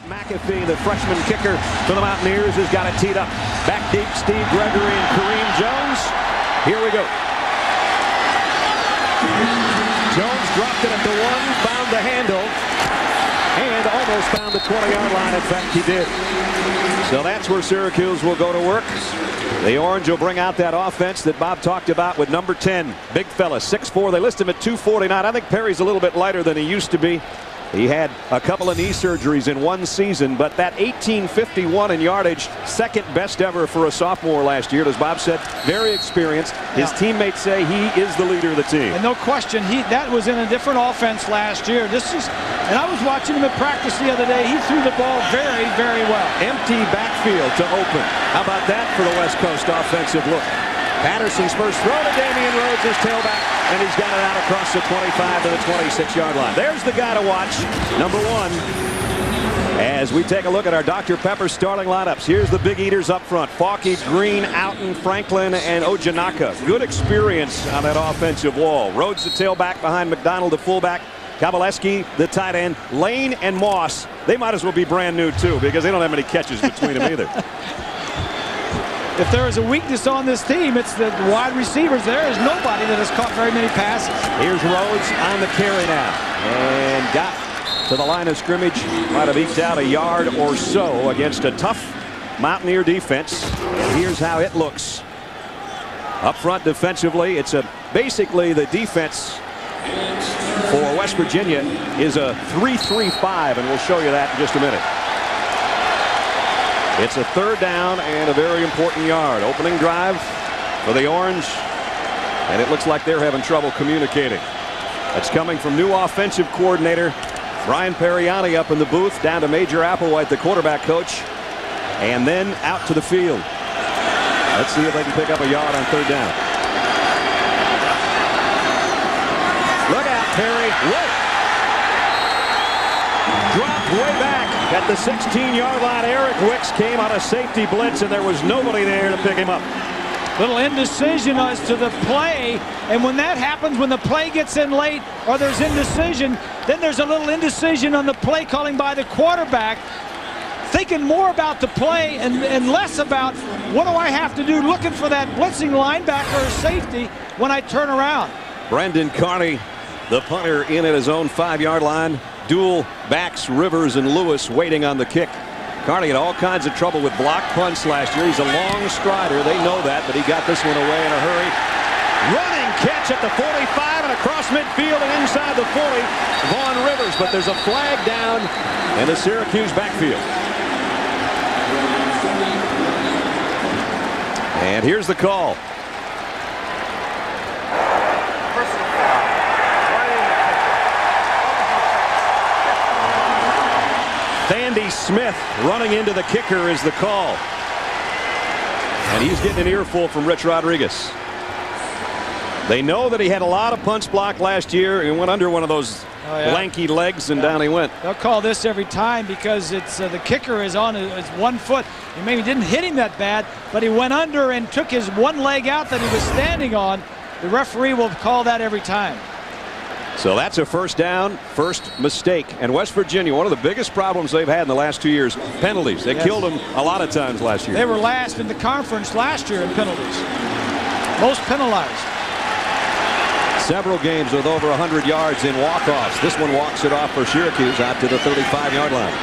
McAfee, the freshman kicker for the Mountaineers, has got it teed up. Back deep, Steve Gregory and Kareem Jones. Here we go. Jones dropped it at the 1, found the handle, and almost found the 20-yard line. In fact, he did. So that's where Syracuse will go to work. The Orange will bring out that offense that Bob talked about with number 10. Big fella, 6'4". They list him at 249. I think Perry's a little bit lighter than he used to be. He had a couple of knee surgeries in one season, but that 1851 in yardage, second best ever for a sophomore last year. As Bob said, very experienced. His teammates say he is the leader of the team. And no question, that was in a different offense last year. And I was watching him at practice the other day. He threw the ball very, very well. Empty backfield to open. How about that for the West Coast offensive look? Patterson's first throw to Damian Rhodes, his tailback, and he's got it out across the 25 to the 26-yard line. There's the guy to watch, number 1. As we take a look at our Dr. Pepper starting lineups, here's the big eaters up front. Falky, Green, Outen, Franklin, and Ojanaka. Good experience on that offensive wall. Rhodes the tailback behind McDonald, the fullback. Kavaleski, the tight end. Lane and Moss, they might as well be brand new too, because they don't have many catches between them either. If there is a weakness on this team, it's the wide receivers. There is nobody that has caught very many passes. Here's Rhodes on the carry now. And got to the line of scrimmage. Might have eked out a yard or so against a tough Mountaineer defense. And here's how it looks. Up front defensively, it's basically the defense for West Virginia is a 3-3-5, and we'll show you that in just a minute. It's a third down and a very important yard. Opening drive for the Orange, and it looks like they're having trouble communicating. It's coming from new offensive coordinator Brian Periani up in the booth, down to Major Applewhite, the quarterback coach, and then out to the field. Let's see if they can pick up a yard on third down. Look out, Perry. Whoa. Dropped way back at the 16-yard line. Eric Wicks came on a safety blitz, and there was nobody there to pick him up. Little indecision as to the play, and when that happens, when the play gets in late or there's indecision, then there's a little indecision on the play calling by the quarterback, thinking more about the play and less about what do I have to do, looking for that blitzing linebacker or safety when I turn around. Brendan Carney, the punter, in at his own 5-yard line. Dual backs, Rivers and Lewis, waiting on the kick. Carney had all kinds of trouble with block punts last year. He's a long strider. They know that, but he got this one away in a hurry. Running catch at the 45 and across midfield and inside the 40. Vaughn Rivers, but there's a flag down in the Syracuse backfield. And here's the call. Andy Smith running into the kicker is the call. And he's getting an earful from Rich Rodriguez. They know that he had a lot of punts blocked last year and went under one of those lanky legs, and down he went. They'll call this every time because it's the kicker is on his 1 foot. He maybe didn't hit him that bad, but he went under and took his one leg out that he was standing on. The referee will call that every time. So that's a first down, first mistake. And West Virginia, one of the biggest problems they've had in the last 2 years, penalties. They killed them a lot of times last year. They were last in the conference last year in penalties. Most penalized. Several games with over 100 yards in walk-offs. This one walks it off for Syracuse out to the 35-yard line.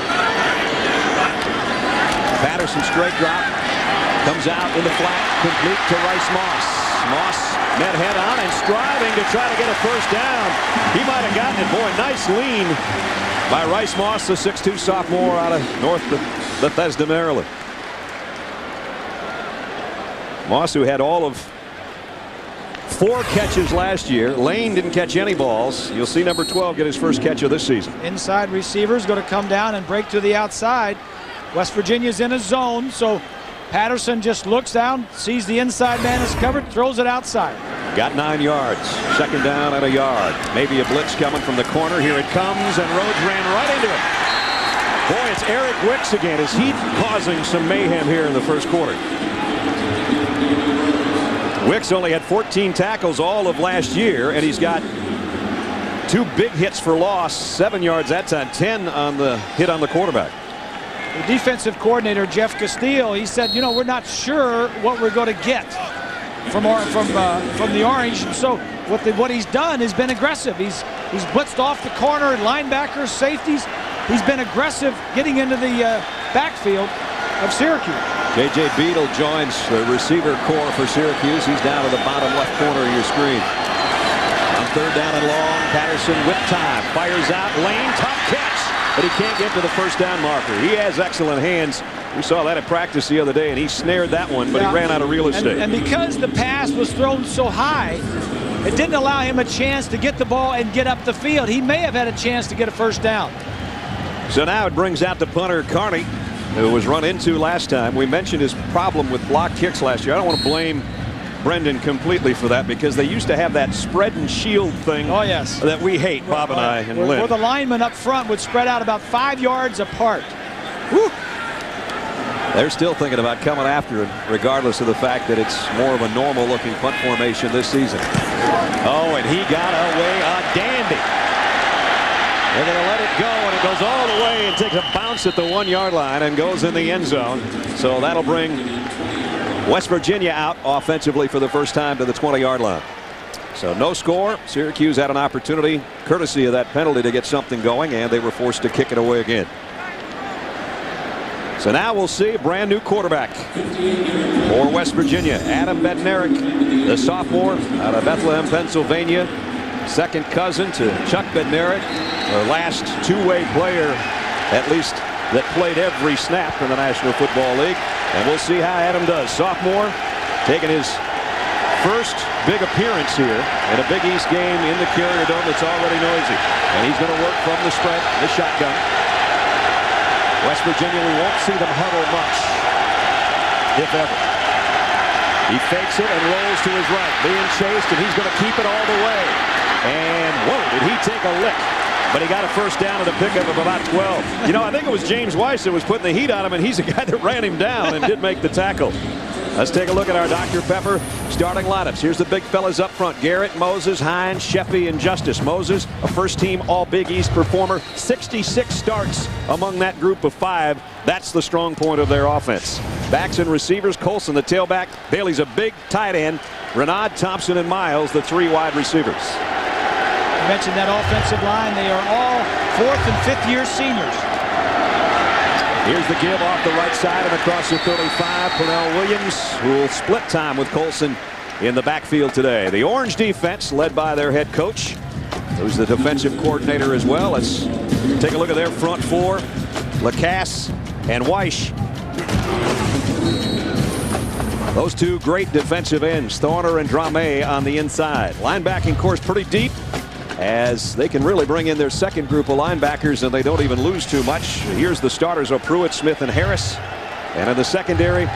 Patterson straight drop. Comes out in the flat, complete to Rice Moss. Moss met head on and striving to try to get a first down. He might have gotten it. Boy, nice lean by Rice Moss, the 6'2 sophomore out of North Bethesda, Maryland. Moss, who had all of 4 catches last year. Lane didn't catch any balls. You'll see number 12 get his first catch of this season. Inside receiver's going to come down and break to the outside. West Virginia's in a zone, so Patterson just looks down, sees the inside man is covered, throws it outside. Got 9 yards. Second down and a yard. Maybe a blitz coming from the corner. Here it comes, and Rhodes ran right into it. Boy, it's Eric Wicks again. Is he causing some mayhem here in the first quarter? Wicks only had 14 tackles all of last year, and he's got 2 big hits for loss, 7 yards that time, 10 on the hit on the quarterback. the defensive coordinator, Jeff Castile, he said, you know, we're not sure what we're going to get from the Orange. And so what he's done is been aggressive. He's blitzed off the corner, linebackers, safeties. He's been aggressive getting into the backfield of Syracuse. J.J. Beadle joins the receiver core for Syracuse. He's down to the bottom left corner of your screen. On third down and long, Patterson with time. Fires out, Lane, top catch. But he can't get to the first down marker. He has excellent hands. We saw that at practice the other day, and he snared that one, but he ran out of real estate. And because the pass was thrown so high, it didn't allow him a chance to get the ball and get up the field. He may have had a chance to get a first down. So now it brings out the punter, Carney, who was run into last time. We mentioned his problem with block kicks last year. I don't want to blame Brendan completely for that, because they used to have that spread and shield thing that we hate, Bob and I and Lynn. Where the linemen up front would spread out about 5 yards apart. Woo. They're still thinking about coming after it, regardless of the fact that it's more of a normal-looking punt formation this season. Oh, and he got away a dandy. They're going to let it go, and it goes all the way and takes a bounce at the 1 yard line and goes in the end zone. So that'll bring West Virginia out offensively for the first time to the 20 yard line. So no score. Syracuse had an opportunity, courtesy of that penalty, to get something going, and they were forced to kick it away again. So now we'll see a brand new quarterback for West Virginia. Adam Bednarik, the sophomore out of Bethlehem, Pennsylvania. Second cousin to Chuck Bednarik, the last two-way player, at least, that played every snap in the National Football League. And we'll see how Adam does. Sophomore, taking his first big appearance here in a Big East game in the Carrier Dome that's already noisy. And he's going to work from the spread, the shotgun. West Virginia, we won't see them huddle much, if ever. He fakes it and rolls to his right, being chased, and he's going to keep it all the way. And whoa, did he take a lick? But he got a first down at a pickup of about 12. You know, I think it was James Weiss that was putting the heat on him, and he's the guy that ran him down and did make the tackle. Let's take a look at our Dr. Pepper starting lineups. Here's the big fellas up front: Garrett, Moses, Hines, Sheffy, and Justice. Moses, a first-team All-Big East performer, 66 starts among that group of 5. That's the strong point of their offense. Backs and receivers: Colson, the tailback. Bailey's a big tight end. Renaud, Thompson, and Miles, the 3 wide receivers. You mentioned that offensive line. They are all 4th and 5th year seniors. Here's the give off the right side and across the 35. Pernell Williams, who will split time with Colson in the backfield today. The Orange defense, led by their head coach, who's the defensive coordinator as well. Let's take a look at their front 4. Lacasse and Weish. Those 2 great defensive ends, Thorner and Drame, on the inside. Linebacking course pretty deep, as they can really bring in their second group of linebackers, and they don't even lose too much. Here's the starters: O'Pruitt, Smith, and Harris. And in the secondary,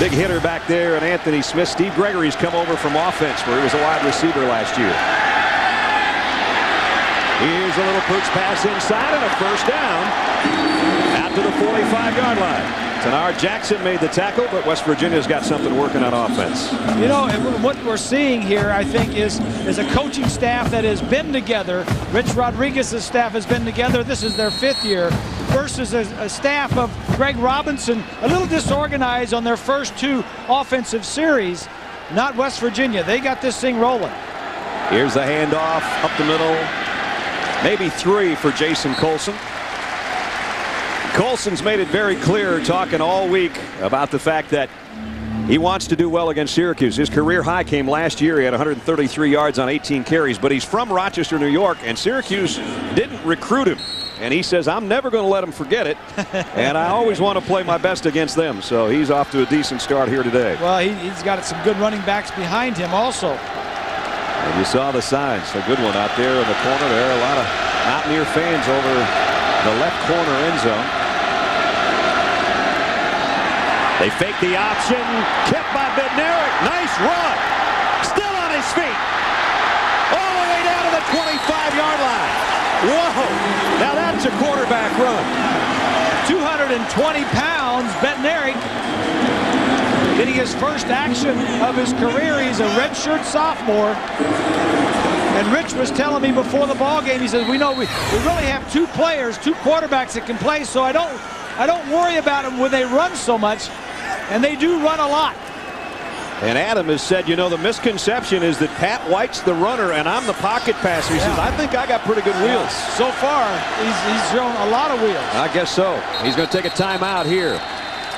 big hitter back there, and Anthony Smith. Steve Gregory's come over from offense, where he was a wide receiver last year. Here's a little Pooch pass inside and a first down out to the 45 yard line. Tenard Jackson made the tackle, but West Virginia's got something working on offense. You know, what we're seeing here, I think, is a coaching staff that has been together. Rich Rodriguez's staff has been together. This is their 5th year, versus a staff of Greg Robinson, a little disorganized on their first 2 offensive series. Not West Virginia. They got this thing rolling. Here's the handoff up the middle. Maybe 3 for Jason Colson. Colson's made it very clear, talking all week, about the fact that he wants to do well against Syracuse. His career high came last year. He had 133 yards on 18 carries, but he's from Rochester, New York, and Syracuse didn't recruit him. And he says, I'm never going to let them forget it, and I always want to play my best against them. So he's off to a decent start here today. Well, he's got some good running backs behind him also. And you saw the signs. A good one out there in the corner there. A lot of Mountaineer fans over the left corner end zone. They fake the option, kept by Bednarik. Nice run. Still on his feet. All the way down to the 25-yard line. Whoa. Now that's a quarterback run. 220 pounds, Bednarik, getting his first action of his career. He's a redshirt sophomore. And Rich was telling me before the ball game, he says, we know we really have 2 players, 2 quarterbacks that can play, so I don't I don't worry about them when they run so much, and they do run a lot. And Adam has said, you know, the misconception is that Pat White's the runner and I'm the pocket passer. He says, I think I got pretty good wheels. So far, he's shown a lot of wheels. I guess so. He's going to take a timeout here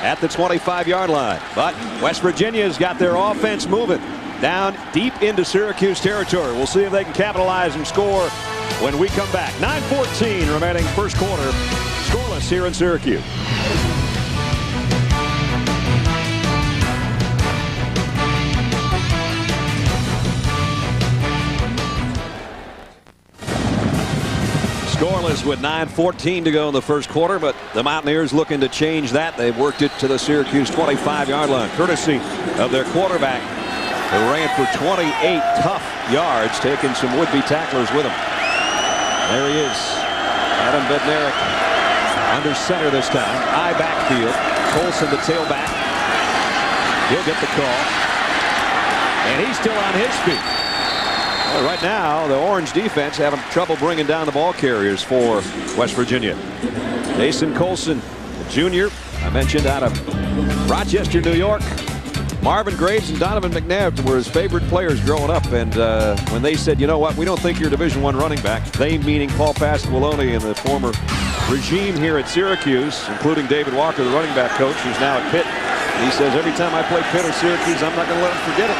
at the 25-yard line. But West Virginia's got their offense moving down deep into Syracuse territory. We'll see if they can capitalize and score when we come back. 9:14 remaining first quarter. Scoreless here in Syracuse. Scoreless with 9:14 to go in the first quarter, but the Mountaineers looking to change that. They've worked it to the Syracuse 25-yard line, courtesy of their quarterback, who ran for 28 tough yards, taking some would-be tacklers with him. There he is, Adam Bednarik, under center this time. High backfield. Colson, the tailback. He'll get the call, and he's still on his feet. Well, right now, the Orange defense having trouble bringing down the ball carriers for West Virginia. Jason Colson, Jr., I mentioned, out of Rochester, New York. Marvin Graves and Donovan McNabb were his favorite players growing up. And when they said, you know what, we don't think you're a Division I running back, they meaning Paul Pasqualoni and the former regime here at Syracuse, including David Walker, the running back coach, who's now at Pitt. He says, every time I play Pitt or Syracuse, I'm not going to let him forget it.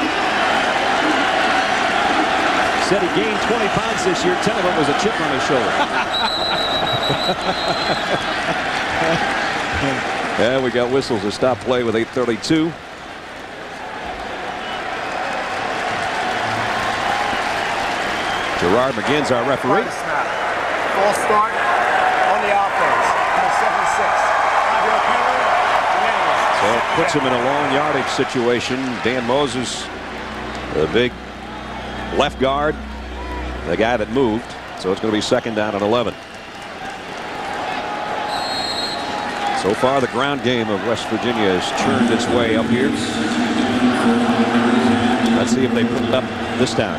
Said he gained 20 pounds this year. 10 of them was a chip on his shoulder. Yeah, we got whistles to stop play with 8:32. Gerard McGinn's our referee. False start on the offense. Number 76. 5-yard penalty. So it puts him in a long yardage situation. Dan Moses, the big left guard, the guy that moved. So it's going to be second down and 11. So far, the ground game of West Virginia has churned its way up here. Let's see if they put it up this time.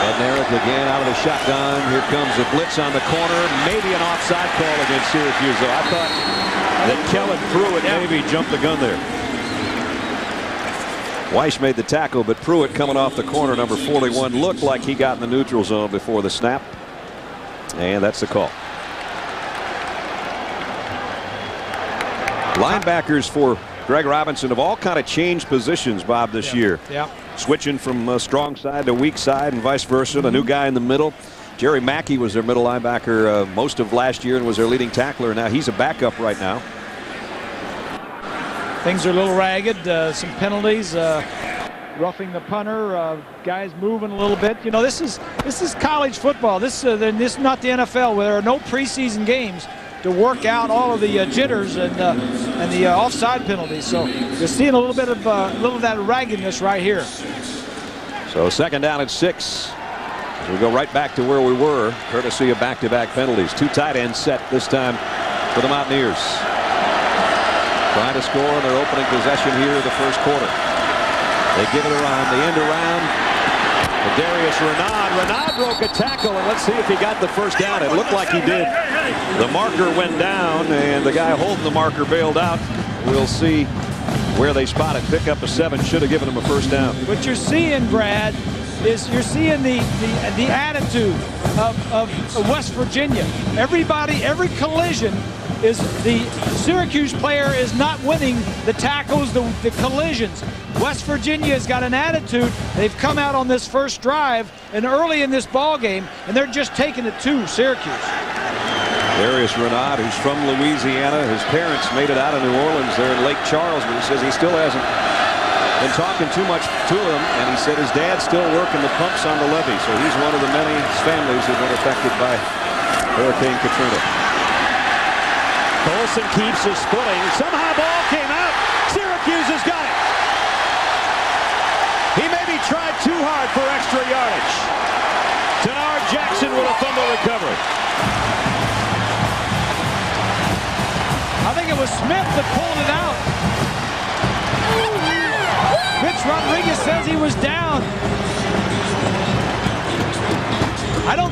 Bednarik again out of the shotgun. Here comes a blitz on the corner. Maybe an offside call against Syracuse, though. I thought that Kellen Pruitt maybe jumped the gun there. Weiss made the tackle, but Pruitt, coming off the corner, number 41, looked like he got in the neutral zone before the snap. And that's the call. Linebackers for Greg Robinson have all kind of changed positions, Bob, this year. Yeah. Switching from strong side to weak side and vice versa. A new guy in the middle. Jerry Mackey was their middle linebacker most of last year and was their leading tackler. Now he's a backup right now. Things are a little ragged. Some penalties. Roughing the punter. Guys moving a little bit. You know, this is college football. This is not the NFL, where there are no preseason games to work out all of the jitters and the offside penalties. So you're seeing a little bit of that raggedness right here. So second down and 6. We go right back to where we were, courtesy of back-to-back penalties. 2 tight ends set this time for the Mountaineers. Trying to score on their opening possession here in the first quarter. They give it around, the end around. Darius Renaud. Renaud broke a tackle, and let's see if he got the first down. It looked like he did. The marker went down, and the guy holding the marker bailed out. We'll see where they spot it. Pick up a 7. Should have given him a first down. What you're seeing, Brad, is you're seeing the attitude of West Virginia. Every collision is the Syracuse player is not winning the tackles, the collisions. West Virginia has got an attitude. They've come out on this first drive and early in this ball game, and they're just taking it to Syracuse. Darius Renaud, who's from Louisiana. His parents made it out of New Orleans there in Lake Charles, but he says he still hasn't been talking too much to him, and he said his dad's still working the pumps on the levee, so he's one of the many families who've been affected by Hurricane Katrina. Colson keeps his footing. Somehow ball came out. Syracuse has got it. He maybe tried too hard for extra yardage. Denard Jackson with a fumble recovery. I think it was Smith that pulled it out. Rich Rodriguez says he was down.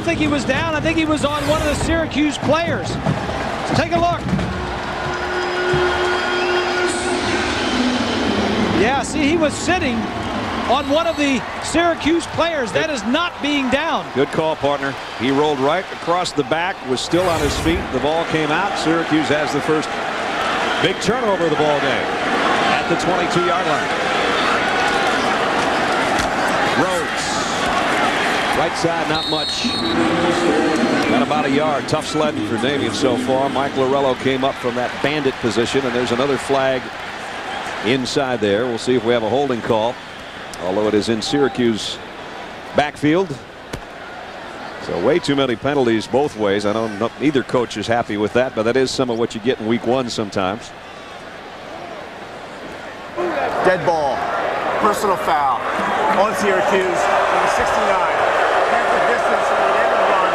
think he was down. I think he was on one of the Syracuse players. Let's take a look. Yeah, see, he was sitting on one of the Syracuse players. That is not being down. Good call, partner. He rolled right across the back, was still on his feet. The ball came out. Syracuse has the first big turnover of the ball game at the 22-yard line. Rhodes. Right side, not much. Got about a yard. Tough sledding for Damian so far. Mike Lorello came up from that bandit position, and there's another flag inside there. We'll see if we have a holding call, although it is in Syracuse backfield. So way too many penalties both ways. I know neither coach is happy with that, but that is some of what you get in week one sometimes. Dead ball. Personal foul on Syracuse. Number 69. Half the distance from the end of the run.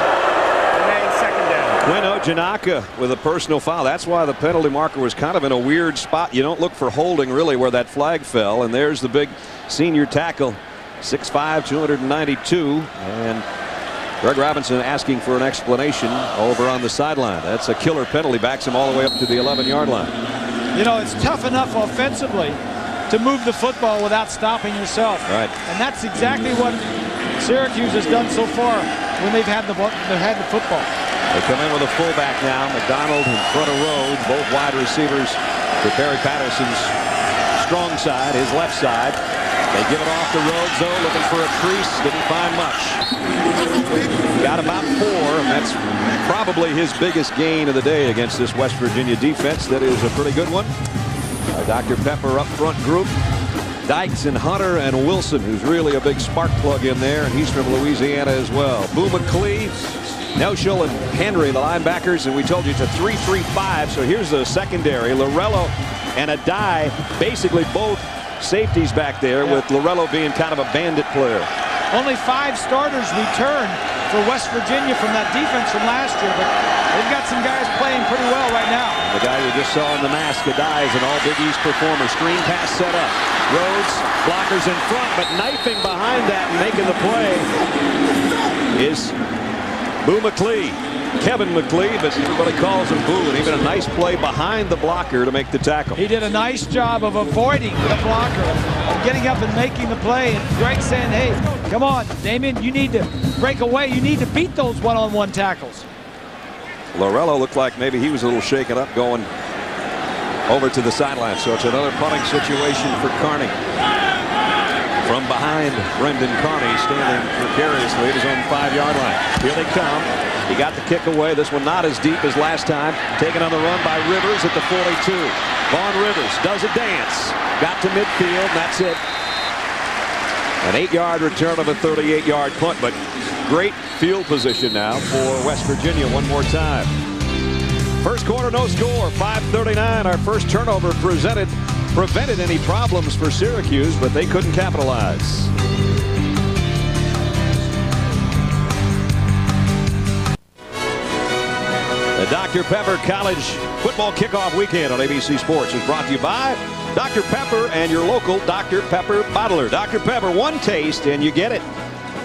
Remains second down. Quinn Ojanaka with a personal foul. That's why the penalty marker was kind of in a weird spot. You don't look for holding really where that flag fell. And there's the big senior tackle. 6'5", 292. And Greg Robinson asking for an explanation over on the sideline. That's a killer penalty. Backs him all the way up to the 11-yard line. You know, it's tough enough offensively to move the football without stopping yourself. Right. And that's exactly what Syracuse has done so far when they've had the football. They come in with a fullback now. McDonald in front of Rhodes. Both wide receivers for Barry Patterson's strong side, his left side. They give it off to Rhodes, though, looking for a crease. Didn't find much. Got about 4, and that's probably his biggest gain of the day against this West Virginia defense. That is a pretty good one. Dr. Pepper up front group. Dykes and Hunter and Wilson, who's really a big spark plug in there, and he's from Louisiana as well. Boo McClee, Nelshel, and Henry, the linebackers, and we told you it's a 3-3-5, so here's the secondary. Lorello and Adai, basically both safeties back there, with Lorello being kind of a bandit player. Only 5 starters returned for West Virginia from that defense from last year, but they've got some guys playing pretty well right now. The guy we just saw in the mask, Adai, is an all Big East performer. Screen pass set up. Rhodes, blockers in front, but knifing behind that and making the play is Boo McClee. Kevin McClee, but everybody calls him Boo, and even a nice play behind the blocker to make the tackle. He did a nice job of avoiding the blocker and getting up and making the play. And Greg saying, hey, come on, Damian, you need to break away. You need to beat those one-on-one tackles. Lorello looked like maybe he was a little shaken up going over to the sideline. So it's another punting situation for Carney. From behind, Brendan Carney standing precariously at his own 5-yard line. Here they come. He got the kick away. This one not as deep as last time. Taken on the run by Rivers at the 42. Vaughn Rivers does a dance. Got to midfield. That's it. An 8-yard return of a 38-yard punt, but great field position now for West Virginia one more time. First quarter, no score. 5:39. Our first turnover prevented any problems for Syracuse, but they couldn't capitalize. The Dr. Pepper College Football Kickoff Weekend on ABC Sports is brought to you by Dr. Pepper and your local Dr. Pepper bottler. Dr. Pepper, one taste and you get it.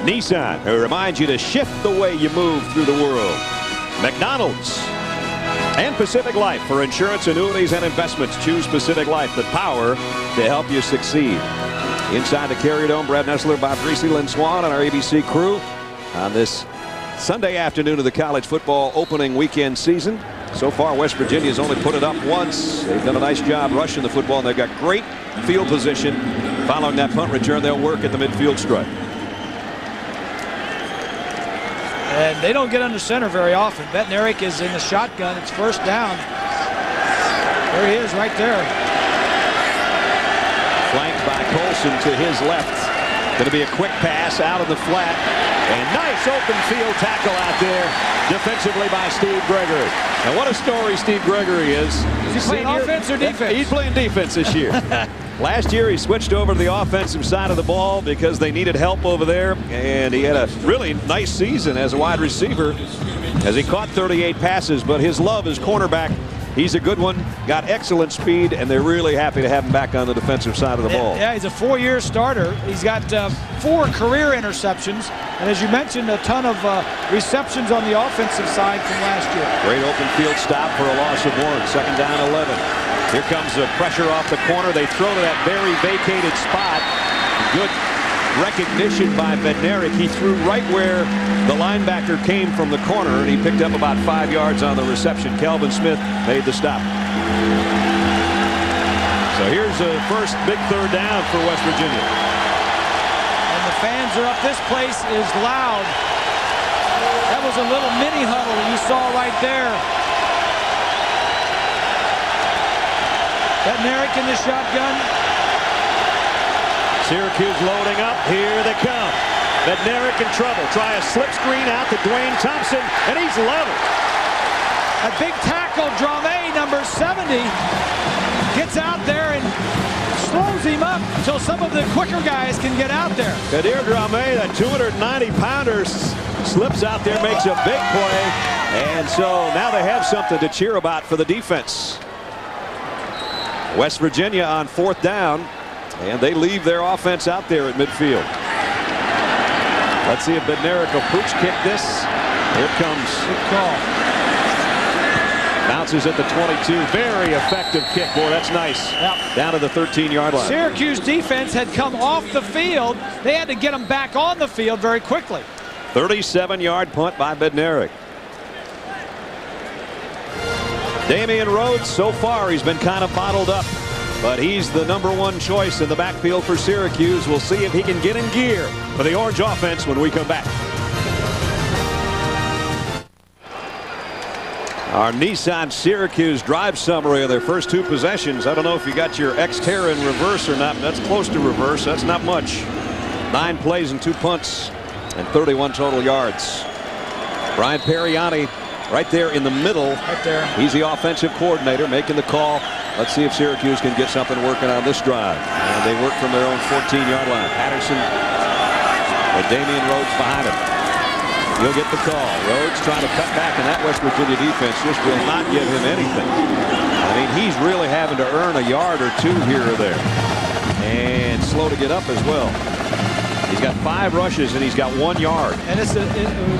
Nissan, who reminds you to shift the way you move through the world. McDonald's and Pacific Life for insurance, annuities, and investments. Choose Pacific Life, the power to help you succeed. Inside the Carrier Dome, Brad Nessler, Bob Greasy, Lynn Swan, and our ABC crew on this Sunday afternoon of the college football opening weekend season. So far, West Virginia's only put it up once. They've done a nice job rushing the football, and they've got great field position. Following that punt return, they'll work at the midfield stripe. And they don't get under center very often. Bednarik is in the shotgun. It's first down. There he is right there. Flanked by Colson to his left. Going to be a quick pass out of the flat. And nice open field tackle out there defensively by Steve Gregory. And what a story Steve Gregory is. Is he playing offense or defense? He's playing defense this year. Last year he switched over to the offensive side of the ball because they needed help over there. And he had a really nice season as a wide receiver as he caught 38 passes. But his love is cornerback He's a good one, got excellent speed, and they're really happy to have him back on the defensive side of the ball. Yeah, he's a 4-year starter. He's got 4 career interceptions, and as you mentioned, a ton of receptions on the offensive side from last year. Great open field stop for a loss of 1. Second down, 11. Here comes the pressure off the corner. They throw to that very vacated spot. Good recognition by Bednarik. He threw right where the linebacker came from the corner, and he picked up about 5 yards on the reception. Kelvin Smith made the stop. So here's a first big third down for West Virginia. And the fans are up. This place is loud. That was a little mini huddle you saw right there. Bednarik in the shotgun. Syracuse loading up. Here they come. Bednarik in trouble. Try a slip screen out to Dwayne Thompson, and he's level. A big tackle. Drame, number 70, gets out there and slows him up until some of the quicker guys can get out there. Kadir Drame, that 290-pounder, slips out there, makes a big play, and so now they have something to cheer about for the defense. West Virginia on 4th down, and they leave their offense out there at midfield. Let's see if Bednarik will pooch kick this. Here it comes. Good call. Bounces at the 22. Very effective kick. Boy, that's nice. Yep. Down to the 13-yard line. Syracuse defense had come off the field. They had to get them back on the field very quickly. 37-yard punt by Bednarik. Damian Rhodes, so far, he's been kind of bottled up, but he's the #1 choice in the backfield for Syracuse. We'll see if he can get in gear for the Orange offense when we come back. Our Nissan Syracuse drive summary of their first 2 possessions. I don't know if you got your Xterra in reverse or not. That's close to reverse. That's not much. 9 plays and 2 punts and 31 total yards. Brian Periani right there in the middle. Right there. He's the offensive coordinator making the call. Let's see if Syracuse can get something working on this drive. And they work from their own 14-yard line. Patterson with Damian Rhodes behind him. He'll get the call. Rhodes trying to cut back, and that West Virginia defense just will not give him anything. I mean, he's really having to earn a yard or 2 here or there. And slow to get up as well. He's got 5 rushes, and he's got 1 yard. And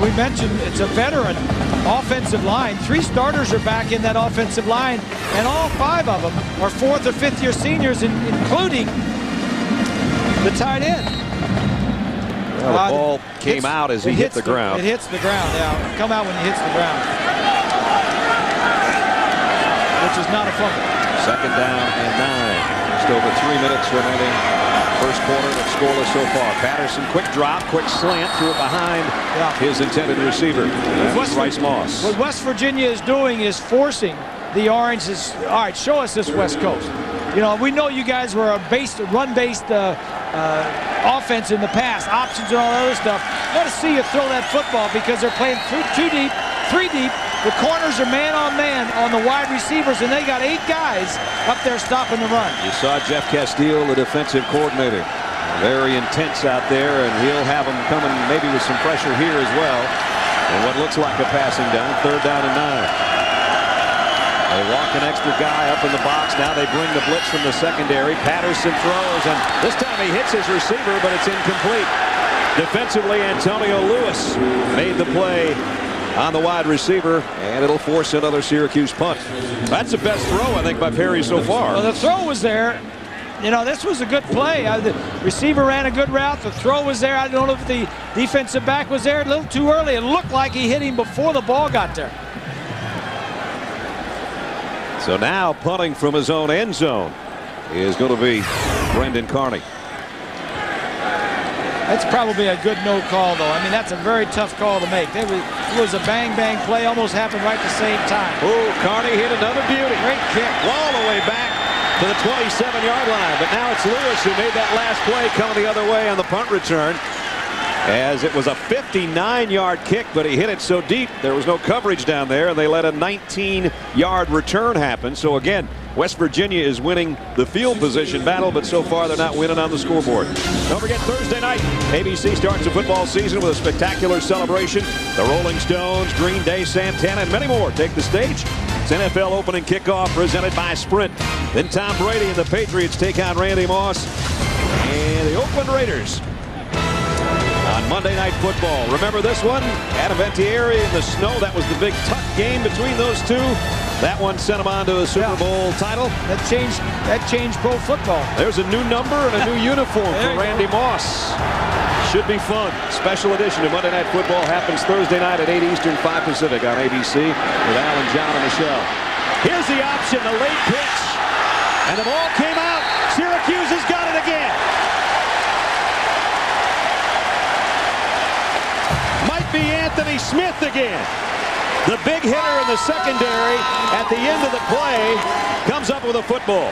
we mentioned it's a veteran offensive line. 3 starters are back in that offensive line, and all 5 of them are 4th or 5th year seniors, including the tight end. Well, the ball came out as he hit the ground. It hits the ground, yeah. Come out when he hits the ground. Which is not a fumble. Second down and 9. Just over 3 minutes remaining. First quarter, that's scoreless so far. Patterson, quick drop, quick slant, threw it behind his intended receiver. Rice Moss. What West Virginia is doing is forcing the Oranges. All right, show us this West Coast. You know, we know you guys were a run-based offense in the past, options and all that other stuff. Let us see you throw that football because they're playing 2 deep, 3 deep. The corners are man-on-man on the wide receivers, and they got 8 guys up there stopping the run. You saw Jeff Castile, the defensive coordinator. Very intense out there, and he'll have them coming maybe with some pressure here as well. And what looks like a passing down, 3rd down and 9. They walk an extra guy up in the box. Now they bring the blitz from the secondary. Patterson throws, and this time he hits his receiver, but it's incomplete. Defensively, Antonio Lewis made the play on the wide receiver, and it'll force another Syracuse punt. That's the best throw, I think, by Perry so far. Well, the throw was there. You know, this was a good play. The receiver ran a good route. The throw was there. I don't know if the defensive back was there a little too early. It looked like he hit him before the ball got there. So now punting from his own end zone is going to be Brendan Carney. That's probably a good no call, though. I mean, that's a very tough call to make. It was a bang-bang play, almost happened right at the same time. Oh, Carney hit another beauty. Great kick. All the way back to the 27-yard line. But now it's Lewis who made that last play coming the other way on the punt return. As it was a 59-yard kick, but he hit it so deep there was no coverage down there, and they let a 19-yard return happen. So again, West Virginia is winning the field position battle, but so far they're not winning on the scoreboard. Don't forget, Thursday night, ABC starts the football season with a spectacular celebration. The Rolling Stones, Green Day, Santana, and many more take the stage It's NFL opening kickoff presented by Sprint. Then Tom Brady and the Patriots take on Randy Moss and the Oakland Raiders on Monday Night Football. Remember this one? Adventieri in the snow. That was the big tuck game between those two. That one sent them on to the Super Bowl title. That changed pro football. There's a new number and a new uniform for Randy Moss. Should be fun. Special edition of Monday Night Football happens Thursday night at 8 Eastern, 5 Pacific on ABC with Alan, John, and Michelle. Here's the option, the late pitch. And the ball came out. Syracuse has got it again. Might be Anthony Smith again. The big hitter in the secondary at the end of the play comes up with a football.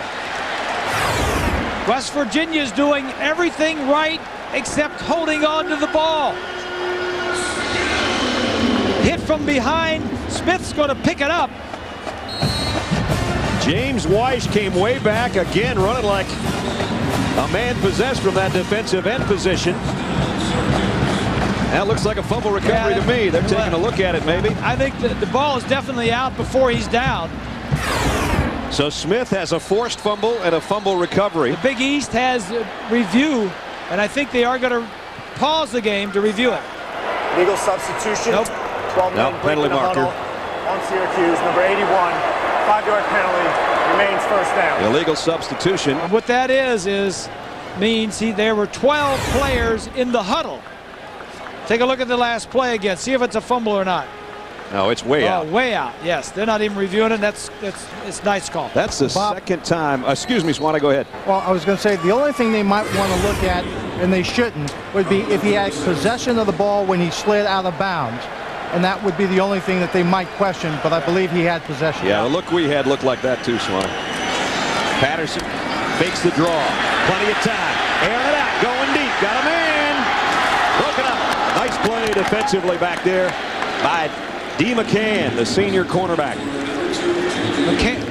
West Virginia's doing everything right except holding on to the ball. Hit from behind. Smith's going to pick it up. James Weiss came way back again, running like a man possessed from that defensive end position. That looks like a fumble recovery to me. They're taking a look at it, maybe. I think the ball is definitely out before he's down. So Smith has a forced fumble and a fumble recovery. The Big East has review, and I think they are going to pause the game to review it. Legal substitution. Nope. 12 men penalty marker on Syracuse. Number 81. 5-yard penalty. Remains first down. Illegal substitution. And what that means there were 12 players in the huddle. Take a look at the last play again. See if it's a fumble or not. No, it's way out. Way out. Yes, they're not even reviewing it. It's nice call. That's the second time. Excuse me, Swanee, go ahead. Well, I was going to say the only thing they might want to look at, and they shouldn't, would be if he had possession of the ball when he slid out of bounds. And that would be the only thing that they might question, but I believe he had possession. Yeah, the look we had looked like that too, Swanee. Patterson fakes the draw. Plenty of time. Airing it out. Going deep. Got a man. Broken up. Nice play defensively back there by D. McCann, the senior cornerback.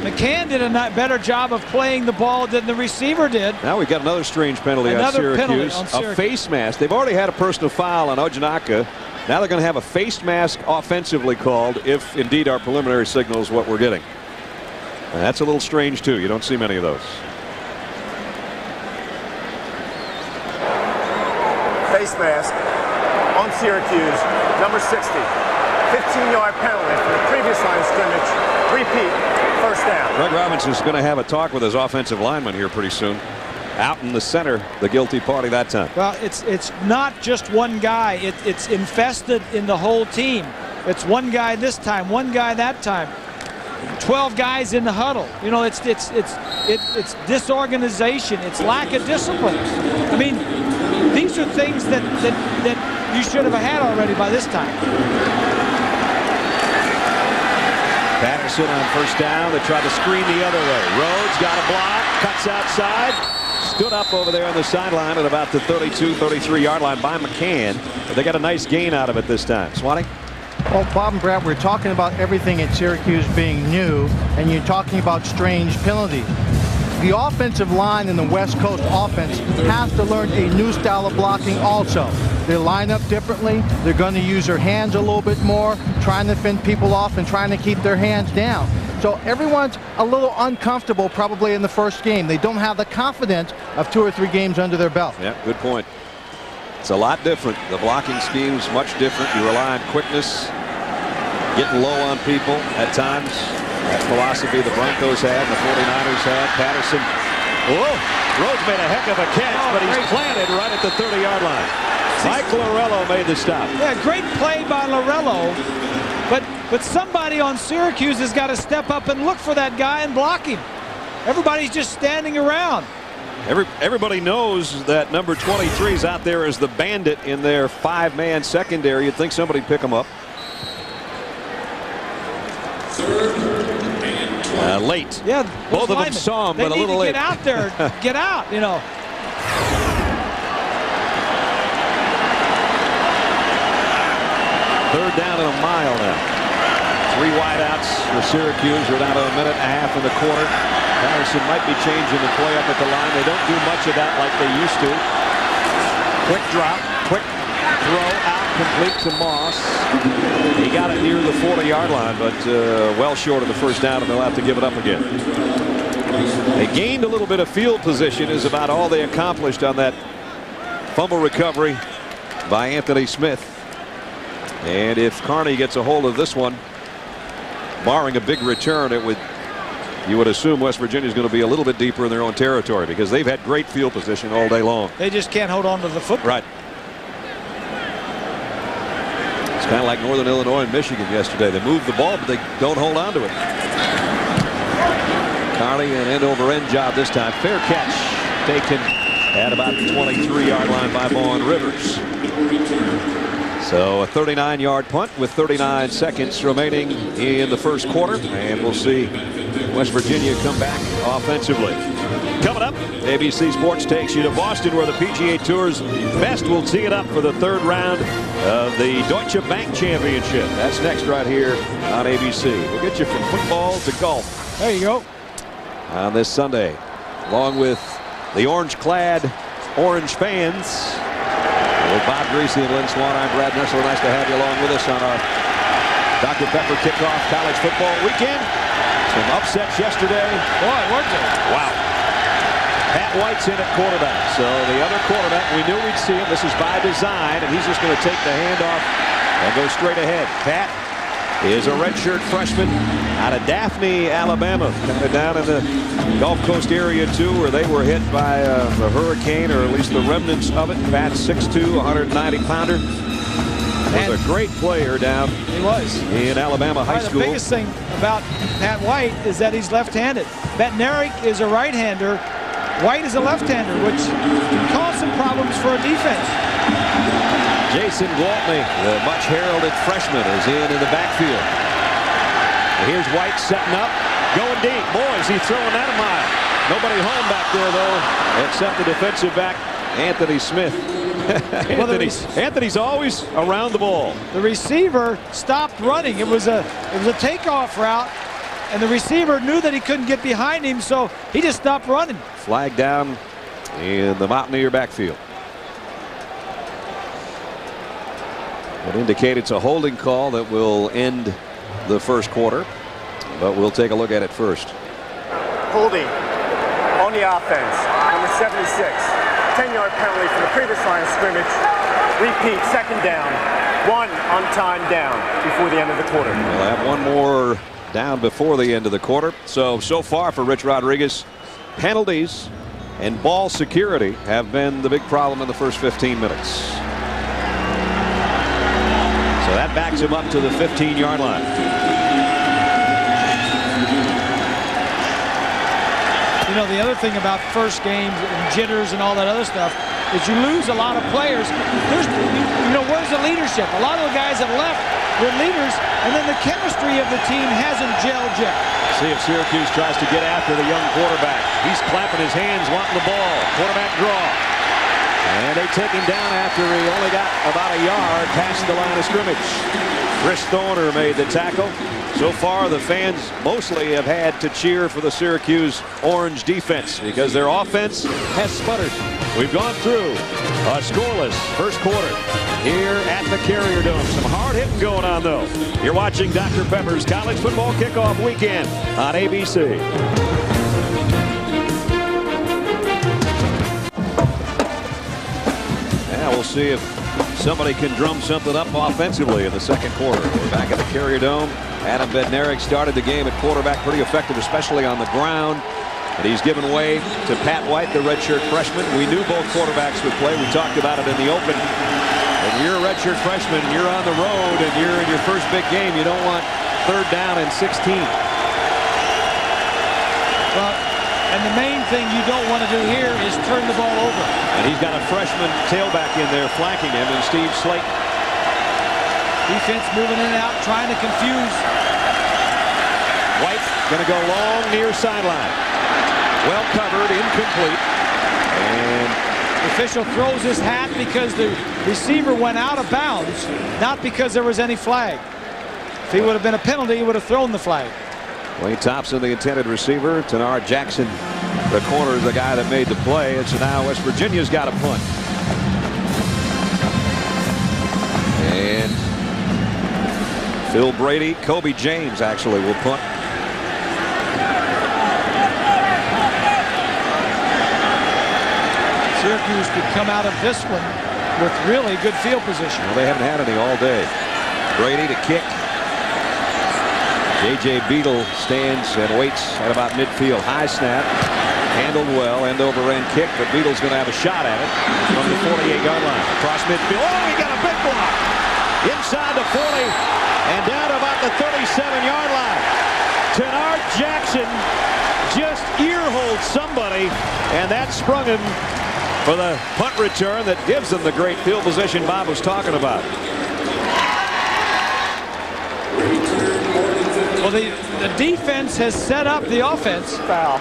McCann did a better job of playing the ball than the receiver did. Now we've got another strange penalty on Syracuse. A face mask. They've already had a personal foul on Ojanaka. Now they're going to have a face mask offensively called, if indeed our preliminary signal is what we're getting. And that's a little strange too. You don't see many of those. Face mask on Syracuse. Number 60. 15-yard penalty from the previous line of scrimmage. Repeat. First down. Greg Robinson's going to have a talk with his offensive lineman here pretty soon. Out in the center, the guilty party that time. Well, it's not just one guy. It's infested in the whole team. It's one guy this time, one guy that time. 12 guys in the huddle. You know, it's disorganization. It's lack of discipline. I mean, these are things that you should have had already by this time. Patterson on first down. They tried to screen the other way. Rhodes got a block. Cuts outside. Stood up over there on the sideline at about the 32, 33-yard line by McCann. But they got a nice gain out of it this time. Swanee? Well, Bob and Brad, we're talking about everything at Syracuse being new, and you're talking about strange penalties. The offensive line in the West Coast offense has to learn a new style of blocking also. They line up differently. They're going to use their hands a little bit more, trying to fend people off and trying to keep their hands down. So everyone's a little uncomfortable probably in the first game. They don't have the confidence of 2 or 3 games under their belt. Yeah, good point. It's a lot different. The blocking scheme's much different. You rely on quickness, getting low on people at times. That philosophy the Broncos had, the 49ers had. Patterson. Whoa! Rhodes made a heck of a catch, but he's planted right at the 30-yard line. Mike Lorello made the stop. Yeah, great play by Lorello. But somebody on Syracuse has got to step up and look for that guy and block him. Everybody's just standing around. Everybody knows that number 23 is out there as the bandit in their 5-man secondary. You'd think somebody'd pick him up. Late. Yeah, both of them saw him, but a little late. They need to get out there, get out, you know. Third down and a mile now. 3 wideouts for Syracuse. We're down to a minute and a half in the quarter. Patterson might be changing the play up at the line. They don't do much of that like they used to. Quick drop, quick throw out, complete to Moss. He got got it near the 40-yard line, but well short of the first down, and they'll have to give it up again. They gained a little bit of field position, is about all they accomplished on that fumble recovery by Anthony Smith. And if Carney gets a hold of this one, barring a big return, you would assume West Virginia is going to be a little bit deeper in their own territory, because they've had great field position all day long. They just can't hold on to the football. Right. It's kind of like Northern Illinois and Michigan yesterday. They move the ball, but they don't hold on to it. Carney, an end-over-end job this time. Fair catch taken at about the 23-yard line by Vaughn Rivers. So a 39-yard punt with 39 seconds remaining in the first quarter, and we'll see West Virginia come back offensively. Coming up, ABC Sports takes you to Boston, where the PGA Tour's best will tee it up for the third round of the Deutsche Bank Championship. That's next right here on ABC. We'll get you from football to golf. There you go. On this Sunday, along with the orange-clad Orange fans. With Bob Greasy and Lynn Swan, I'm Brad Nessler. Nice to have you along with us on our Dr. Pepper kickoff college football weekend. Some upsets yesterday. Boy, weren't they? Wow. Pat White's in at quarterback. So the other quarterback, we knew we'd see him. This is by design, and he's just going to take the handoff and go straight ahead. Pat is a redshirt freshman out of Daphne, Alabama, kind of down in the Gulf Coast area too, where they were hit by the hurricane, or at least the remnants of it. Pat, 6'2", 190-pounder. Was a great player down in Alabama high school. The biggest thing about Pat White is that he's left-handed. Bednarik is a right-hander. White is a left-hander, which can cause some problems for a defense. Jason Gwaltney, the much heralded freshman, is in the backfield. And here's White setting up, going deep. Boy, is he throwing that a mile. Nobody home back there, though, except the defensive back, Anthony Smith. Anthony's always around the ball. The receiver stopped running. It was a takeoff route, and the receiver knew that he couldn't get behind him, so he just stopped running. Flag down in the Mountaineer backfield. Would indicate it's a holding call that will end the first quarter, but we'll take a look at it first. Holding on the offense, number 76. 10-yard penalty from the previous line of scrimmage. Repeat, second down. One on time down before the end of the quarter. We'll have one more down before the end of the quarter. So far for Rich Rodriguez, penalties and ball security have been the big problem in the first 15 minutes. So that backs him up to the 15-yard line. You know, the other thing about first games and jitters and all that other stuff is you lose a lot of players. Where's the leadership? A lot of the guys that left were leaders, and then the chemistry of the team hasn't gelled yet. See if Syracuse tries to get after the young quarterback. He's clapping his hands, wanting the ball. Quarterback draw. And they take him down after he only got about a yard past the line of scrimmage. Chris Thorner made the tackle. So far, the fans mostly have had to cheer for the Syracuse Orange defense because their offense has sputtered. We've gone through a scoreless first quarter here at the Carrier Dome. Some hard hitting going on, though. You're watching Dr. Pepper's College Football Kickoff Weekend on ABC. We'll see if somebody can drum something up offensively in the second quarter. We're back at the Carrier Dome. Adam Bednarik started the game at quarterback, pretty effective, especially on the ground. And he's given way to Pat White, the redshirt freshman. We knew both quarterbacks would play. We talked about it in the open. When you're a redshirt freshman, you're on the road, and you're in your first big game, you don't want third down and 16. Well, and the main thing you don't want to do here is turn the ball over. And he's got a freshman tailback in there flanking him, and Steve Slayton. Defense moving in and out, trying to confuse. White going to go long near sideline. Well covered, incomplete. And the official throws his hat because the receiver went out of bounds, not because there was any flag. If he would have been a penalty, he would have thrown the flag. Wayne Thompson, the intended receiver. Tanar Jackson, the corner, is the guy that made the play. And so now West Virginia's got a punt. And Phil Brady, Kobe James actually will punt. Syracuse could come out of this one with really good field position. Well, they haven't had any all day. Brady to kick. J.J. Beadle stands and waits at about midfield. High snap. Handled well. End over end kick, but Beadle's going to have a shot at it from the 48-yard line. Across midfield. Oh, he got a big block. Inside the 40 and down to about the 37-yard line. Tenard Jackson just ear-holed somebody, and that sprung him for the punt return that gives them the great field position Bob was talking about. Well, the defense has set up the offense. Foul.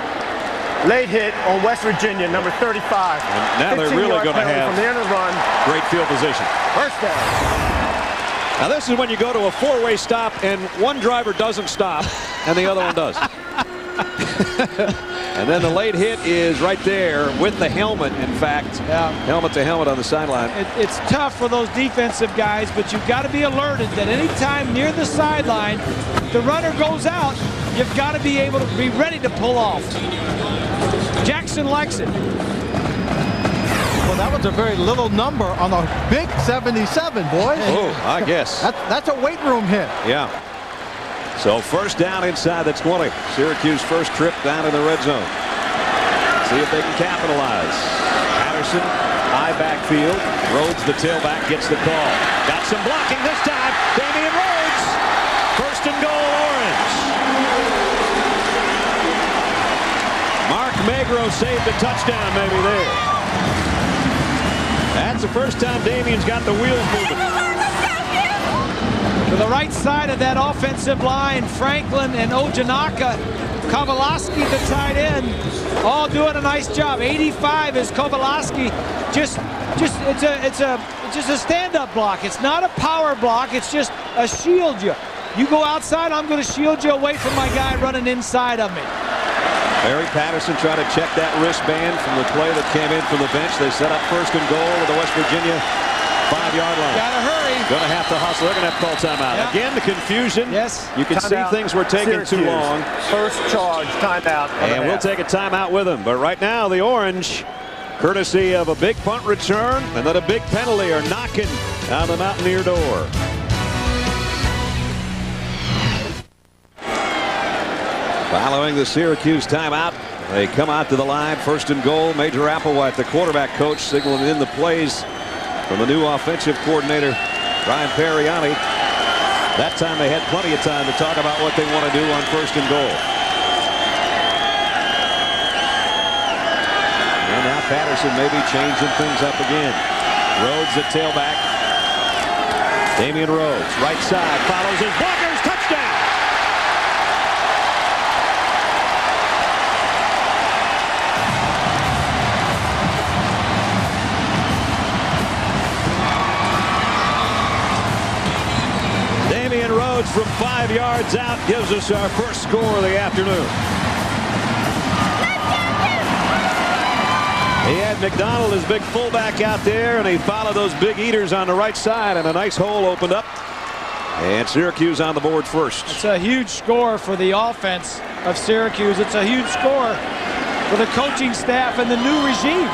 Late hit on West Virginia, number 35. And now they're really going to have from the end of the run. Great field position. First down. Now this is when you go to a four-way stop and one driver doesn't stop and the other one does. And then the late hit is right there with the helmet, in fact. Yeah. Helmet to helmet on the sideline. It's tough for those defensive guys, but you've got to be alerted that anytime near the sideline the runner goes out, you've got to be able to be ready to pull off. Jackson likes it. Well, that was a very little number on a big 77, boys. Oh, I guess. That's a weight room hit. Yeah. So first down inside the 20. Syracuse first trip down in the red zone. See if they can capitalize. Patterson, high backfield. Rhodes, the tailback, gets the call. Got some blocking this time. Damian Rhodes. First and goal, Orange. Mark Magro saved the touchdown maybe there. That's the first time Damian's got the wheels moving. To the right side of that offensive line, Franklin and Ojanaka, Kowalski, the tight end, all doing a nice job. 85 is Kowalski. It's just a stand-up block. It's not a power block. It's just a shield you. You go outside, I'm going to shield you away from my guy running inside of me. Barry Patterson trying to check that wristband from the play that came in from the bench. They set up first and goal at the West Virginia 5-yard line. Gotta hurry. Going to have to hustle. They're going to have to call timeout. Yep. Again, the confusion. Yes. You can see things were taking too long. First charge, timeout. And we'll take a timeout with them. But right now, the Orange, courtesy of a big punt return and then a big penalty, are knocking on the Mountaineer door. Following the Syracuse timeout, they come out to the line. First and goal. Major Applewhite, the quarterback coach, signaling in the plays from the new offensive coordinator, Brian Periani. That time they had plenty of time to talk about what they want to do on first and goal. And now Patterson maybe changing things up again. Rhodes at tailback. Damian Rhodes, right side, follows his blockers. Touchdown! Damian Rhodes from 5 yards out gives us our first score of the afternoon. He had McDonald, his big fullback, out there, and he followed those big eaters on the right side, and a nice hole opened up. And Syracuse on the board first. It's a huge score for the offense of Syracuse. It's a huge score for the coaching staff and the new regime.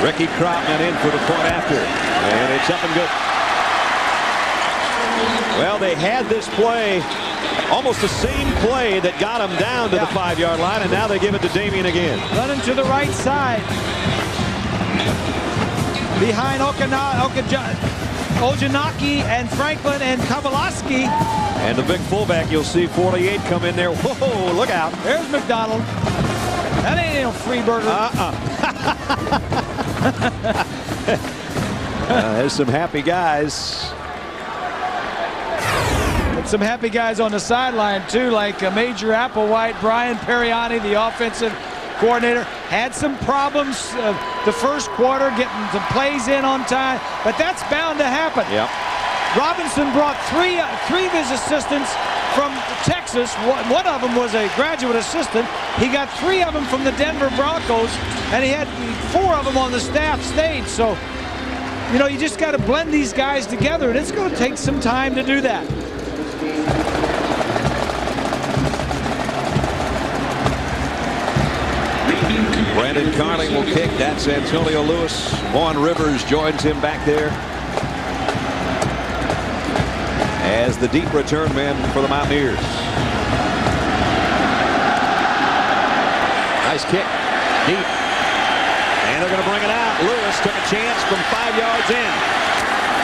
Ricky Krautman in for the point after, and it's up and good. Well, they had this play, almost the same play that got them down to the 5-yard line, and now they give it to Damian again. Running to the right side. Behind Ojanaki and Franklin and Kowalski. And the big fullback, you'll see 48 come in there. Whoa, look out. There's McDonald. That ain't no free burger. There's some happy guys. Some happy guys on the sideline too, like Major Applewhite. Brian Periani, the offensive coordinator, had some problems the first quarter getting some plays in on time, but that's bound to happen. Yep. Robinson brought three of his assistants from Texas. One of them was a graduate assistant. He got 3 of them from the Denver Broncos, and he had 4 of them on the staff stage. So, you know, you just got to blend these guys together, and it's going to take some time to do that. Brandon Carling will kick. That's Antonio Lewis. Vaughn Rivers joins him back there as the deep return man for the Mountaineers. Nice kick. Deep. And they're going to bring it out. Lewis took a chance from 5 yards in.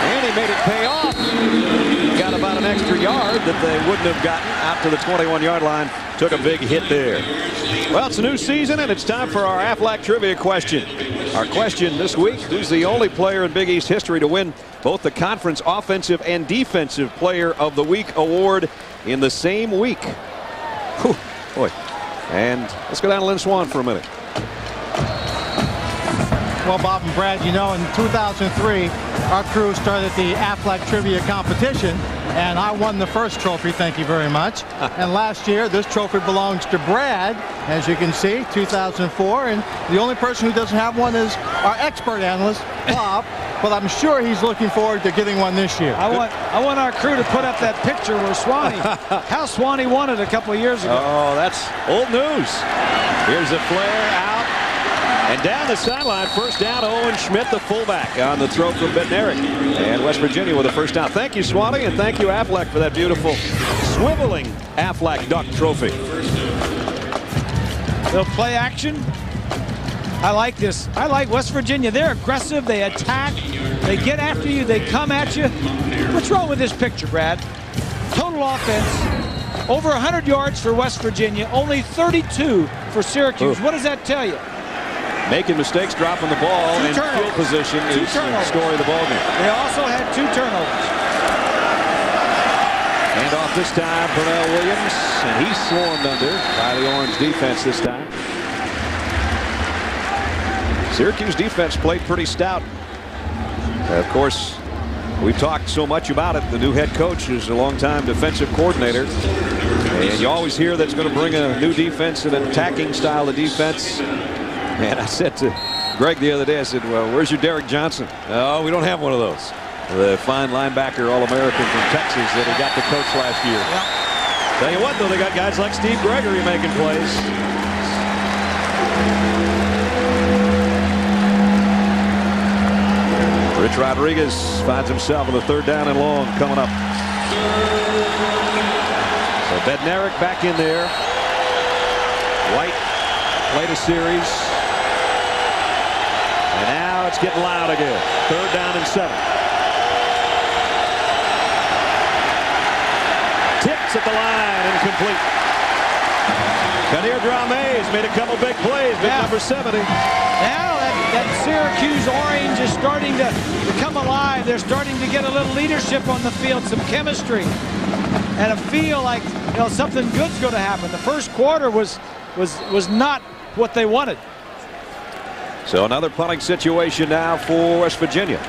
And he made it pay off. Got about an extra yard that they wouldn't have gotten out to the 21-yard line. Took a big hit there. Well, it's a new season, and it's time for our Aflac Trivia question. Our question this week, who's the only player in Big East history to win both the Conference Offensive and Defensive Player of the Week award in the same week? Whew, boy. And let's go down to Lynn Swan for a minute. Well, Bob and Brad, you know, in 2003, our crew started the Aflac Trivia competition, and I won the first trophy, thank you very much. And last year, this trophy belongs to Brad, as you can see, 2004. And the only person who doesn't have one is our expert analyst, Bob. But I'm sure he's looking forward to getting one this year. I want our crew to put up that picture where how Swanee won it a couple of years ago. Oh, that's old news. Here's a flare out. And down the sideline, first down, Owen Schmidt, the fullback, on the throw from Bednarik. And West Virginia with a first down. Thank you, Swanee, and thank you, Aflac, for that beautiful swiveling Aflac Duck trophy. They'll play action. I like this. I like West Virginia. They're aggressive. They attack. They get after you. They come at you. What's wrong with this picture, Brad? Total offense, over 100 yards for West Virginia, only 32 for Syracuse. Ooh. What does that tell you? Making mistakes, dropping the ball, and field position is the story of the ballgame. They also had 2 turnovers. And off this time, Pernell Williams, and he's swarmed under by the Orange defense this time. Syracuse defense played pretty stout. Of course, we've talked so much about it. The new head coach is a longtime defensive coordinator. And you always hear that's going to bring a new defense and an attacking style of defense. And I said to Greg the other day, I said, well, where's your Derek Johnson? Oh, we don't have one of those. The fine linebacker All-American from Texas that he got the coach last year. Yep. Tell you what, though, they got guys like Steve Gregory making plays. Rich Rodriguez finds himself with a third down and long coming up. So Bednarik back in there. White played a series. And now it's getting loud again. Third down and 7. Tips at the line, incomplete. Kadir Dramé made a couple big plays, big number 70. Now that Syracuse orange is starting to come alive. They're starting to get a little leadership on the field, some chemistry, and a feel like, you know, something good's going to happen. The first quarter was not what they wanted. So another punting situation now for West Virginia.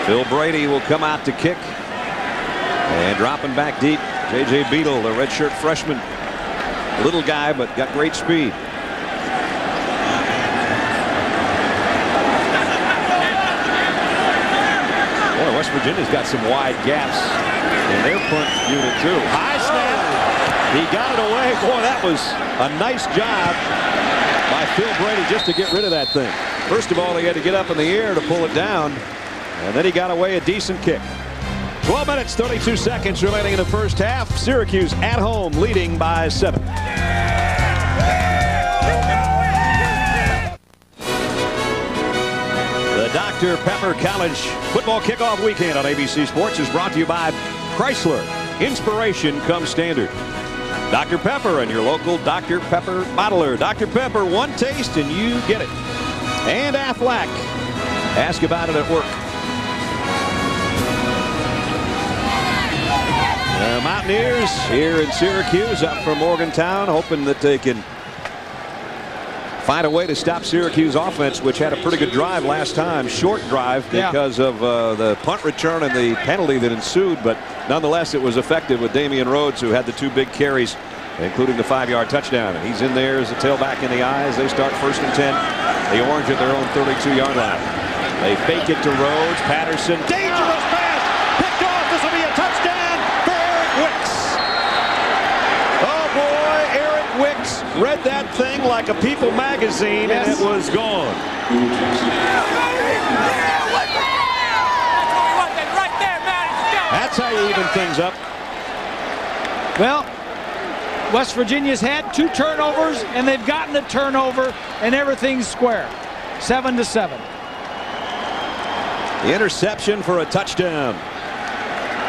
Phil Brady will come out to kick. And dropping back deep, J.J. Beadle, the redshirt freshman. Little guy, but got great speed. Boy, West Virginia's got some wide gaps in their punt unit, too. High snap. He got it away. Boy, that was a nice job by Phil Brady just to get rid of that thing. First of all, he had to get up in the air to pull it down, and then he got away a decent kick. 12 minutes, 32 seconds remaining in the first half. Syracuse at home leading by 7. The Dr. Pepper College football kickoff weekend on ABC Sports is brought to you by Chrysler. Inspiration comes standard. Dr. Pepper and your local Dr. Pepper bottler. Dr. Pepper, one taste and you get it. And Aflac. Ask about it at work. The Mountaineers here in Syracuse up from Morgantown, hoping that they can find a way to stop Syracuse offense, which had a pretty good drive last time. Short drive because of the punt return and the penalty that ensued, but nonetheless it was effective with Damian Rhodes, who had the 2 big carries, including the 5-yard touchdown. And he's in there as a tailback in the eye as they start 1st and 10. The Orange at their own 32-yard line. They fake it to Rhodes. Patterson, dangerous pass, picked off. This will be a touchdown for Eric Wicks. Oh boy, Eric Wicks read that thing like a People magazine, and it was gone. That's how you even things up. Well, West Virginia's had 2 turnovers, and they've gotten a turnover, and everything's square. 7-7. The interception for a touchdown.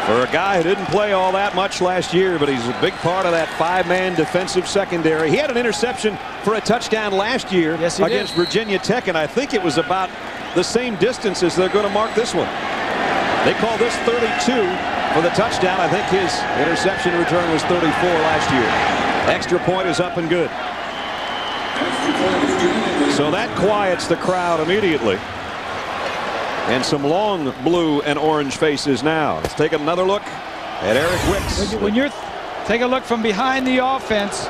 For a guy who didn't play all that much last year, but he's a big part of that 5-man defensive secondary. He had an interception for a touchdown last year against Virginia Tech, and I think it was about the same distance as they're going to mark this one. They call this 32 for the touchdown. I think his interception return was 34 last year. Extra point is up and good. So that quiets the crowd immediately. And some long blue and orange faces now. Let's take another look at Eric Wicks. When you're take a look from behind the offense,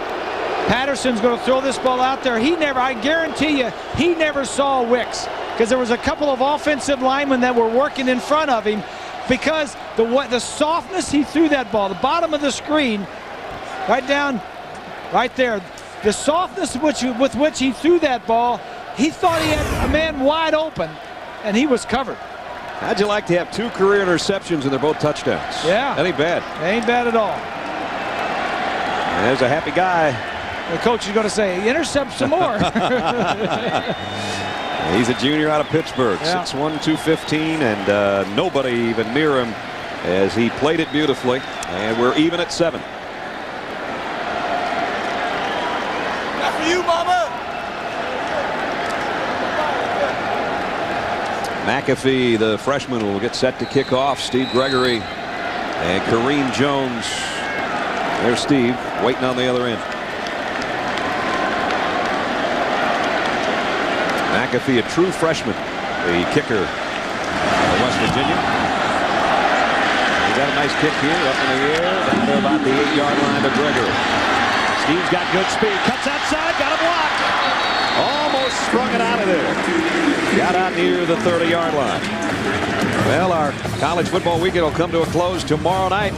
Patterson's going to throw this ball out there. I guarantee you, he never saw Wicks, because there was a couple of offensive linemen that were working in front of him, because the softness he threw that ball, the bottom of the screen, right down, right there, the softness with which he threw that ball, he thought he had a man wide open, and he was covered. How'd you like to have 2 career interceptions and they're both touchdowns? Yeah. That ain't bad. Ain't bad at all. And there's a happy guy. The coach is going to say, intercept some more. He's a junior out of Pittsburgh, 6'1", 215, and nobody even near him as he played it beautifully. And we're even at 7. That's for you, mama. McAfee, the freshman, will get set to kick off. Steve Gregory and Kareem Jones. There's Steve waiting on the other end. McAfee, a true freshman, the kicker for West Virginia. He got a nice kick here, up in the air, down there about the 8-yard line to Gregory. Steve's got good speed, cuts outside, got a block. Almost sprung it out of there. Got out near the 30-yard line. Well, our college football weekend will come to a close tomorrow night.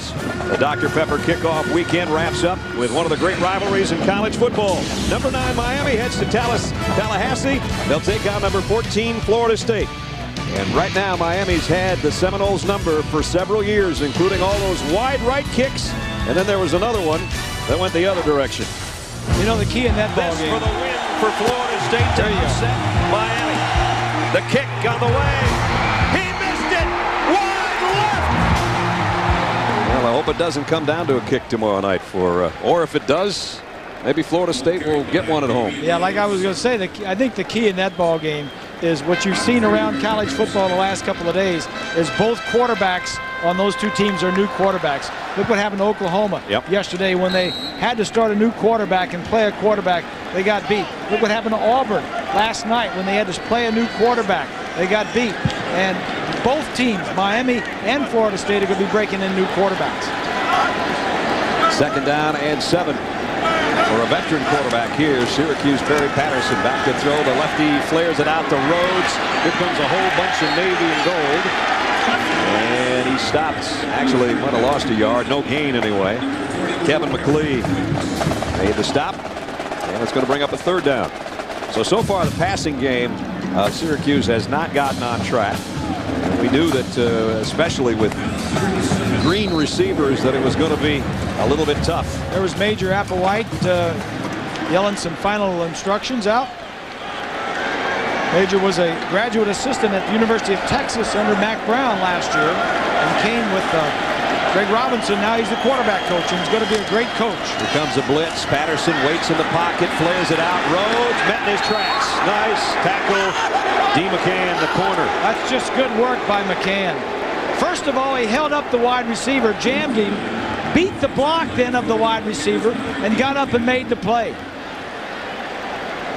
The Dr. Pepper kickoff weekend wraps up with one of the great rivalries in college football. Number 9 Miami heads to Tallahassee. They'll take on number 14 Florida State. And right now Miami's had the Seminoles number for several years, including all those wide right kicks. And then there was another one that went the other direction. You know the key in that ball game. For the win for Florida State to upset Miami. The kick on the way. He missed it. Wide left. Well, I hope it doesn't come down to a kick tomorrow night or if it does, maybe Florida State will get one at home. Yeah, like I was going to say, I think the key in that ball game is what you've seen around college football the last couple of days is both quarterbacks on those 2 teams are new quarterbacks. Look what happened to Oklahoma yesterday when they had to start a new quarterback and play a quarterback. They got beat. Look what happened to Auburn last night when they had to play a new quarterback. They got beat. And both teams, Miami and Florida State, are going to be breaking in new quarterbacks. 2nd down and 7 for a veteran quarterback here. Syracuse, Perry Patterson back to throw. The lefty flares it out to Rhodes. Here comes a whole bunch of navy and gold. And he stopped. Actually, might have lost a yard. No gain anyway. Kevin McLeod made the stop. And it's going to bring up a 3rd down. So far the passing game, Syracuse has not gotten on track. We knew that, especially with green receivers, that it was going to be a little bit tough. There was Major Applewhite yelling some final instructions out. Major was a graduate assistant at the University of Texas under Mac Brown last year and came with Greg Robinson. Now he's the quarterback coach, and he's going to be a great coach. Here comes a blitz. Patterson waits in the pocket, flares it out. Rhodes met in his tracks. Nice tackle. D. McCann, the corner. That's just good work by McCann. First of all, he held up the wide receiver, jammed him, beat the block then of the wide receiver, and got up and made the play.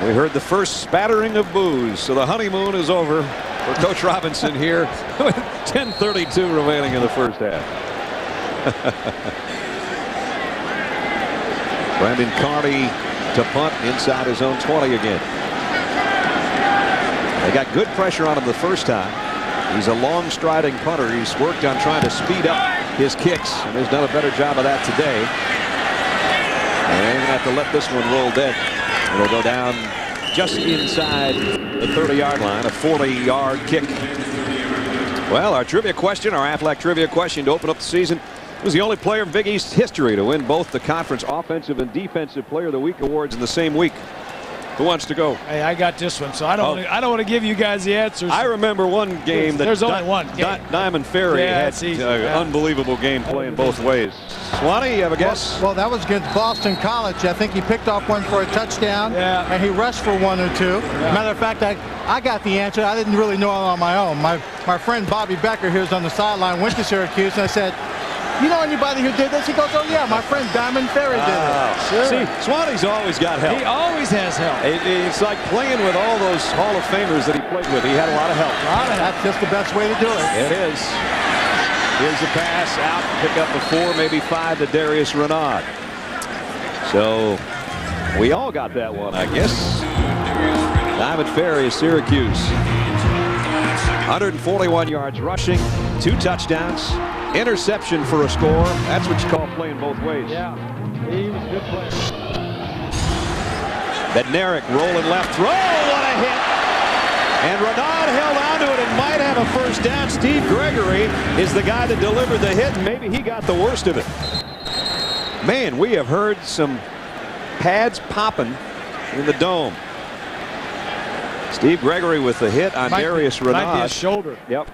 We heard the first spattering of boos, so the honeymoon is over for Coach Robinson here with 10:32 remaining in the first half. Brandon Carney to punt inside his own 20 again. They got good pressure on him the first time. He's a long striding punter. He's worked on trying to speed up his kicks, and has done a better job of that today. And they're going to have to let this one roll dead. It'll go down just inside the 30-yard line, a 40-yard kick. Well, our trivia question, our Aflac trivia question to open up the season, was the only player in Big East history to win both the conference offensive and defensive player of the week awards in the same week. Who wants to go? Hey, I got this one, so I don't want to give you guys the answers. I remember one game that there's only one game. Diamond Ferry had an unbelievable game playing both ways. Swanee, you have a guess? Well, that was against Boston College. I think he picked off one for a touchdown, and he rushed for one or two. Matter of fact, I got the answer. I didn't really know it on my own. My friend Bobby Becker, who was on the sideline, went to Syracuse, and I said, "You know anybody who did this?" He goes, "Oh yeah, my friend Diamond Ferry did it." Sure. See, Swanee's always got help. He always has help. It's like playing with all those Hall of Famers that he played with. He had a lot of help. That's just the best way to do it. It is. Here's a pass out, pick up a 4, maybe 5 to Darius Renaud. So we all got that one, I guess. Diamond Ferry is Syracuse. 141 yards rushing, 2 touchdowns. Interception for a score. That's what you call playing both ways. Yeah, he was a good player. Bednarik rolling left throw. What a hit. And Renaud held onto it and might have a first down. Steve Gregory is the guy that delivered the hit, and maybe he got the worst of it. Man, we have heard some pads popping in the dome. Steve Gregory with the hit on Darius Renaud. Might be his shoulder. Yep.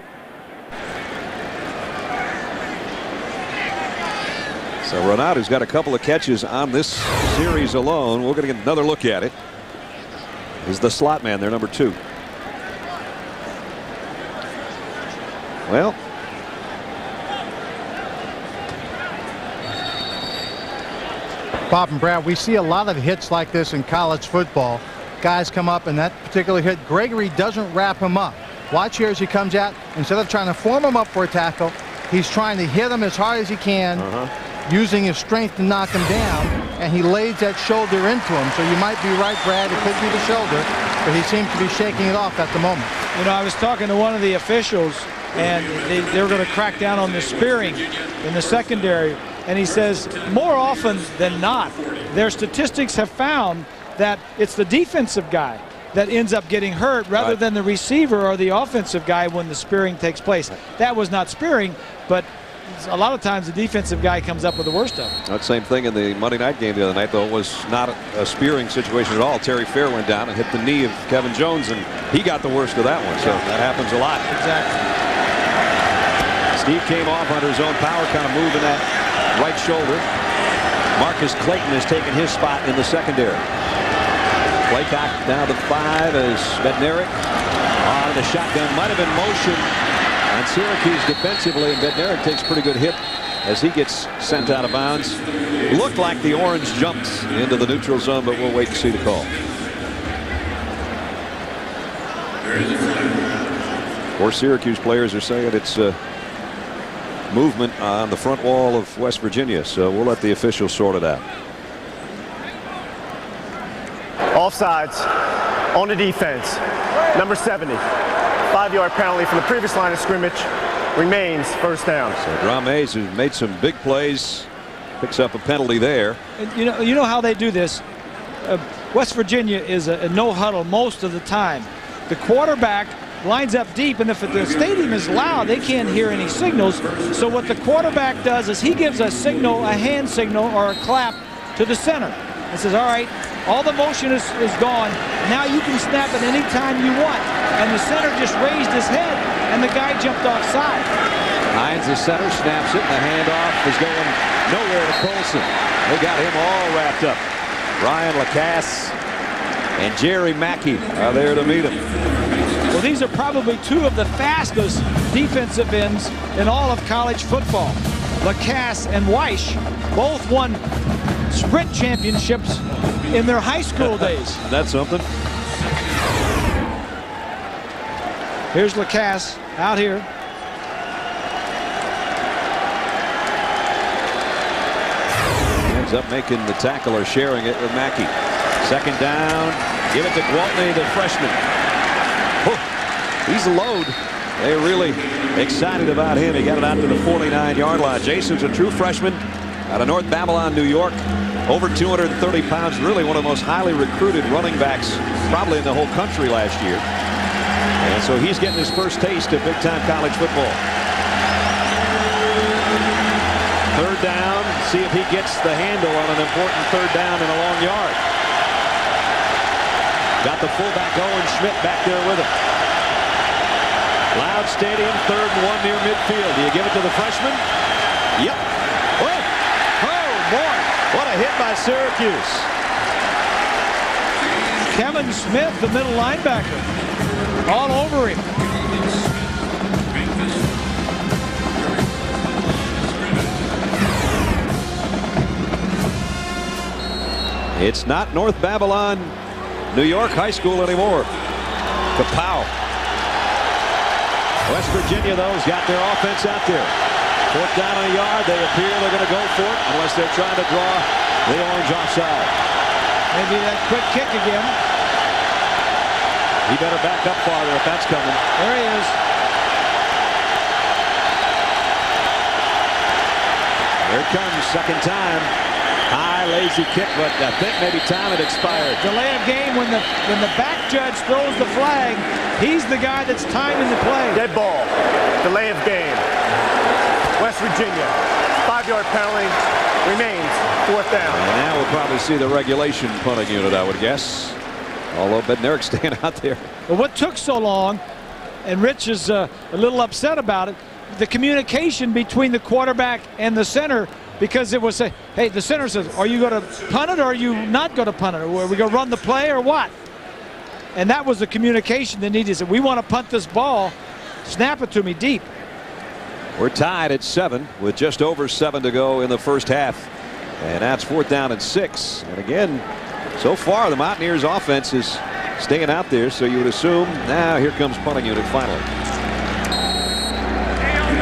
So Renaud has got a couple of catches on this series alone. We're going to get another look at it. He's the slot man there, number 2. Well, Bob and Brad, we see a lot of hits like this in college football. Guys come up, and that particular hit, Gregory doesn't wrap him up. Watch here as he comes out. Instead of trying to form him up for a tackle, he's trying to hit him as hard as he can, using his strength to knock him down, and he lays that shoulder into him. So you might be right, Brad, it could be the shoulder, but he seems to be shaking it off at the moment. You know, I was talking to one of the officials, and they were going to crack down on the spearing in the secondary, and he says more often than not, their statistics have found that it's the defensive guy that ends up getting hurt rather than the receiver or the offensive guy when the spearing takes place. That was not spearing, but a lot of times the defensive guy comes up with the worst of it. that same thing in the Monday night game the other night, though it was not a spearing situation at all. Terry Fair went down and hit the knee of Kevin Jones, and he got the worst of that one. So that happens a lot. Exactly. Steve came off under his own power, kind of moving that right shoulder. Marcus Clayton has taken his spot in the secondary. Playcock now the 5 as Bednarik on the shotgun. Might have been motion on Syracuse defensively, and Bednarik takes a pretty good hit as he gets sent out of bounds. Looked like the orange jumped into the neutral zone, but we'll wait to see the call. Of course, Syracuse players are saying it's movement on the front wall of West Virginia, so we'll let the officials sort it out. Offsides on the defense. Number 70. 5-yard penalty from the previous line of scrimmage. Remains first down. So Drum Mays, who made some big plays, picks up a penalty there. And you know how they do this. West Virginia is a no huddle most of the time. The quarterback lines up deep, and if the stadium is loud, they can't hear any signals. So what the quarterback does is he gives a signal, a hand signal or a clap to the center. He says, all right, all the motion is gone. Now you can snap it any time you want. And the center just raised his head, and the guy jumped offside. Hines, the center, snaps it, and the handoff is going nowhere to Colson. They got him all wrapped up. Ryan Lacasse and Jerry Mackey are there to meet him. Well, these are probably 2 of the fastest defensive ends in all of college football. Lacasse and Weish both won sprint championships in their high school days. That's something. Here's Lacasse out here. Ends up making the tackle or sharing it with Mackey. Second down. Give it to Gwaltney, the freshman. He's a load. They're really excited about him. He got it out to the 49-yard line. Jason's a true freshman out of North Babylon, New York. over 230 pounds, really one of the most highly recruited running backs probably in the whole country last year. And so he's getting his first taste of big-time college football. Third down, see if he gets the handle on an important third down in a long yard. Got the fullback Owen Schmidt back there with him. Loud Stadium, 3rd and 1 near midfield. Do you give it to the freshman? Yep. Oh boy, what a hit by Syracuse. Kevin Smith, the middle linebacker, all over him. It's not North Babylon, New York High School anymore. Kapow. West Virginia, though, has got their offense out there. 4th down on a yard. They appear they're going to go for it unless they're trying to draw the orange offside. Maybe that quick kick again. He better back up farther if that's coming. There he is. Here it comes, second time. High, lazy kick, but I think maybe time had expired. Delay of game when the back judge throws the flag. He's the guy that's timing the play. Dead ball. Delay of game. West Virginia. 5-yard penalty. Remains 4th down. And now we'll probably see the regulation punting unit, I would guess. Although Bednarik's staying out there. But what took so long, and Rich is a little upset about it, the communication between the quarterback and the center, because it was hey, the center says, are you going to punt it or are you not going to punt it? Are we going to run the play or what? And that was the communication that needed. We want to punt this ball. Snap it to me deep. We're tied at 7 with just over 7 to go in the first half. And that's 4th down and 6. And again, so far the Mountaineers offense is staying out there, so you would assume now here comes punting unit finally.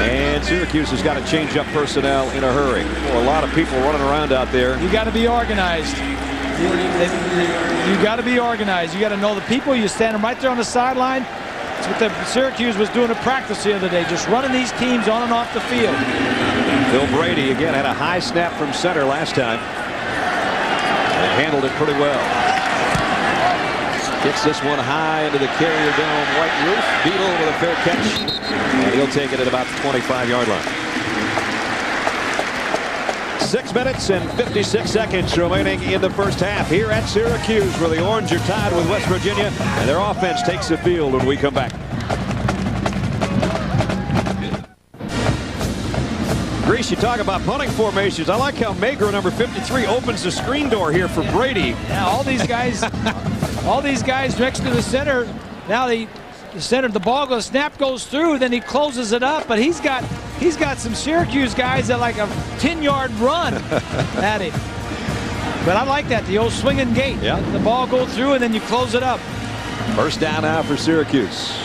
And Syracuse has got to change up personnel in a hurry. Well, a lot of people running around out there. You got to be organized. You got to be organized. You got to know the people. You stand them right there on the sideline. That's what the Syracuse was doing in practice the other day, just running these teams on and off the field. Bill Brady again had a high snap from center last time and handled it pretty well. Gets this one high into the Carrier Dome white roof. Beadle with a fair catch, and he'll take it at about the 25-yard line. 6 minutes and 56 seconds remaining in the first half here at Syracuse, where the Orange are tied with West Virginia, and their offense takes the field when we come back. Grease, you talk about punting formations. I like how Magro, number 53, opens the screen door here for Brady. Yeah, all these guys next to the center. Now the center, the ball goes, snap goes through, then he closes it up. But he's got some Syracuse guys that like a 10-yard run at him. But I like that, the old swinging gate. Yeah. The ball goes through and then you close it up. First down now for Syracuse.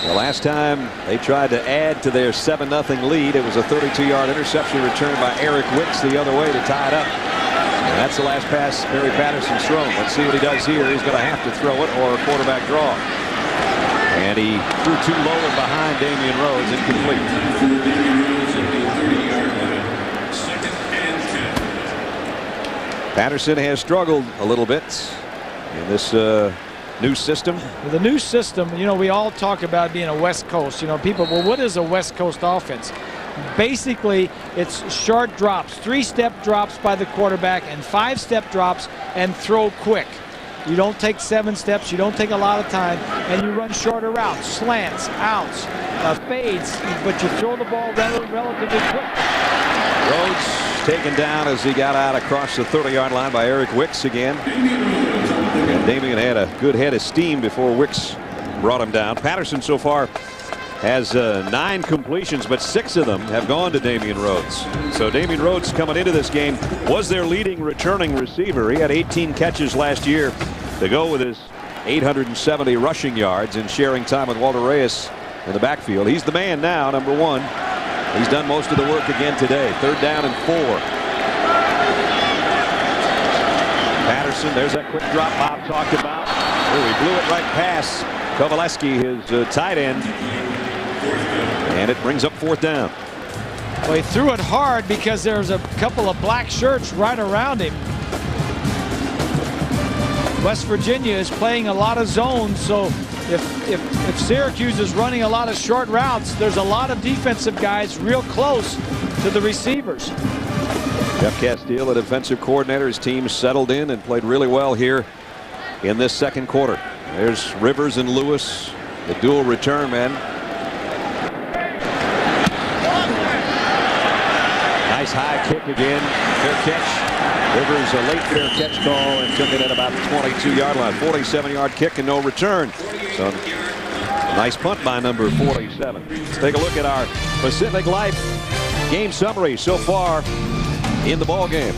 The last time they tried to add to their 7-0 lead, it was a 32-yard interception returned by Eric Wicks the other way to tie it up. And that's the last pass Barry Patterson's thrown. Let's see what he does here. He's going to have to throw it or a quarterback draw. And he threw too low and behind Damian Rhodes, incomplete. Patterson has struggled a little bit in this new system. With the new system, you know, we all talk about being a West Coast. You know, people, well, what is a West Coast offense? Basically, it's short drops, 3-step drops by the quarterback and 5-step drops and throw quick. You don't take 7 steps, you don't take a lot of time, and you run shorter routes, slants, outs, fades, but you throw the ball relatively quick. Rhodes taken down as he got out across the 30-yard line by Eric Wicks again. And Damian had a good head of steam before Wicks brought him down. Patterson so far has 9 completions, but 6 of them have gone to Damian Rhodes. So Damian Rhodes coming into this game was their leading returning receiver. He had 18 catches last year to go with his 870 rushing yards and sharing time with Walter Reyes in the backfield. He's the man now, number 1. He's done most of the work again today. 3rd down and 4. Patterson, there's that quick drop Bob talked about. Oh, he blew it right past Kovaleski, his tight end. And it brings up 4th down. Well, he threw it hard because there's a couple of black shirts right around him. West Virginia is playing a lot of zones, so if Syracuse is running a lot of short routes, there's a lot of defensive guys real close to the receivers. Jeff Castile, the defensive coordinator, his team settled in and played really well here in this second quarter. There's Rivers and Lewis, the dual return men. Nice high kick again. Fair catch. Rivers a late fair catch call and took it at about the 22-yard line. 47-yard kick and no return. So a nice punt by number 47. Let's take a look at our Pacific Life game summary so far in the ball game.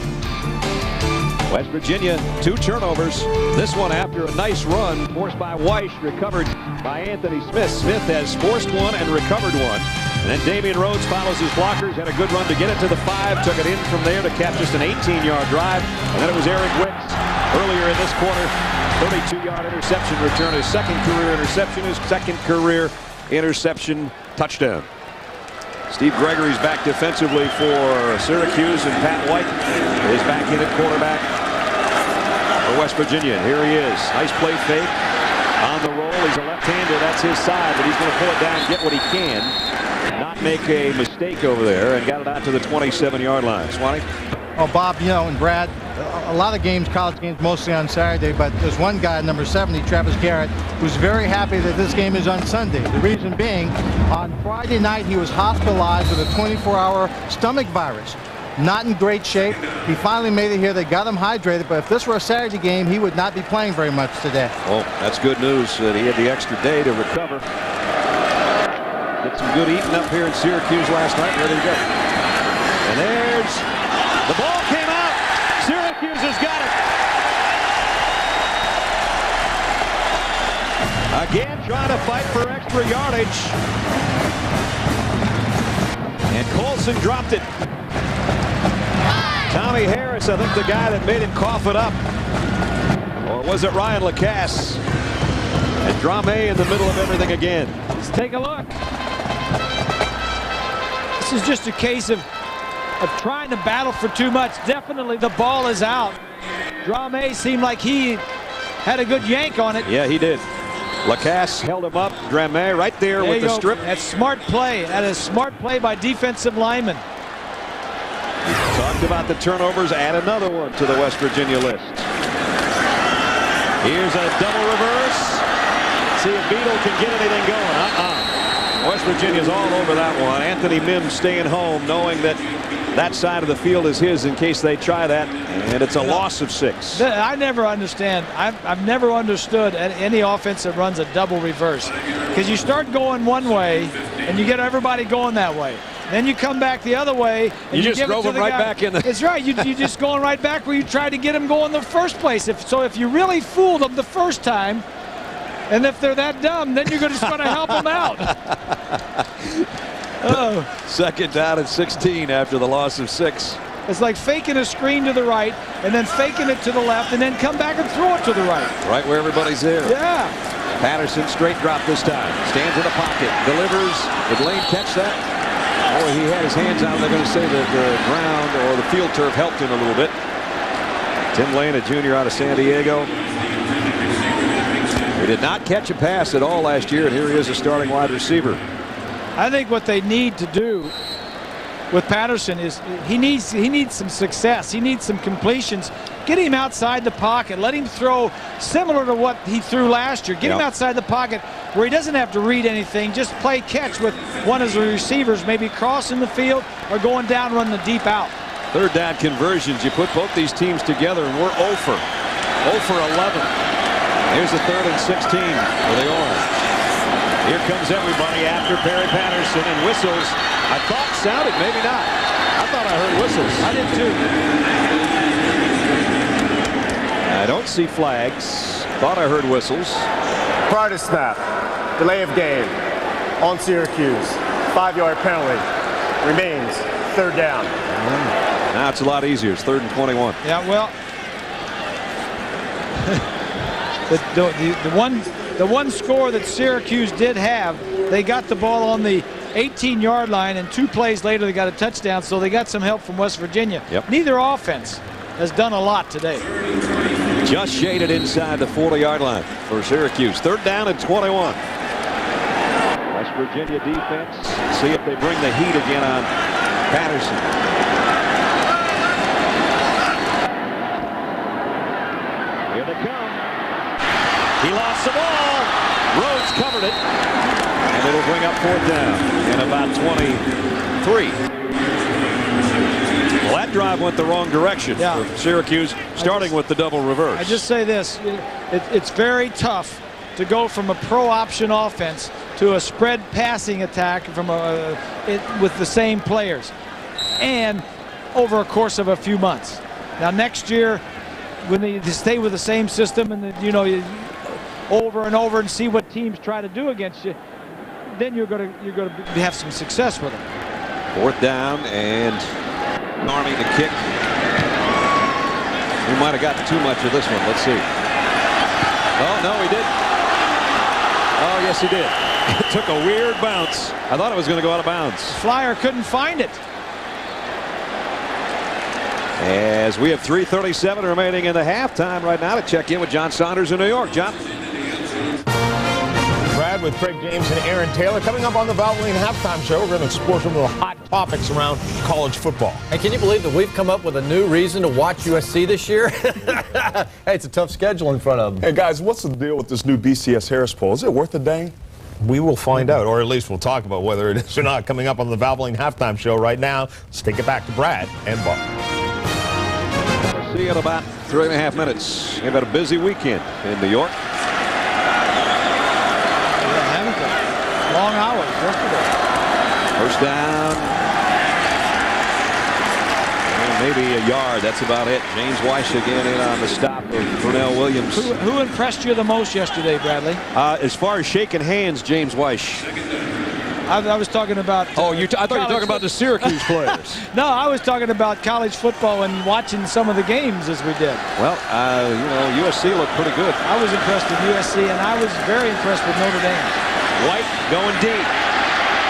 West Virginia, 2 turnovers. This one after a nice run forced by Weiss, recovered by Anthony Smith. Smith has forced one and recovered one. And then Damian Rhodes follows his blockers, had a good run to get it to the 5, took it in from there to catch just an 18-yard drive. And then it was Eric Wicks earlier in this quarter, 32-yard interception return, his second career interception, his second career interception touchdown. Steve Gregory's back defensively for Syracuse, and Pat White is back in at quarterback for West Virginia. Here he is. Nice play fake on the roll. He's a left-hander. That's his side, but he's going to pull it down and get what he can. Not make a mistake over there, and got it out to the 27-yard line. Swanee? Oh, Bob, you know, and Brad, a lot of games, college games, mostly on Saturday, but there's one guy, number 70, Travis Garrett, who's very happy that this game is on Sunday. The reason being, on Friday night, he was hospitalized with a 24-hour stomach virus. Not in great shape. He finally made it here. They got him hydrated, but if this were a Saturday game, he would not be playing very much today. Oh, that's good news that he had the extra day to recover. Get some good eating up here in Syracuse last night. Ready to go. And there's the ball came out. Syracuse has got it. Again, trying to fight for extra yardage. And Colson dropped it. Tommy Harris, I think the guy that made him cough it up. Or was it Ryan Lacasse? And Drame in the middle of everything again. Let's take a look. This is just a case of trying to battle for too much. Definitely the ball is out. Drame seemed like he had a good yank on it. Yeah, he did. Lacasse held him up. Drame right there with the strip. That's smart play. That is smart play by defensive linemen. Talked about the turnovers. Add another one to the West Virginia list. Here's a double reverse. See if Beadle can get anything going. West Virginia's all over that one. Anthony Mims staying home, knowing that that side of the field is his in case they try that, and it's a loss of 6. I never understand. I've never understood any offense that runs a double reverse, because you start going one way and you get everybody going that way. Then you come back the other way and you just drove them right back in. That's right. You just going right back where you tried to get them going in the first place. If you really fooled them the first time, and if they're that dumb, then you're just going to help them out. Oh. Second down and 16 after the loss of 6. It's like faking a screen to the right and then faking it to the left and then come back and throw it to the right. Right where everybody's there. Yeah. Patterson straight drop this time. Stands in the pocket. Delivers. Did Lane catch that? Oh, he had his hands out. They're going to say that the ground or the field turf helped him a little bit. Tim Lane, a junior out of San Diego. He did not catch a pass at all last year, and here he is, a starting wide receiver. I think what they need to do with Patterson is he needs some success. He needs some completions. Get him outside the pocket. Let him throw similar to what he threw last year. Get him outside the pocket where he doesn't have to read anything. Just play catch with one of the receivers, maybe crossing the field or going down, running the deep out. Third down conversions. You put both these teams together, and we're 0 for 11. Here's the 3rd and 16 for the Orange. Here comes everybody after Perry Patterson, and whistles. I thought sounded, maybe not. I thought I heard whistles. I did too. I don't see flags. Thought I heard whistles. Prior to snap, delay of game on Syracuse. 5-yard penalty. Remains 3rd down. Now it's a lot easier. It's 3rd and 21. Yeah, well, the one score that Syracuse did have, they got the ball on the 18-yard line, and 2 plays later they got a touchdown, so they got some help from West Virginia. Yep. Neither offense has done a lot today. Just shaded inside the 40-yard line for Syracuse. 3rd down and 21. West Virginia defense. See if they bring the heat again on Patterson. Here they come. He lost the ball. Rhodes covered it. And it'll bring up 4th down in about 23. Well, that drive went the wrong direction for Syracuse, starting with the double reverse. I just say this. It's very tough to go from a pro option offense to a spread passing attack from with the same players, and over a course of a few months. Now next year, when they stay with the same system and you over and over and see what teams try to do against you, then you're going to have some success with it. 4th down and Army to kick. He might have gotten too much of this one. Let's see. Oh no, he didn't. Oh yes, he did. It took a weird bounce. I thought it was going to go out of bounds. Flyer couldn't find it. As we have 3:37 remaining in the halftime right now to check in with John Saunders in New York. John. Brad with Craig James and Aaron Taylor. Coming up on the Valvoline Halftime Show, we're going to explore some of the hot topics around college football. Hey, can you believe that we've come up with a new reason to watch USC this year? Hey, it's a tough schedule in front of them. Hey, guys, what's the deal with this new BCS Harris poll? Is it worth a dang? We will find out, or at least we'll talk about whether it is or not, coming up on the Valvoline Halftime Show right now. Let's take it back to Brad and Bob. See you in about 3.5 minutes. You've had a busy weekend in New York. Long hours yesterday. 1st down. And maybe a yard. That's about it. James Weish again in on the stop of Pernell Williams. Who impressed you the most yesterday, Bradley? As far as shaking hands, James Weish. I was talking about. I thought you were talking about the Syracuse players. No, I was talking about college football and watching some of the games as we did. Well, USC looked pretty good. I was impressed with USC, and I was very impressed with Notre Dame. White going deep.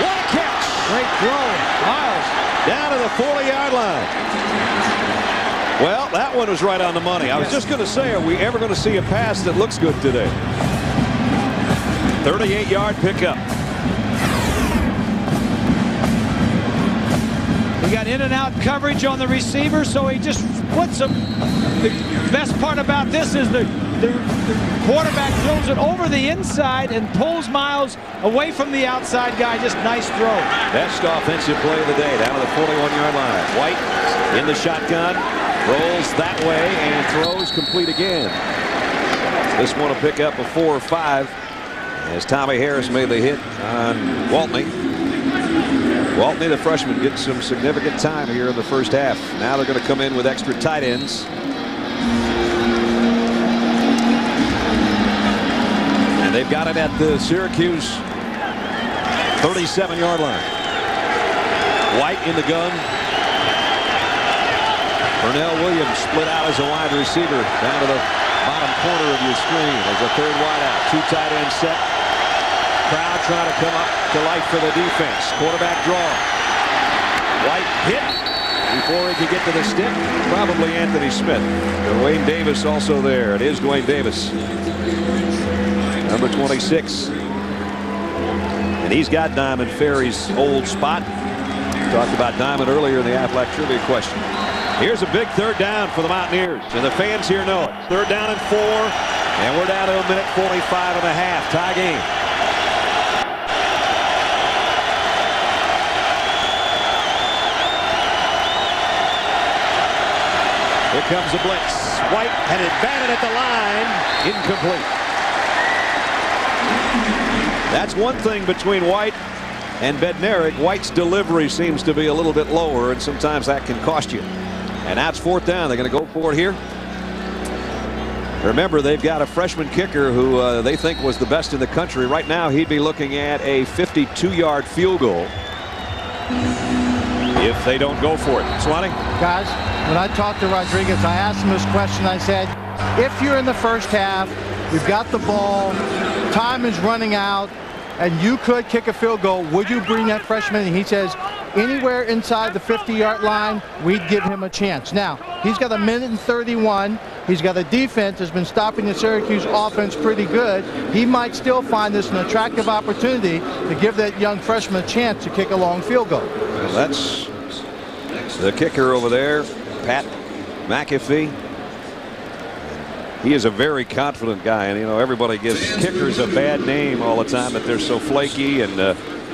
What a catch! Great throw, Miles. Down to the 40-yard line. Well, that one was right on the money. I was just going to say, are we ever going to see a pass that looks good today? 38-yard pickup. We got in and out coverage on the receiver, so he just puts them. The best part about this is the quarterback throws it over the inside and pulls Miles away from the outside guy. Just nice throw. Best offensive play of the day, down to the 41-yard line. White in the shotgun, rolls that way and throws complete again. This one will pick up a 4 or 5 as Tommy Harris made the hit on Waltney. Waltney, the freshman, gets some significant time here in the 1st half. Now they're going to come in with extra tight ends. And they've got it at the Syracuse 37-yard line. White in the gun. Pernell Williams split out as a wide receiver down to the bottom corner of your screen as a 3rd wide out. 2 tight end set. Crowd trying to come up to life for the defense. Quarterback draw. White hit before he could get to the stick. Probably Anthony Smith. Dwayne Davis also there. It is Dwayne Davis. Number 26. And he's got Diamond Ferry's old spot. Talked about Diamond earlier in the Aflac Trivia question. Here's a big 3rd down for the Mountaineers. And the fans here know it. 3rd down and 4. And we're down to a minute 45 and a half. Tie game. Here comes the blitz. White had it batted at the line. Incomplete. That's one thing between White and Bednarik. White's delivery seems to be a little bit lower, and sometimes that can cost you. And that's 4th down. They're going to go for it here. Remember, they've got a freshman kicker who they think was the best in the country. Right now, he'd be looking at a 52-yard field goal if they don't go for it. Swanee? Guys, when I talked to Rodriguez, I asked him this question. I said, if you're in the 1st half, you've got the ball, time is running out, and you could kick a field goal, would you bring that freshman? And he says, anywhere inside the 50-yard line, we'd give him a chance. Now, he's got 1:31. He's got a defense that's been stopping the Syracuse offense pretty good. He might still find this an attractive opportunity to give that young freshman a chance to kick a long field goal. Well, that's the kicker over there, Pat McAfee. He is a very confident guy, and you know everybody gives kickers a bad name all the time that they're so flaky, and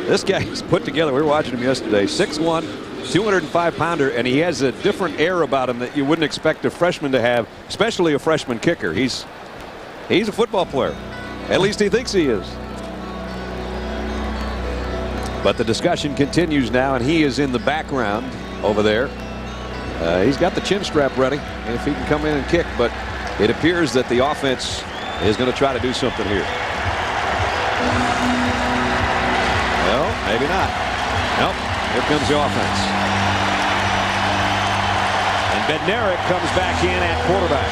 this guy's put together. We were watching him yesterday. 6'1", 205-pounder, and he has a different air about him that you wouldn't expect a freshman to have, especially a freshman kicker. He's a football player. At least he thinks he is. But the discussion continues now, and he is in the background over there. He's got the chin strap ready if he can come in and kick, but it appears that the offense is going to try to do something here. Well, maybe not. Nope. Here comes the offense. And Bednarik comes back in at quarterback.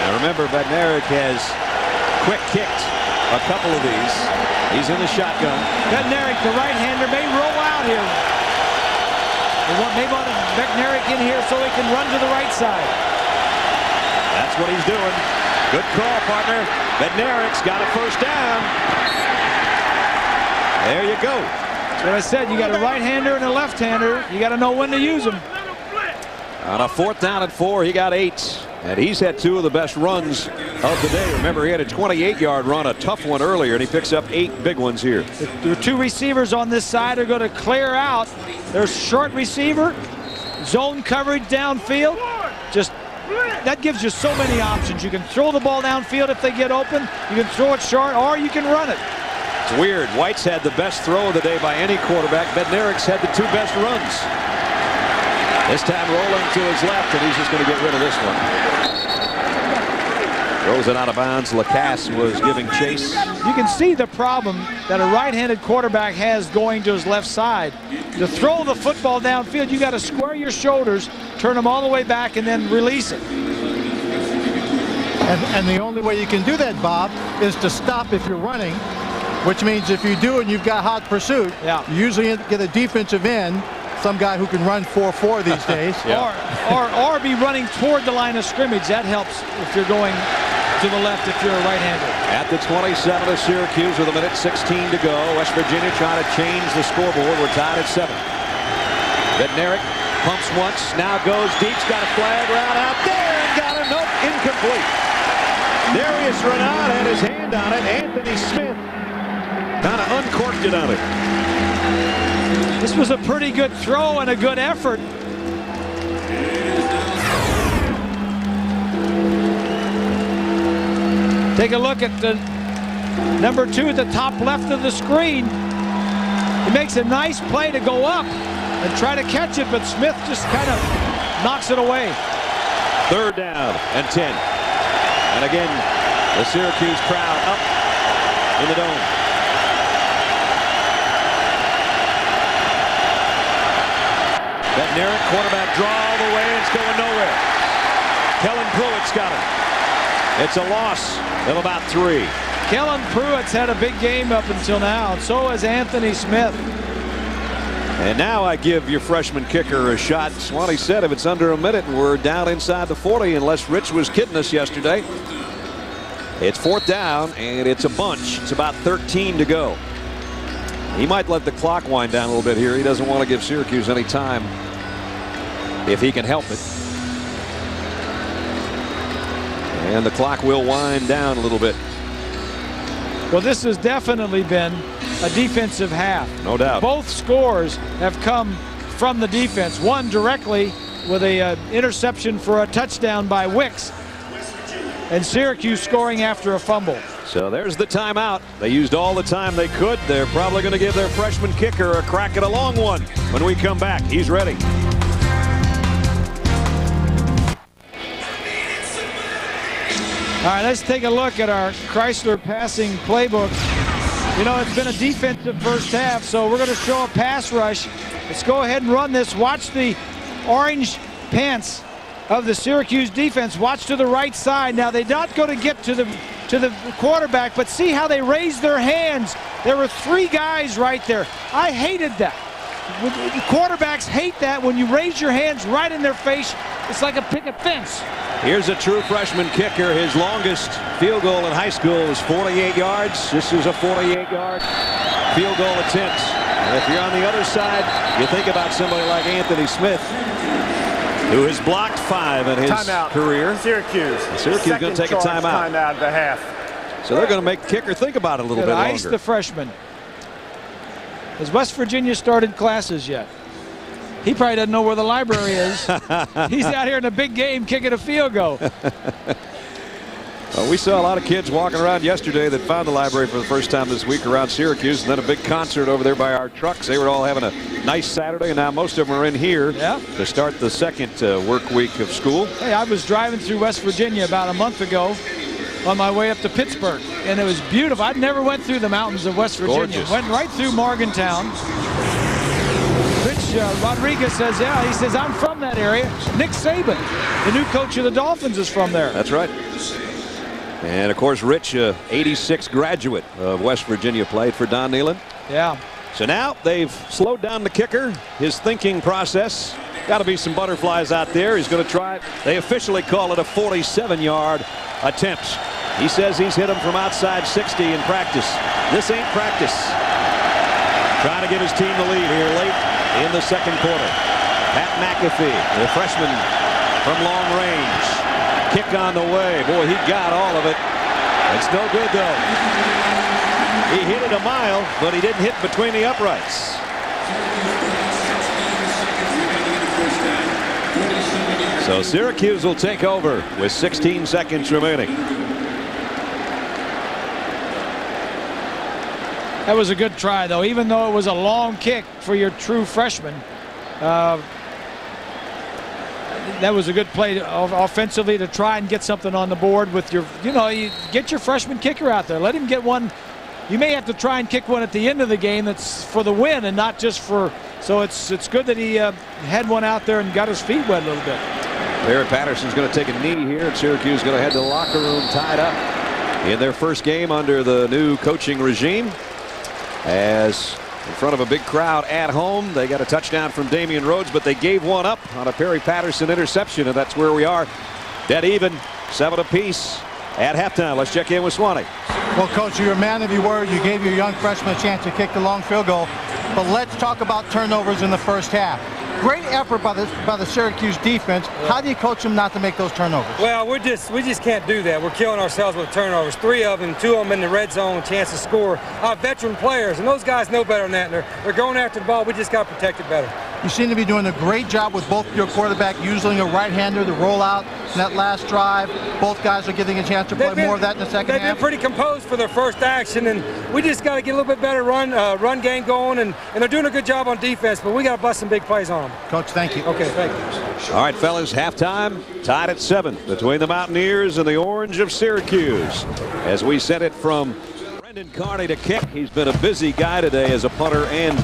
Now remember, Bednarik has quick kicked a couple of these. He's in the shotgun. Bednarik, the right-hander, may roll out here. They want Bednarik in here so he can run to the right side. That's what he's doing. Good call, partner. Bednarik's got a first down. There you go. That's what I said. You got a right-hander and a left-hander. You got to know when to use them. On a 4th down and 4, he got 8. And he's had 2 of the best runs of the day. Remember, he had a 28-yard run, a tough one earlier, and he picks up 8 big ones here. The 2 receivers on this side are going to clear out. There's short receiver, zone coverage downfield. Just that gives you so many options. You can throw the ball downfield if they get open. You can throw it short, or you can run it. It's weird. White's had the best throw of the day by any quarterback. Bednarik's had the 2 best runs. This time rolling to his left, and he's just going to get rid of this one. Throws it out of bounds. Lacasse was giving chase. You can see the problem that a right-handed quarterback has going to his left side. To throw the football downfield, you got to square your shoulders, turn them all the way back, and then release it. And the only way you can do that, Bob, is to stop if you're running, which means if you do and you've got hot pursuit, you usually get a defensive end, some guy who can run 4.4 these days. or be running toward the line of scrimmage. That helps if you're going to the left if you're a right-hander. At the 27 of Syracuse with 1:16 to go. West Virginia trying to change the scoreboard. We're tied at 7. Bednarik pumps once, now goes deep, got a flag route out there and got a nope, incomplete. Darius Renaud had his hand on it. Anthony Smith kind of uncorked it on it. This was a pretty good throw and a good effort. Take a look at the number 2 at the top left of the screen. He makes a nice play to go up and try to catch it, but Smith just kind of knocks it away. 3rd down and 10. And again, the Syracuse crowd up in the dome. Bednarik, quarterback draw all the way, and it's going nowhere. Kellen Pruitt's got it. It's a loss of about 3. Kellen Pruitt's had a big game up until now, and so has Anthony Smith. And now I give your freshman kicker a shot. Swanee said if it's under a minute and we're down inside the 40, unless Rich was kidding us yesterday. It's 4th down, and it's a bunch. It's about 13 to go. He might let the clock wind down a little bit here. He doesn't want to give Syracuse any time if he can help it. And the clock will wind down a little bit. Well, this has definitely been a defensive half. No doubt. Both scores have come from the defense. One directly with a interception for a touchdown by Wicks, and Syracuse scoring after a fumble. So there's the timeout. They used all the time they could. They're probably going to give their freshman kicker a crack at a long one when we come back. He's ready. All right, let's take a look at our Chrysler passing playbook. You know, it's been a defensive first half, so we're going to show a pass rush. Let's go ahead and run this. Watch the orange pants of the Syracuse defense. Watch to the right side. Now, they're not going to get to to the quarterback, but see how they raised their hands. There were 3 guys right there. I hated that. Quarterbacks hate that when you raise your hands right in their face. It's like a picket fence. Here's a true freshman kicker. His longest field goal in high school was 48 yards. This is a 48-yard field goal attempt. And if you're on the other side, you think about somebody like Anthony Smith, who has blocked 5 in his career. Syracuse. Syracuse going to take a timeout. Timeout at the half. So they're going to make the kicker think about it a little bit longer. Ice the freshman. Has West Virginia started classes yet? He probably doesn't know where the library is. He's out here in a big game kicking a field goal. We saw a lot of kids walking around yesterday that found the library for the first time this week around Syracuse, and then a big concert over there by our trucks. They were all having a nice Saturday, and now most of them are in here to start the second work week of school. Hey, I was driving through West Virginia about a month ago on my way up to Pittsburgh, and it was beautiful. I'd never went through the mountains of West Virginia. Gorgeous. Went right through Morgantown. Rich Rodriguez says, yeah, he says, I'm from that area. Nick Saban, the new coach of the Dolphins, is from there. That's right. And, of course, Rich, 86 graduate of West Virginia, played for Don Nehlen. Yeah. So now they've slowed down the kicker, his thinking process. Got to be some butterflies out there. He's going to try it. They officially call it a 47-yard attempt. He says he's hit him from outside 60 in practice. This ain't practice. Trying to give his team the lead here late in the second quarter. Pat McAfee, the freshman from long range. Kick on the way. Boy, he got all of it. It's no good, though. He hit it a mile, but he didn't hit between the uprights. So Syracuse will take over with 16 seconds remaining. That was a good try, though, even though it was a long kick for your true freshman. That was a good play offensively to try and get something on the board with your, you get your freshman kicker out there. Let him get one. You may have to try and kick one at the end of the game that's for the win and not just for. So it's good that he had one out there and got his feet wet a little bit. Barrett Patterson's going to take a knee here, and Syracuse is going to head to the locker room tied up in their first game under the new coaching regime. As in front of a big crowd at home, they got a touchdown from Damian Rhodes, but they gave one up on a Perry Patterson interception, and that's where we are. Dead even, 7 apiece at halftime. Let's check in with Swanee. Well, Coach, you're a man of your word. You gave your young freshman a chance to kick the long field goal. But let's talk about turnovers in the first half. Great effort by the Syracuse defense. How do you coach them not to make those turnovers? Well, we just can't do that. We're killing ourselves with turnovers. 3 of them, 2 of them in the red zone, chance to score. Our veteran players, and those guys know better than that. And they're going after the ball. We just got to protect it better. You seem to be doing a great job with both your quarterback using a right-hander to roll out in that last drive. Both guys are getting a chance to play more of that in the second half. They've been pretty composed for their first action, and we just got to get a little bit better run game going, and they're doing a good job on defense, but we got to bust some big plays on them. Coach, thank you. Okay, thank you. All right, fellas, halftime tied at 7 between the Mountaineers and the Orange of Syracuse. As we sent it from Brendan Carney to kick. He's been a busy guy today as a punter and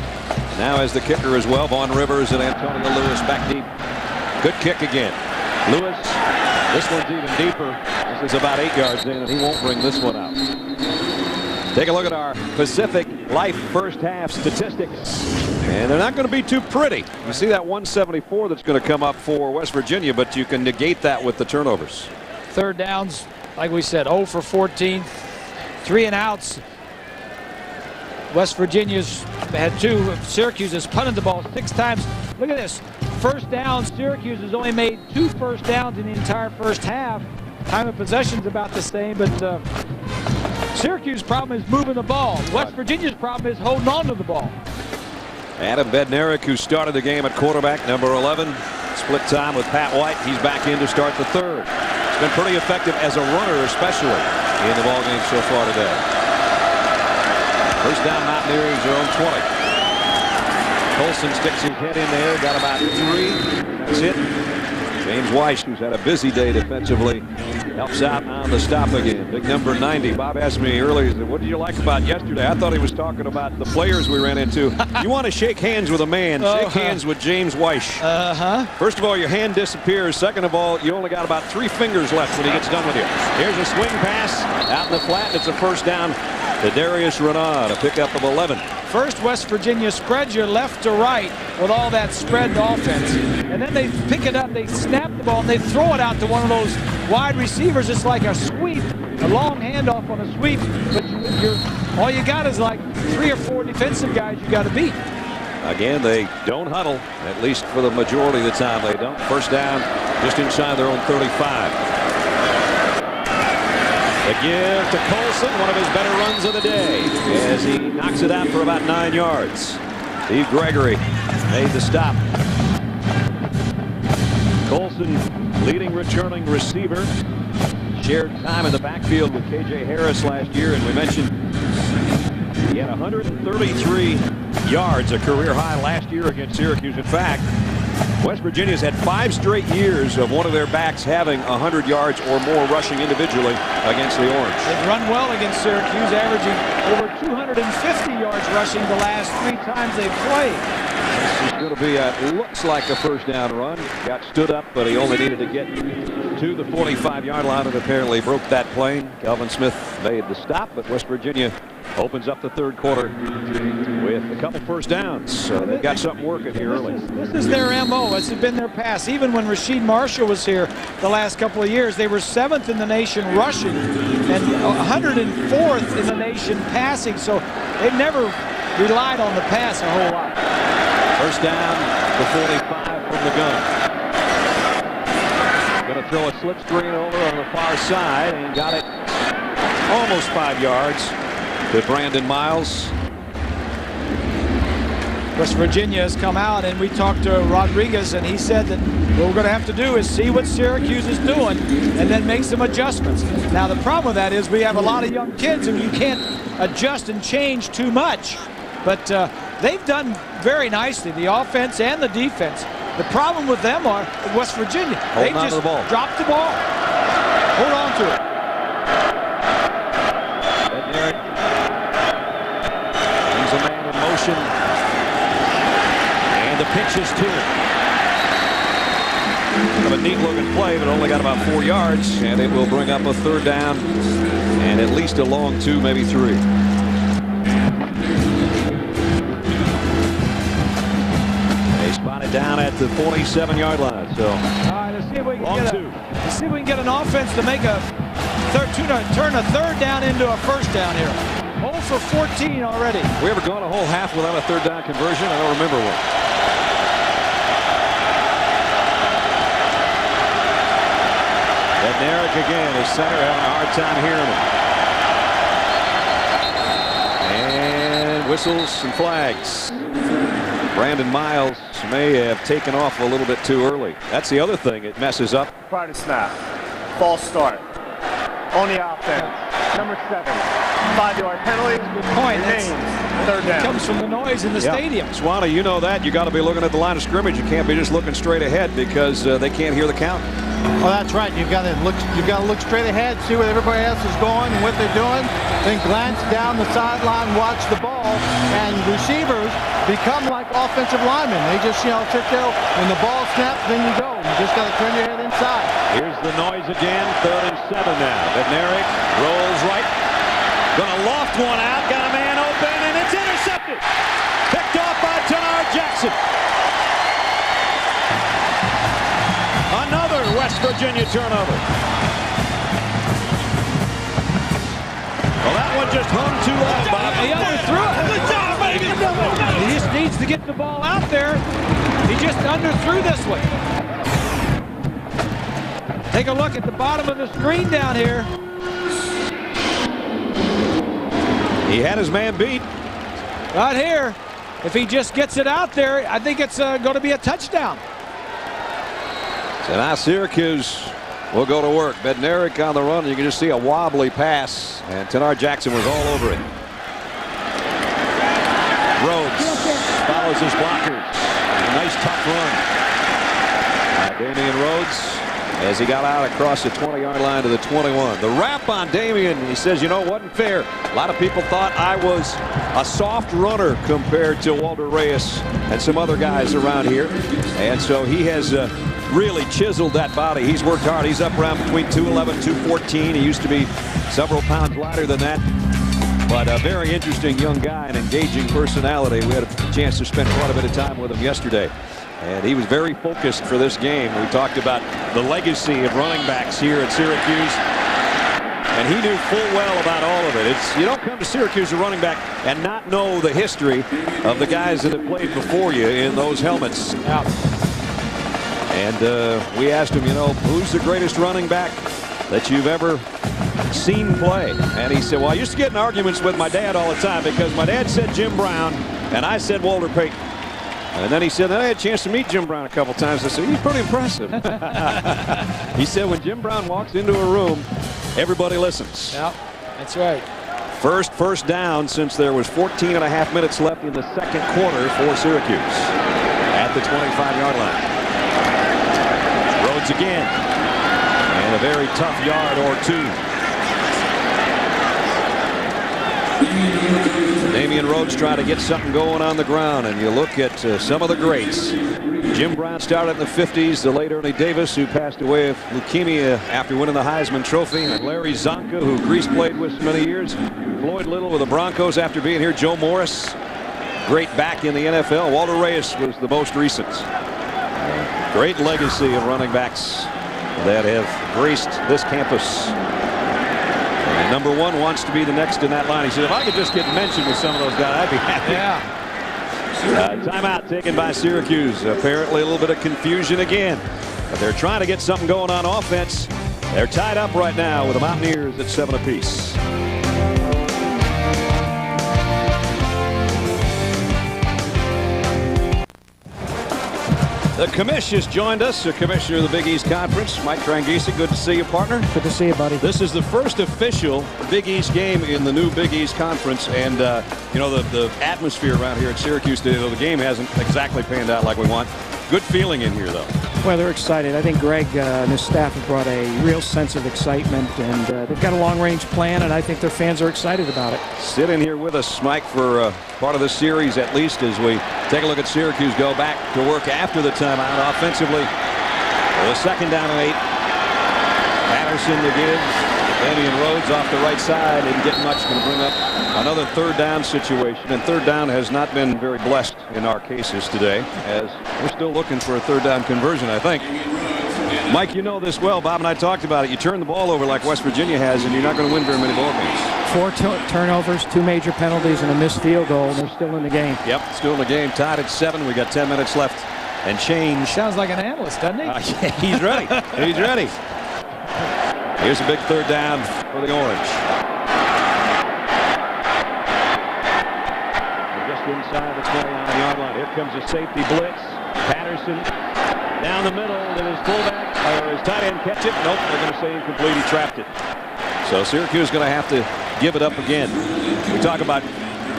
now as the kicker as well. Vaughn Rivers and Antonio Lewis back deep. Good kick again. Lewis, this one's even deeper. This is about 8 yards in, and he won't bring this one out. Take a look at our Pacific Life first half statistics. And they're not going to be too pretty. You see that 174 that's going to come up for West Virginia, but you can negate that with the turnovers. Third downs, like we said, 0 for 14, 3 and outs. West Virginia's had 2. Syracuse has punted the ball 6 times. Look at this. First down, Syracuse has only made 2 first downs in the entire first half. Time of possession's about the same, but Syracuse's problem is moving the ball. West Virginia's problem is holding on to the ball. Adam Bednarik, who started the game at quarterback, number 11, split time with Pat White. He's back in to start the third. He's been pretty effective as a runner, especially in the ballgame so far today. First down, Mountaineers, their own 20. Colson sticks his head in there, got about 3. That's it. James Weiss, who's had a busy day defensively, helps out on the stop again. Big number 90. Bob asked me earlier, what did you like about yesterday? I thought he was talking about the players we ran into. You want to shake hands with a man, shake hands with James Weish. First of all, your hand disappears. Second of all, you only got about 3 fingers left when he gets done with you. Here's a swing pass out in the flat. It's a first down to Darius Renaud, a pickup of 11. First, West Virginia spreads you left to right with all that spread offense. And then they pick it up, they snap the ball, and they throw it out to one of those wide receivers. It's like a sweep, a long handoff on a sweep. But all you got is like 3 or 4 defensive guys you got to beat. Again, they don't huddle, at least for the majority of the time. They don't. First down just inside their own 35. The give to Colson, one of his better runs of the day, as he knocks it out for about 9 yards. Steve Gregory made the stop. Colson, leading returning receiver, shared time in the backfield with K.J. Harris last year, and we mentioned he had 133 yards, a career high last year against Syracuse. In fact, West Virginia's had 5 straight years of one of their backs having 100 yards or more rushing individually against the Orange. They've run well against Syracuse, averaging over 250 yards rushing the last 3 times they've played. This is going to be looks like a first down run. Got stood up, but he only needed to get to the 45-yard line and apparently broke that plane. Calvin Smith made the stop, but West Virginia opens up the third quarter with a couple first downs. So they've got something working here early. This is their MO. It's been their pass. Even when Rasheed Marshall was here the last couple of years, they were 7th in the nation rushing and 104th in the nation passing. So they've never relied on the pass a whole lot. First down, the 45 from the gun. Going to throw a slip screen over on the far side and got it almost 5 yards to Brandon Miles. West Virginia has come out, and we talked to Rodriguez, and he said that what we're going to have to do is see what Syracuse is doing and then make some adjustments. Now, the problem with that is we have a lot of young kids, and you can't adjust and change too much. But they've done very nicely, the offense and the defense. The problem with them are West Virginia. They just dropped the ball. Hold on to it. He's a man in motion. And the pitch is to him. Kind of a neat looking play, but only got about 4 yards. And it will bring up a third down and at least a long 2, maybe 3. Down at the 47-yard line. So, all right, let's see if we can get an offense to make a turn a third down into a first down here. 0 for 14 already. We ever gone a whole half without a third down conversion? I don't remember one. Bednarik again, his center having a hard time hearing him. And whistles and flags. Brandon Miles may have taken off a little bit too early. That's the other thing it messes up. Prior to snap, false start on the offense. Number 7, 5-yard penalty. Good point. Third down. It comes from the noise in the stadium. Swanee, you know that. You got to be looking at the line of scrimmage. You can't be just looking straight ahead because they can't hear the count. Oh, that's right. You've got to look straight ahead, see where everybody else is going and what they're doing, then glance down the sideline, watch the ball, and receivers become like offensive linemen. They just, sit there. When the ball snaps, then you go. You just got to turn your head inside. Here's the noise again. 3rd and 7 now. Bednarik rolls right. Going to loft one out. Got a man open, and it's intercepted. Picked off by Tenar Jackson. Another West Virginia turnover. Well, that one just hung too low, Bob. He underthrew it. Good job, baby. He just needs to get the ball out there. He just underthrew this one. Take a look at the bottom of the screen down here. He had his man beat. Right here. If he just gets it out there, I think it's going to be a touchdown. So now Syracuse will go to work. Bednarik on the run. You can just see a wobbly pass, and Tenar Jackson was all over it. Rhodes follows his blockers. A nice tough run by Damian Rhodes. as he got out across the 20-yard line to the 21. The wrap on Damian, he says, you know, it wasn't fair. A lot of people thought I was a soft runner compared to Walter Reyes and some other guys around here. And so he has really chiseled that body. He's worked hard. He's up around between 211, 214. He used to be several pounds lighter than that. But a very interesting young guy, an engaging personality. We had a chance to spend quite a bit of time with him yesterday. And he was very focused for this game. We talked about the legacy of running backs here at Syracuse. And he knew full well about all of it. You don't come to Syracuse a running back and not know the history of the guys that have played before you in those helmets. Yeah. And we asked him, you know, who's the greatest running back that you've ever seen play? And he said, well, I used to get in arguments with my dad all the time because my dad said Jim Brown and I said Walter Payton. And then he said, then I had a chance to meet Jim Brown a couple times. I said, he's pretty impressive. He said when Jim Brown walks into a room, everybody listens. Yep, that's right. First down since there was 14 and a half minutes left in the second quarter for Syracuse at the 25-yard line. Rhodes again. And a very tough yard or two. Damian Rhodes trying to get something going on the ground, and you look at some of the greats. Jim Brown started in the 50s, the late Ernie Davis, who passed away of leukemia after winning the Heisman Trophy, and Larry Zonka, who Grease played with for many years. Floyd Little with the Broncos after being here. Joe Morris, great back in the NFL. Walter Reyes was the most recent. Great legacy of running backs that have graced this campus. And number one wants to be the next in that line. He said, if I could just get mentioned with some of those guys, I'd be happy. Yeah. Timeout taken by Syracuse. Apparently a little bit of confusion again. But they're trying to get something going on offense. They're tied up right now with the Mountaineers at 7 apiece. The commish has joined us, the commissioner of the Big East Conference, Mike Tranghese. Good to see you, partner. Good to see you, buddy. This is the first official Big East game in the new Big East Conference, and you know, the atmosphere around here at Syracuse today, though the game hasn't exactly panned out like we want. Good feeling in here, though. Well, they're excited. I think Greg and his staff have brought a real sense of excitement, and they've got a long-range plan, and I think their fans are excited about it. Sit in here with us, Mike, for part of this series at least, as we take a look at Syracuse go back to work after the timeout offensively. The second down and 8. Patterson to give. Damian Rhodes off the right side. Didn't get much. Going to bring up another third down situation. And third down has not been very blessed in our cases today, as we're still looking for a third down conversion, I think. Mike, you know this well. Bob and I talked about it. You turn the ball over like West Virginia has, and you're not going to win very many ball games. 4 turnovers, 2 major penalties, and a missed field goal, and they're still in the game. Yep, still in the game. Tied at 7. We got 10 minutes left and change. Sounds like an analyst, doesn't he? Yeah, he's ready. He's ready. Here's a big third down for the Orange. Just inside the 29-yard line. Here comes a safety blitz. Patterson down the middle. Did his fullback or his tight end catch it? Nope, they're going to say incomplete. He trapped it. So Syracuse is going to have to give it up again. We talk about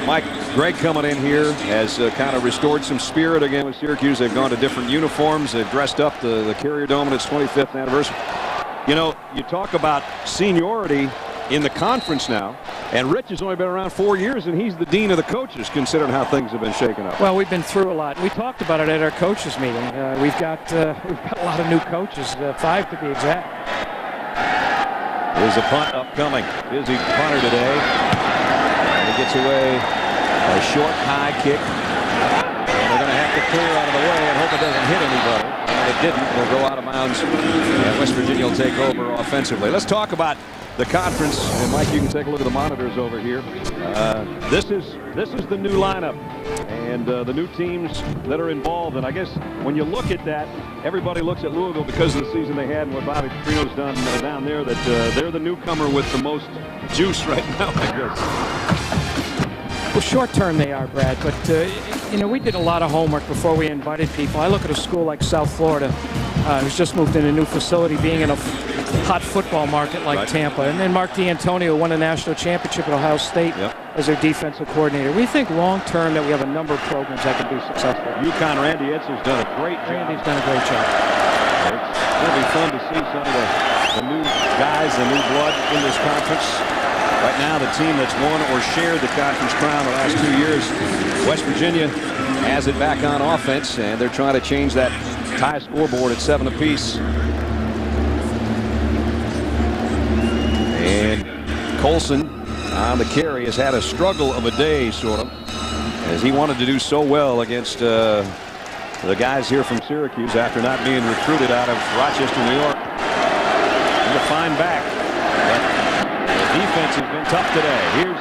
Mike Greg coming in here has kind of restored some spirit again with Syracuse. They've gone to different uniforms. They've dressed up the Carrier Dome in its 25th anniversary. You know, you talk about seniority in the conference now, and Rich has only been around 4 years, and he's the dean of the coaches, considering how things have been shaken up. Well, we've been through a lot. We talked about it at our coaches meeting. We've got a lot of new coaches, 5 to be exact. There's a punt upcoming. Busy punter today. And he gets away a short high kick. And they're going to have to clear out of the way and hope it doesn't hit anybody. And it didn't. They'll go out of bounds. And West Virginia will take over offensively. Let's talk about the conference. And Mike, you can take a look at the monitors over here. This is the new lineup and the new teams that are involved. And I guess when you look at that, everybody looks at Louisville because of the season they had and what Bobby Petrino's done down there, that they're the newcomer with the most juice right now, I guess. Well, short term they are, Brad, but you know, we did a lot of homework before we invited people. I look at a school like South Florida, who's just moved in a new facility, being in a hot football market like Tampa. And then Mark D'Antonio won a national championship at Ohio State as their defensive coordinator. We think long-term that we have a number of programs that can be successful. UConn, Randy Edsall's done a great job. Randy's done a great job. It'll be fun to see some of the new guys, the new blood in this conference. Right now, the team that's won or shared the conference crown the last 2 years, West Virginia, has it back on offense, and they're trying to change that tie scoreboard at 7 apiece. And Colson on the carry has had a struggle of a day, sort of, as he wanted to do so well against the guys here from Syracuse after not being recruited out of Rochester, New York. And to find back. The defense has been tough today. Here's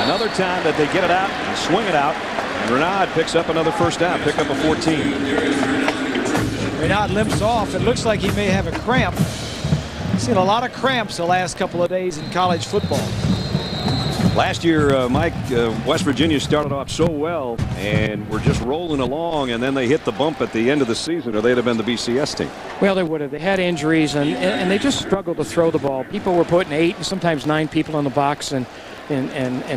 another time that they get it out and swing it out. And Renaud picks up another first down, pick up a 14. Renaud limps off. It looks like he may have a cramp. I've seen a lot of cramps the last couple of days in college football. Last year, Mike, West Virginia started off so well and were just rolling along, and then they hit the bump at the end of the season, or they'd have been the BCS team. Well, they would have. They had injuries, and they just struggled to throw the ball. People were putting 8 and sometimes 9 people in the box, and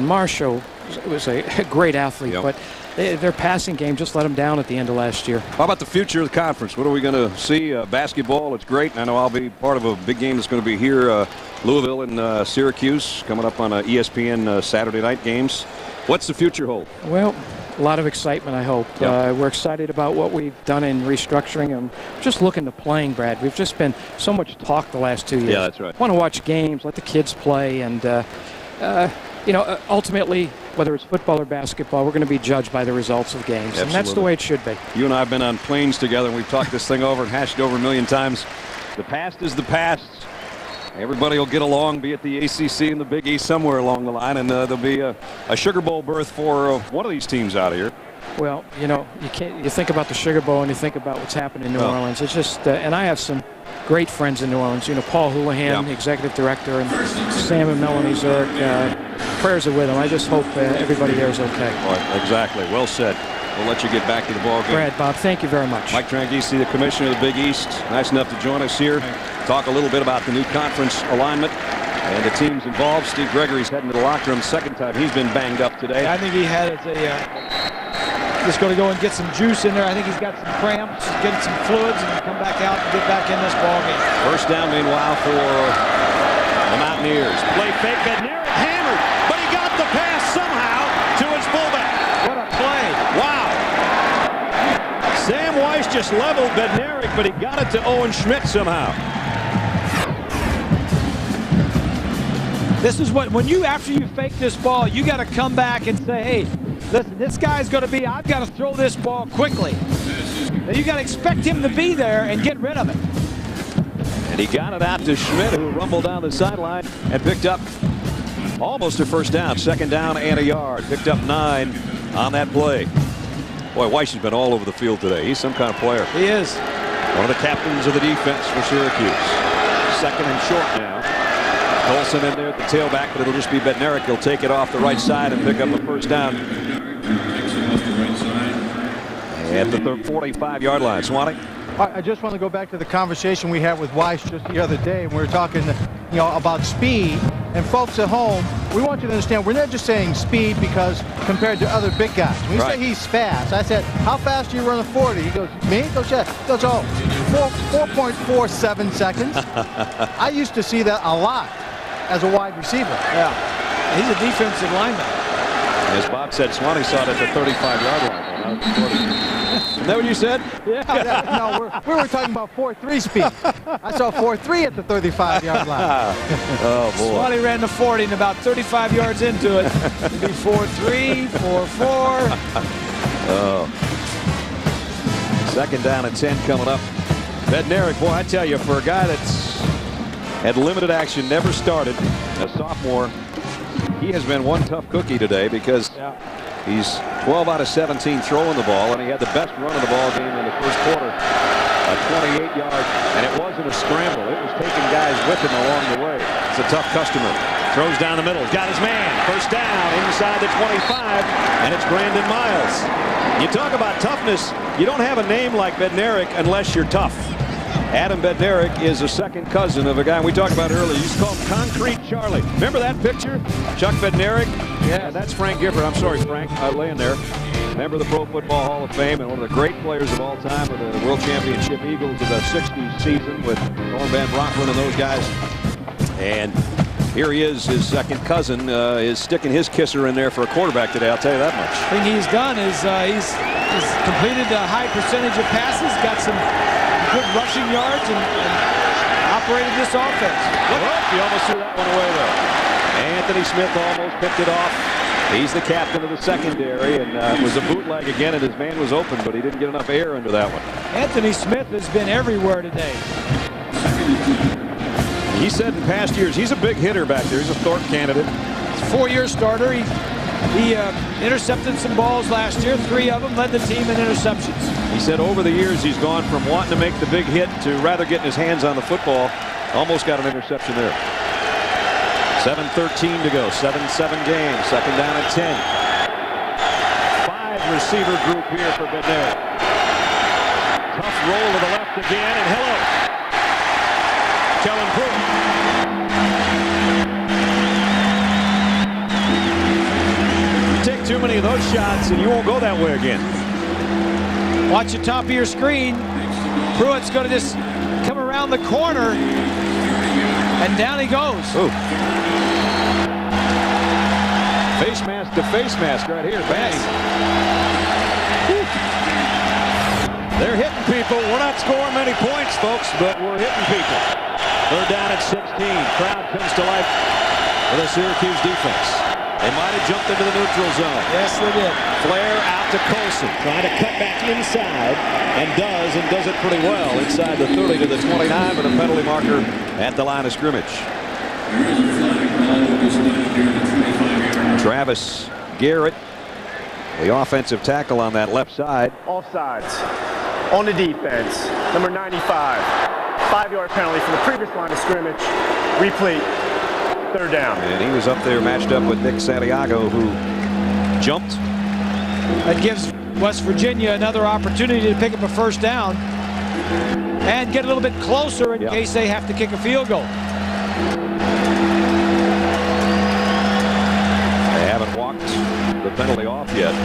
Marshall was a great athlete, yep. but their passing game just let them down at the end of last year. How about the future of the conference? What are we going to see? Basketball, it's great. I know I'll be part of a big game that's going to be here, Louisville and Syracuse, coming up on ESPN Saturday night games. What's the future hold? Well, a lot of excitement, I hope. Yep. We're excited about what we've done in restructuring and just looking to playing, Brad. We've just been so much talk the last 2 years. Yeah, that's right. Want to watch games, let the kids play, and ultimately, whether it's football or basketball, we're going to be judged by the results of games. Absolutely. And that's the way it should be. You and I have been on planes together, and we've talked this thing over and hashed it over a million times. The past is the past. Everybody will get along, be it the ACC and the Big East somewhere along the line, and there'll be a Sugar Bowl berth for one of these teams out of here. Well, you think about the Sugar Bowl and you think about what's happened in New Orleans. It's just, and I have some great friends in New Orleans. Paul Houlihan, the executive director, and Sam and Melanie Zurich. Prayers are with them. I just hope everybody there is okay. Right, exactly. Well said. We'll let you get back to the ball game. Brad, Bob, thank you very much. Mike Tranghese, the commissioner of the Big East, nice enough to join us here. Talk a little bit about the new conference alignment and the teams involved. Steve Gregory's heading to the locker room. Second time he's been banged up today. I think he had just going to go and get some juice in there. I think he's got some cramps, getting some fluids, and come back out and get back in this ball game. First down, meanwhile, for the Mountaineers. Play fake, Bednarik hammered, but he got the pass somehow to his fullback. What a play. Wow. Sam Weiss just leveled Bednarik, but he got it to Owen Schmidt somehow. This is what, after you fake this ball, you got to come back and say, hey, listen, this guy's going to I've got to throw this ball quickly. You got to expect him to be there and get rid of it. And he got it out to Schmidt, who rumbled down the sideline and picked up almost a first down. Second down and a yard. Picked up 9 on that play. Boy, Weiss has been all over the field today. He's some kind of player. He is. One of the captains of the defense for Syracuse. Second and short now. Colson in there at the tailback, but it'll just be Bednarik. He'll take it off the right side and pick up a first down at the 45-yard line. Swanee? I just want to go back to the conversation we had with Weiss just the other day. We were talking, about speed. And folks at home, we want you to understand, we're not just saying speed because compared to other big guys. When you say he's fast, I said, how fast do you run a 40? He goes, me? He goes, 4.47 seconds. I used to see that a lot as a wide receiver. Yeah, he's a defensive lineman. As Bob said, Swanee saw it at the 35-yard line. Isn't that what you said? Yeah. No, we were talking about 4.3 speed. I saw 4.3 at the 35-yard line. Oh, boy. Swanee ran the 40 and about 35 yards into it. It'd be 4.3, 4.4. Oh. Second down and 10 coming up. Bednarik, boy, I tell you, for a guy that's had limited action, never started, a sophomore, he has been one tough cookie today because he's 12 out of 17 throwing the ball, and he had the best run of the ball game in the first quarter, a 28-yard, and it wasn't a scramble. It was taking guys with him along the way. It's a tough customer. Throws down the middle. Got his man. First down inside the 25, and it's Brandon Miles. You talk about toughness. You don't have a name like Bednarik unless you're tough. Adam Bednarik is a second cousin of a guy we talked about earlier. You used to call him Concrete Charlie. Remember that picture? Chuck Bednarik? Yeah, that's Frank Gifford. I'm sorry, Frank, laying there. member of the Pro Football Hall of Fame and one of the great players of all time with the World Championship Eagles of the 60s season with Norm Van Brocklin and those guys. And here he is, his second cousin is sticking his kisser in there for a quarterback today, I'll tell you that much. The thing he's done is he's completed a high percentage of passes, got some good rushing yards, and operated this offense. He almost threw that one away, though. Anthony Smith almost picked it off. He's the captain of the secondary, and it was a bootleg again, and his man was open, but he didn't get enough air into that one. Anthony Smith has been everywhere today. He said in past years he's a big hitter back there. He's a Thorpe candidate. He's a 4-year starter. He intercepted some balls last year, 3 of them, led the team in interceptions. He said over the years he's gone from wanting to make the big hit to rather getting his hands on the football. Almost got an interception there. 7:13 to go. 7-7 game. Second down and 10. 5 receiver group here for Bednarik. Tough roll to the left again, and hello, Kellen Pruitt. Take too many of those shots, and you won't go that way again. Watch the top of your screen. Pruitt's going to just come around the corner, and down he goes. Ooh. Face mask to face mask right here. Bang. They're hitting people. We're not scoring many points, folks, but we're hitting people. They're down at 16. Crowd comes to life for the Syracuse defense. They might have jumped into the neutral zone. Yes, they did. Flair out to Colson. Trying to cut back inside, and does it pretty well. Inside the 30 to the 29 with a penalty marker at the line of scrimmage. Travis Garrett, the offensive tackle on that left side. Offsides on the defense. Number 95. 5-yard penalty from the previous line of scrimmage. Replete. Third down. And he was up there matched up with Nick Santiago, who jumped. That gives West Virginia another opportunity to pick up a first down and get a little bit closer in case they have to kick a field goal. They haven't walked the penalty off yet.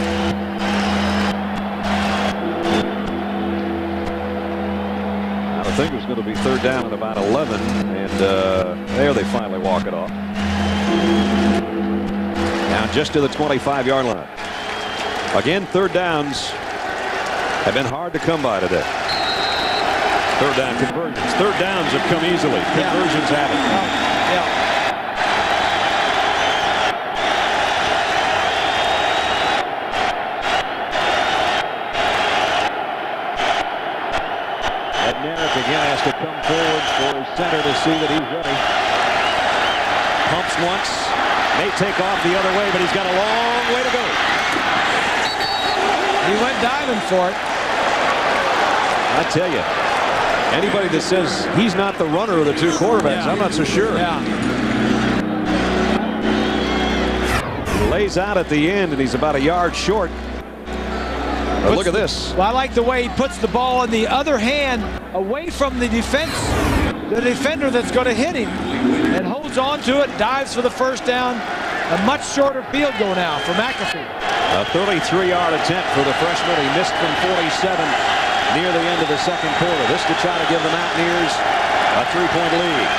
I think it was going to be third down at about 11, and there they finally walk it off. Now just to the 25-yard line. Again, third downs have been hard to come by today. Third down conversions. Third downs have come easily. Conversions haven't. Again has to come forward for his center to see that he's ready. Pumps once, may take off the other way, but he's got a long way to go. He went diving for it. I tell you, anybody that says he's not the runner of the two quarterbacks, I'm not so sure. He lays out at the end, and he's about a yard short. But look at this. Well, I like the way he puts the ball in the other hand away from the defender that's going to hit him, and holds on to it, dives for the first down. A much shorter field goal now for McAfee. A 33-yard attempt for the freshman. He missed from 47 near the end of the second quarter. This to try to give the Mountaineers a 3-point lead.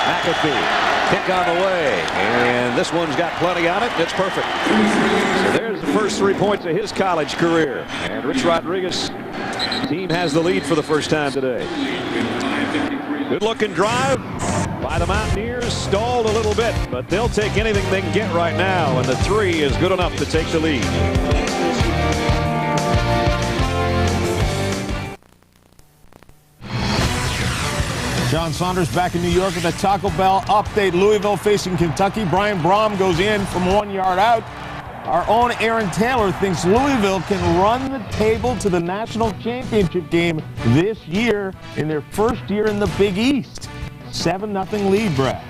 McAfee, kick on the way, and this one's got plenty on it. It's perfect. So there's the first 3 points of his college career. And Rich Rodriguez' team has the lead for the first time today. Good-looking drive by the Mountaineers. Stalled a little bit, but they'll take anything they can get right now, and the 3 is good enough to take the lead. John Saunders back in New York with a Taco Bell update. Louisville facing Kentucky. Brian Brom goes in from 1 yard out. Our own Aaron Taylor thinks Louisville can run the table to the national championship game this year in their first year in the Big East. 7-0 lead, Brad.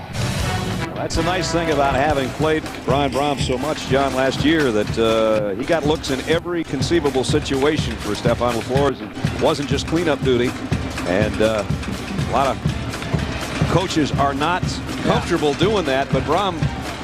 That's a nice thing about having played Brian Brom so much, John, last year, that he got looks in every conceivable situation for Stephon LaFleur. It wasn't just cleanup duty. And a lot of coaches are not comfortable doing that, but Brom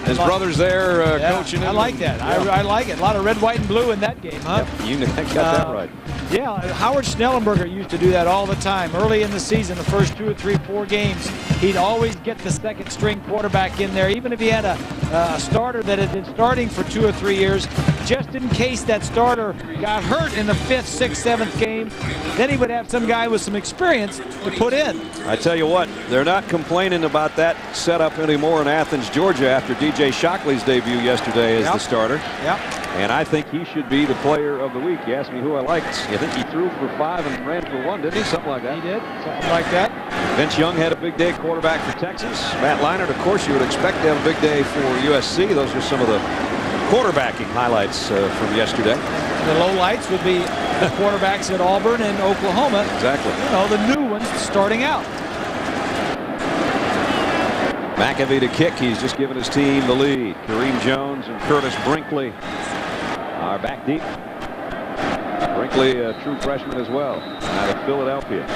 His brother's there coaching him. I like that. Yeah. I like it. A lot of red, white, and blue in that game, huh? Yep, you got that right. Yeah, Howard Schnellenberger used to do that all the time. Early in the season, the first 2 or 3, 4 games, he'd always get the second string quarterback in there, even if he had a starter that had been starting for 2 or 3 years, just in case that starter got hurt in the 5th, 6th, 7th game. Then he would have some guy with some experience to put in. I tell you what, they're not complaining about that setup anymore in Athens, Georgia, after DJ Shockley's debut yesterday as the starter. Yep. And I think he should be the player of the week. You asked me who I liked. I think he threw for 5 and ran for 1, didn't he? Something like that. He did. Something like that. Vince Young had a big day quarterback for Texas. Matt Leinart, of course, you would expect to have a big day for USC. Those are some of the quarterbacking highlights from yesterday. The low lights would be the quarterbacks at Auburn and Oklahoma. Exactly. You know, the new ones starting out. McAvee to kick. He's just given his team the lead. Kareem Jones and Curtis Brinkley are back deep. Brinkley, a true freshman as well, out of Philadelphia.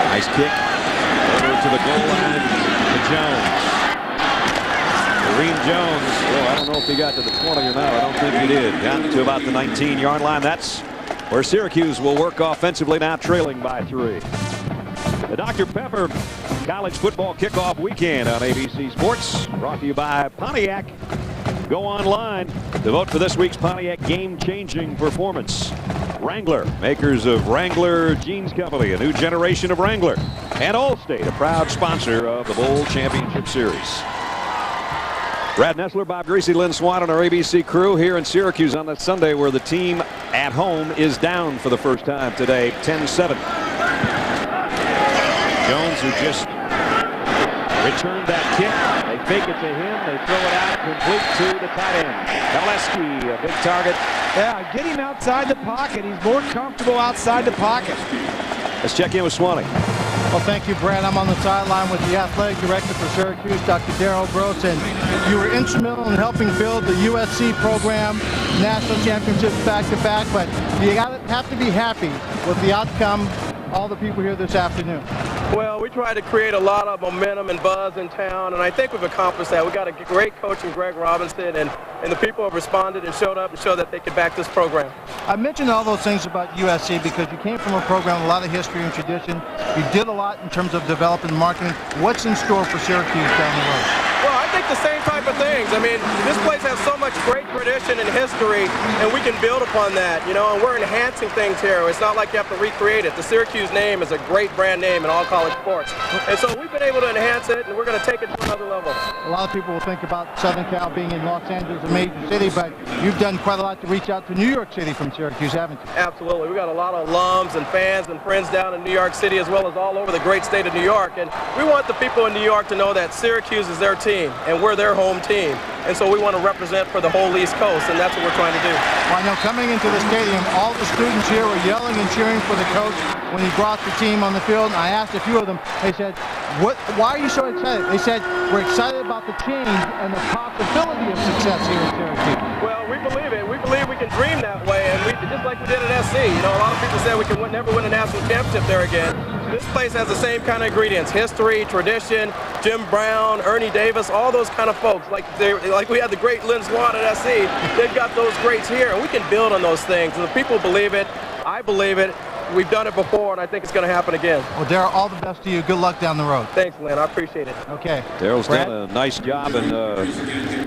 Nice kick. Over to the goal line to Jones. Kareem Jones, well, I don't know if he got to the 20 or not. I don't think he did. Got to about the 19-yard line. That's where Syracuse will work offensively, now trailing by 3. The Dr. Pepper College Football Kickoff Weekend on ABC Sports, brought to you by Pontiac. Go online to vote for this week's Pontiac game-changing performance. Wrangler, makers of Wrangler Jeans Company, a new generation of Wrangler. And Allstate, a proud sponsor of the Bowl Championship Series. Brad Nessler, Bob Greasy, Lynn Swan, and our ABC crew here in Syracuse on that Sunday where the team at home is down for the first time today, 10-7. Jones, who just returned that kick. They fake it to him. They throw it out complete to the tight end. Kaleski, a big target. Yeah, get him outside the pocket. He's more comfortable outside the pocket. Let's check in with Swanee. Well, thank you, Brad. I'm on the sideline with the athletic director for Syracuse, Dr. Darryl Gross, and you were instrumental in helping build the USC program, national championships back-to-back, but you have to be happy with the outcome, all the people here this afternoon. Well, we tried to create a lot of momentum and buzz in town, and I think we've accomplished that. We got a great coach in Greg Robinson, and the people have responded and showed up and showed that they could back this program. I mentioned all those things about USC because you came from a program with a lot of history and tradition. You did a lot in terms of developing marketing. What's in store for Syracuse down the road? Well, I think the same type of things. I mean, this place has so much great tradition and history, and we can build upon that, you know, and we're enhancing things here. It's not like you have to recreate it. The Syracuse name is a great brand name in all college sports. And so we've been able to enhance it, and we're going to take it to another level. A lot of people will think about Southern Cal being in Los Angeles, a major city, but you've done quite a lot to reach out to New York City from Syracuse, haven't you? Absolutely. We've got a lot of alums and fans and friends down in New York City as well as all over the great state of New York. And we want the people in New York to know that Syracuse is their team, and we're their home team. And so we want to represent for the whole East Coast, and that's what we're trying to do. Well, I know coming into the stadium, all the students here were yelling and cheering for the coach when he brought the team on the field. And I asked a few of them, they said, why are you so excited? They said, we're excited about the change and the possibility of success here in Syracuse. Well, we believe it. We believe we can dream that way, and just like we did at SC. You know, a lot of people say we can never win a national championship there again. This place has the same kind of ingredients: history, tradition, Jim Brown, Ernie Davis, all those kind of folks. Like we had the great Lynn Swan at SC. They've got those greats here, and we can build on those things. And the people believe it. I believe it. We've done it before, and I think it's going to happen again. Well, Darryl, all the best to you. Good luck down the road. Thanks, Lynn. I appreciate it. Okay. Darryl's done a nice job in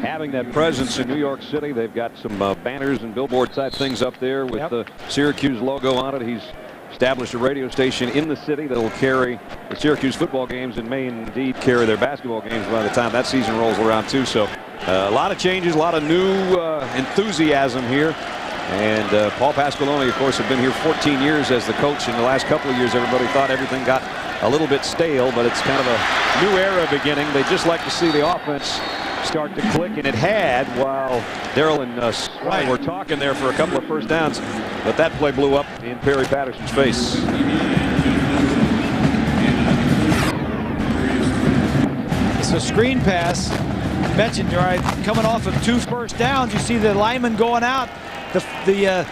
having that presence in New York City. They've got some banners and billboard-type things up there with the Syracuse logo on it. He's established a radio station in the city that will carry the Syracuse football games and may indeed carry their basketball games by the time that season rolls around, too. So a lot of changes, a lot of new enthusiasm here. And Paul Pasqualoni, of course, had been here 14 years as the coach. In the last couple of years, everybody thought everything got a little bit stale, but it's kind of a new era beginning. They just like to see the offense start to click, and it had while Darryl and Swan were talking there for a couple of first downs, but that play blew up in Perry Patterson's face. It's a screen pass. You mentioned, right, coming off of 2 first downs, you see the lineman going out. The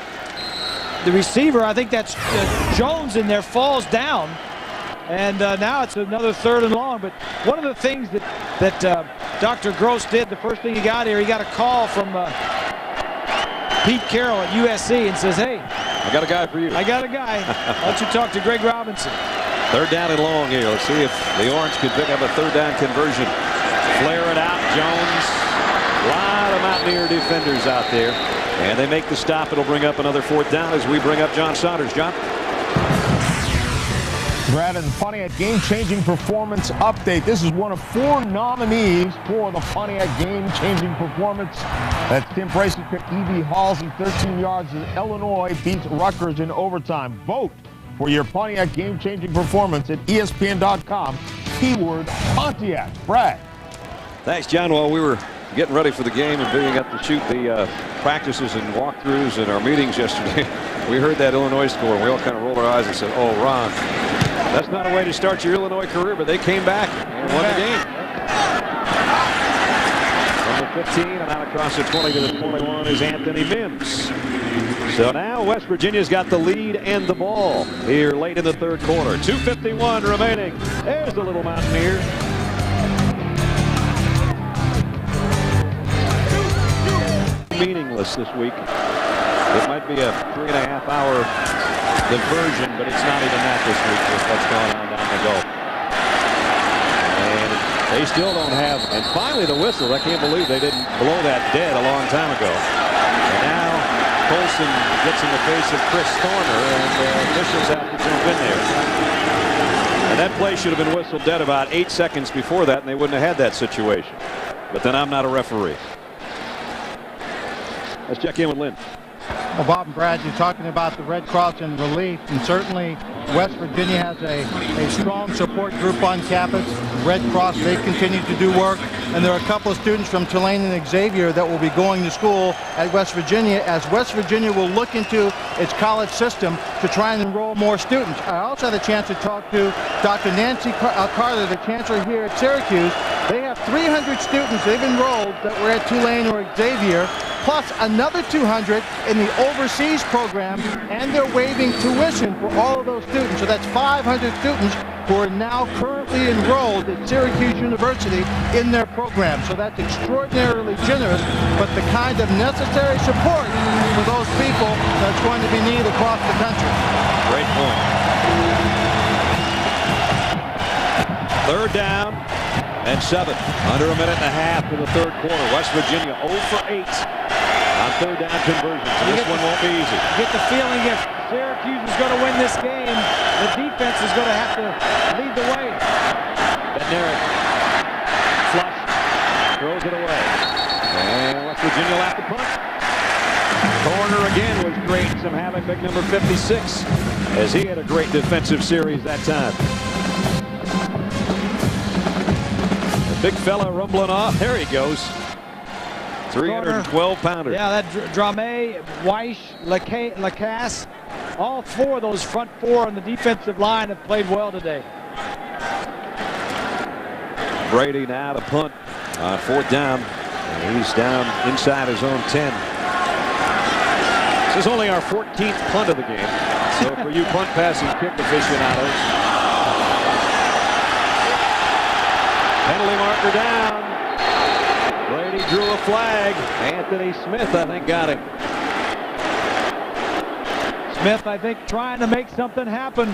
the receiver, I think that's Jones in there, falls down. And now it's another 3rd and long. But one of the things that Dr. Gross did, the first thing he got here, he got a call from Pete Carroll at USC and says, hey, I got a guy for you. I got a guy. Why don't you talk to Greg Robinson? 3rd down and long here. Let's see if the Orange can pick up a 3rd down conversion. Flare it out, Jones. A lot of Mountaineer defenders out there. And they make the stop. It'll bring up another 4th down as we bring up John Saunders. John? Brad, and Pontiac game-changing performance update. This is one of 4 nominees for the Pontiac game-changing performance. That's Tim Bracey picked E.B. Halsey 13 yards as Illinois beats Rutgers in overtime. Vote for your Pontiac game-changing performance at ESPN.com. Keyword Pontiac. Brad. Thanks, John. While we were getting ready for the game and being up to shoot the practices and walkthroughs and our meetings yesterday, we heard that Illinois score, and we all kind of rolled our eyes and said, oh, Ron, that's not a way to start your Illinois career, but they came back and won the game. From the 15 and out across the 20 to the 21 is Anthony Mims. So now West Virginia's got the lead and the ball here late in the 3rd quarter. 2:51 remaining. There's the little Mountaineer. Meaningless this week. It might be a 3.5-hour diversion, but it's not even that this week with what's going on down the Gulf. And they still don't have, and finally the whistle. I can't believe they didn't blow that dead a long time ago. And now Colson gets in the face of Chris Thorner, and officials have to jump in there. And that play should have been whistled dead about 8 seconds before that, and they wouldn't have had that situation. But then I'm not a referee. Let's check in with Lynn. Well, Bob and Brad, you're talking about the Red Cross in relief, and certainly West Virginia has a strong support group on campus. Red Cross, they continue to do work, and there are a couple of students from Tulane and Xavier that will be going to school at West Virginia, as West Virginia will look into its college system to try and enroll more students. I also had a chance to talk to Dr. Nancy Carter, the chancellor here at Syracuse. They have 300 students they've enrolled that were at Tulane or Xavier, plus another 200 in the overseas program, and they're waiving tuition for all of those students. So that's 500 students who are now currently enrolled at Syracuse University in their program. So that's extraordinarily generous, but the kind of necessary support for those people that's going to be needed across the country. Great point. 3rd down and 7. Under a minute and a half in the 3rd quarter. West Virginia 0 for 8 on 3rd down conversions. This one won't be easy. You get the feeling if Syracuse is going to win this game, the defense is going to have to lead the way. Bednarik flush, throws it away. And West Virginia will have to punt. Corner again was great. Some havoc, big number 56, as he had a great defensive series that time. Big fella rumbling off. There he goes. 312-pounder. Yeah, that Drame, Weish, Lacasse, all 4 of those front 4 on the defensive line have played well today. Brady now to punt on 4th down. And he's down inside his own 10. This is only our 14th punt of the game. So for you punt, pass, and kick aficionados. Penalty marker down. Brady drew a flag. Anthony Smith, I think, got him. Smith, I think, trying to make something happen.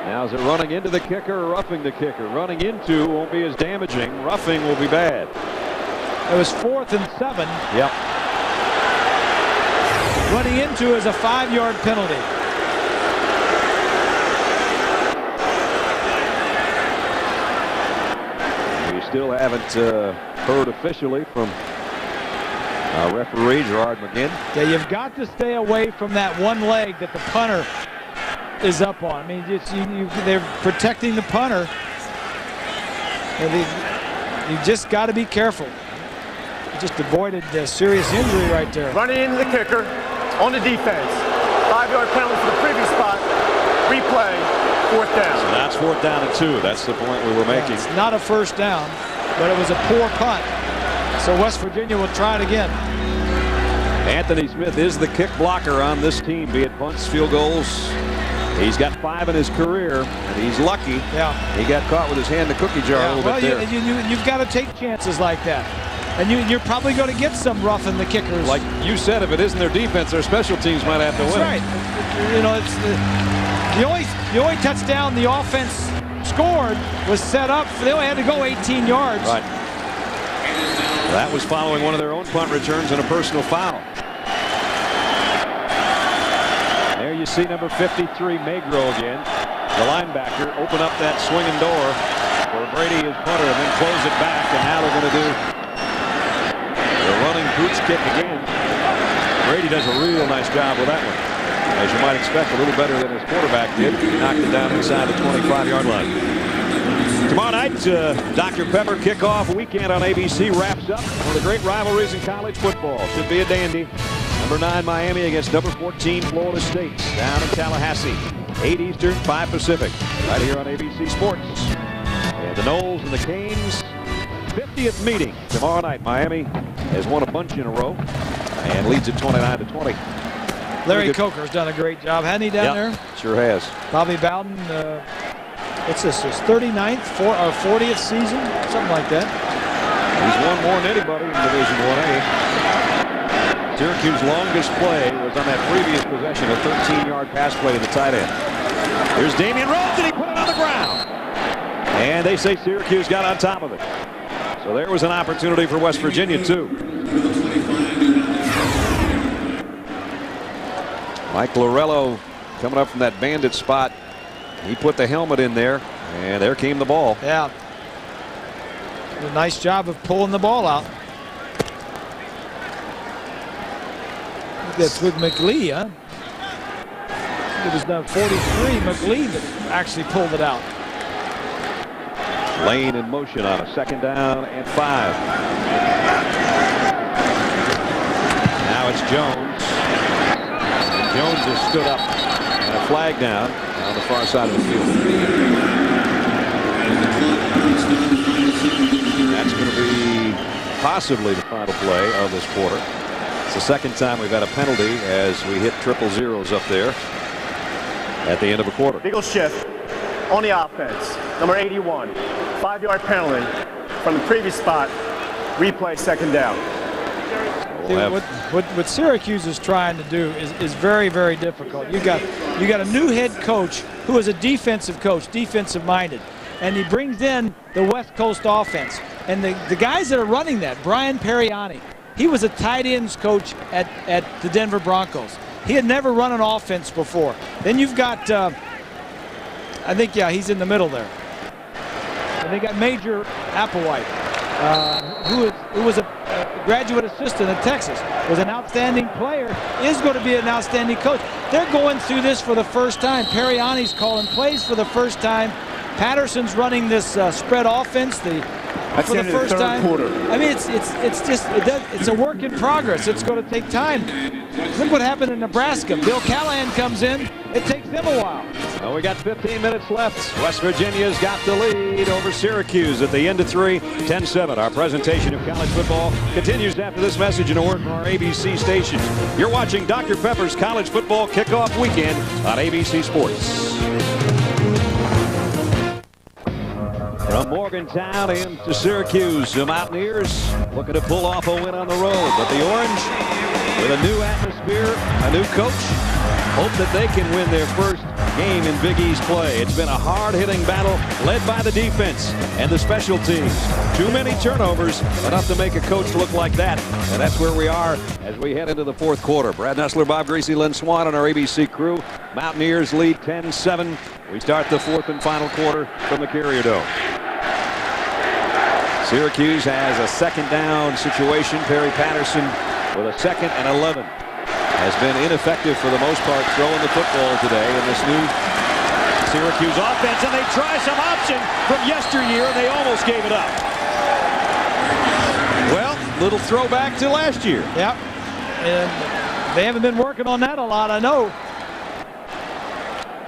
Now is it running into the kicker or roughing the kicker? Running into won't be as damaging. Roughing will be bad. It was 4th and 7. Yep. Running into is a 5-yard penalty. Still haven't heard officially from referee Gerard McGinn. Yeah, you've got to stay away from that one leg that the punter is up on. I mean, they're protecting the punter. You just got to be careful. You just avoided a serious injury right there. Running into the kicker on the defense. 5-yard penalty for the previous spot. Replay. 4th down. So that's 4th down and 2. That's the point we were making. It's not a first down, but it was a poor punt. So West Virginia will try it again. Anthony Smith is the kick blocker on this team, be it punts, field goals. He's got 5 in his career, and he's lucky. Yeah. He got caught with his hand in the cookie jar a little bit there. You've got to take chances like that. And you're probably going to get some roughing the kickers. Like you said, if it isn't their defense, their special teams might have to win. That's right. You know, it's the only touchdown the offense scored was set up. They only had to go 18 yards. Right. That was following one of their own punt returns and a personal foul. There you see number 53, Magro again. The linebacker open up that swinging door for Brady his punter and then close it back. And now they're going to do the running boots kick again. Brady does a real nice job with that one. As you might expect, a little better than his quarterback did. He knocked it down inside the 25-yard line. Tomorrow night, Dr. Pepper kickoff weekend on ABC wraps up one of the great rivalries in college football. Should be a dandy. Number 9 Miami against number 14 Florida State down in Tallahassee. 8 Eastern, 5 Pacific. Right here on ABC Sports. And the Noles and the Canes, 50th meeting tomorrow night. Miami has won a bunch in a row and leads at 29-20. Larry Coker's done a great job, hasn't he, down there? Sure has. Bobby Bowden, what's this, his 39th or 40th season? Something like that. He's won more than anybody in Division 1A. Syracuse's longest play was on that previous possession, a 13-yard pass play to the tight end. Here's Damian Rhodes, and he put it on the ground. And they say Syracuse got on top of it. So there was an opportunity for West Virginia, too. Mike Lorello coming up from that bandit spot. He put the helmet in there, and there came the ball. Yeah. A nice job of pulling the ball out. That's with McLee, huh? It was the 43 McLee that actually pulled it out. Lane in motion on a 2nd down and 5. Now it's Jones. And Jones has stood up and a flag down on the far side of the field. That's going to be possibly the final play of this quarter. It's the 2nd time we've had a penalty as we hit triple zeros up there at the end of a quarter. Eagle shift on the offense. Number 81. 5-yard penalty from the previous spot. Replay 2nd down. What Syracuse is trying to do is very, very difficult. You got a new head coach who is a defensive coach, defensive minded, and he brings in the West Coast offense. And the guys that are running that, Brian Periani, he was a tight ends coach at the Denver Broncos. He had never run an offense before. Then you've got, I think, yeah, he's in the middle there. And they got Major Applewhite, who was a graduate assistant at Texas, was an outstanding player, is going to be an outstanding coach. They're going through this for the first time. Periani's calling plays for the first time. Patterson's running this spread offense for the first time. Quarter. I mean, it's a work in progress. It's going to take time. Look what happened in Nebraska. Bill Callahan comes in. It takes him a while. Well, we got 15 minutes left. West Virginia's got the lead over Syracuse at the end of 3, 10-7. Our presentation of college football continues after this message and a word from our ABC station. You're watching Dr. Pepper's College Football Kickoff Weekend on ABC Sports. From Morgantown into Syracuse, the Mountaineers looking to pull off a win on the road. But the Orange, with a new atmosphere, a new coach, hope that they can win their first game in Big East play. It's been a hard-hitting battle led by the defense and the special teams. Too many turnovers, enough to make a coach look like that. And that's where we are as we head into the 4th quarter. Brad Nessler, Bob Greasy, Lynn Swan on our ABC crew. Mountaineers lead 10-7. We start the 4th and final quarter from the Carrier Dome. Syracuse has a 2nd down situation. Perry Patterson with a 2nd and 11. Has been ineffective for the most part throwing the football today in this new Syracuse offense. And they try some option from yesteryear, and they almost gave it up. Well, little throwback to last year. Yep. And they haven't been working on that a lot, I know.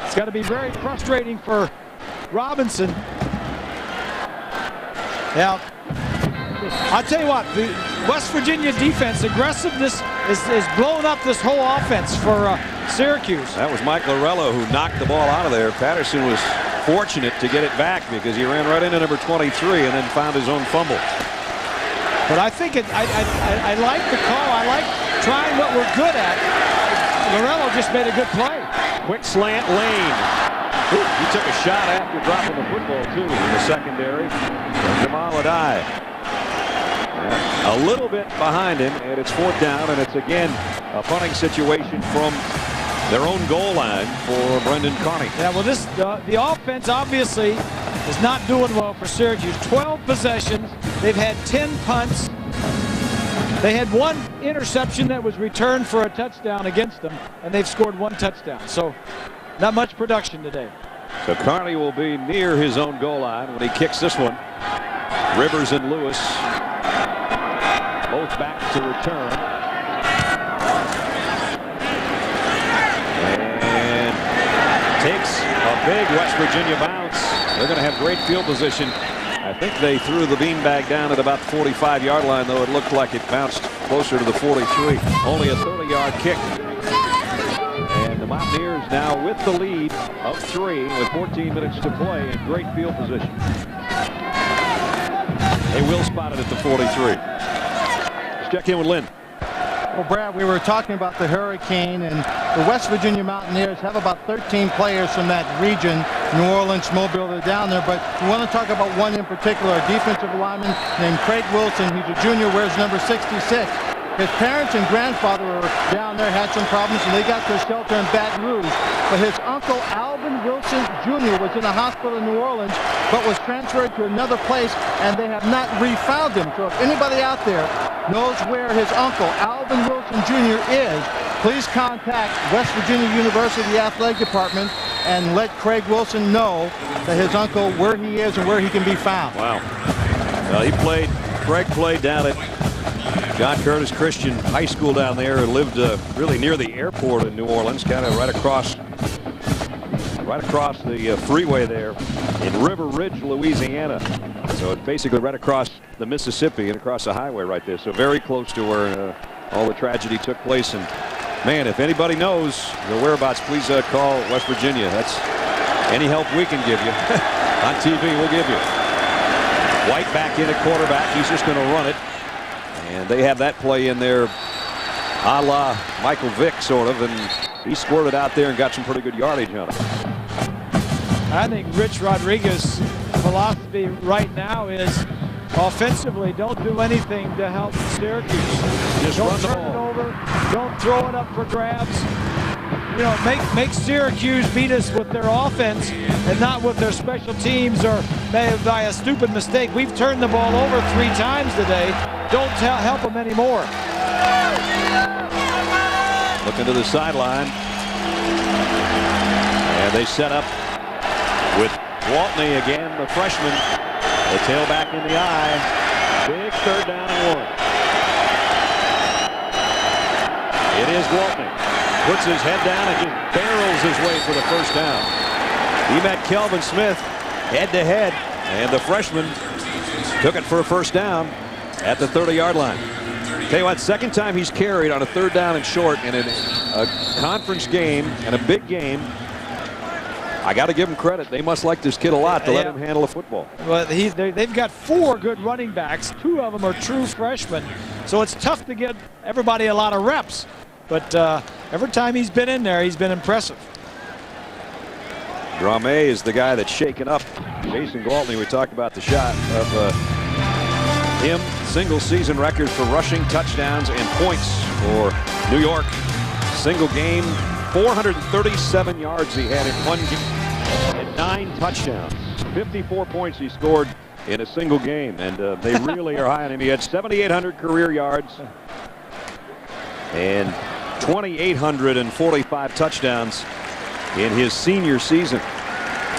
It's got to be very frustrating for Robinson. Yeah. I'll tell you what, the West Virginia defense aggressiveness is blowing up this whole offense for Syracuse. That was Mike Lorello who knocked the ball out of there. Patterson was fortunate to get it back because he ran right into number 23 and then found his own fumble. But I think I like the call. I like trying what we're good at. Lorello just made a good play. Quick slant lane. He took a shot after dropping the football too in the secondary. Jamal Adai a little bit behind him, and it's 4th down, and it's again a punting situation from their own goal line for Brendan Carney. Yeah, well, the offense obviously is not doing well for Syracuse. 12 possessions. They've had 10 punts. They had 1 interception that was returned for a touchdown against them, and they've scored 1 touchdown. So not much production today. So Carney will be near his own goal line when he kicks this one. Rivers and Lewis both back to return. And takes a big West Virginia bounce. They're going to have great field position. I think they threw the beanbag down at about the 45-yard line, though it looked like it bounced closer to the 43. Only a 30-yard kick. And the Mountaineers now with the lead of 3 with 14 minutes to play in great field position. They will spot it at the 43. Let's check in with Lynn. Well, Brad, we were talking about the hurricane, and the West Virginia Mountaineers have about 13 players from that region, New Orleans, Mobile, they're down there. But we want to talk about one in particular, a defensive lineman named Craig Wilson. He's a junior, wears number 66. His parents and grandfather were down there, had some problems, and they got to a shelter in Baton Rouge. But his uncle, Alvin Wilson Jr., was in a hospital in New Orleans, but was transferred to another place, and they have not refound him. So if anybody out there knows where his uncle, Alvin Wilson Jr., is, please contact West Virginia University Athletic Department and let Craig Wilson know that his uncle, where he is and where he can be found. Wow. Well, Craig played down at John Curtis Christian High School down there and lived really near the airport in New Orleans, kind of right across the freeway there in River Ridge, Louisiana. So it's basically right across the Mississippi and across the highway right there. So very close to where all the tragedy took place. And man, if anybody knows the whereabouts, please call West Virginia. That's any help we can give you. On TV, we'll give you. White back in at quarterback. He's just going to run it. And they have that play in there a la Michael Vick, sort of, and he squirted out there and got some pretty good yardage on it. I think Rich Rodriguez's philosophy right now is offensively, don't do anything to help Syracuse. Just don't run the turn ball. it over. Don't throw it up for grabs. You know, make Syracuse beat us with their offense and not with their special teams or by a stupid mistake. We've turned the ball over 3 times today. Don't help them anymore. Looking to the sideline. And they set up with Waltney again, the freshman. The tailback in the eye. Big 3rd down and 1. It is Waltney. Puts his head down and just barrels his way for the 1st down. He met Kelvin Smith head-to-head, and the freshman took it for a 1st down at the 30-yard line. Tell you what, 2nd time he's carried on a 3rd down and short in a conference game and a big game. I got to give him credit. They must like this kid a lot to let him handle a football. Well, they've got 4 good running backs. 2 of them are true freshmen, so it's tough to get everybody a lot of reps. But every time he's been in there, he's been impressive. Drame is the guy that's shaken up Jason Gwaltney. We talked about the shot of him. Single season record for rushing touchdowns and points for New York. Single game, 437 yards he had in one game and 9 touchdowns. 54 points he scored in a single game, and they really are high on him. He had 7,800 career yards and 2,845 touchdowns in his senior season.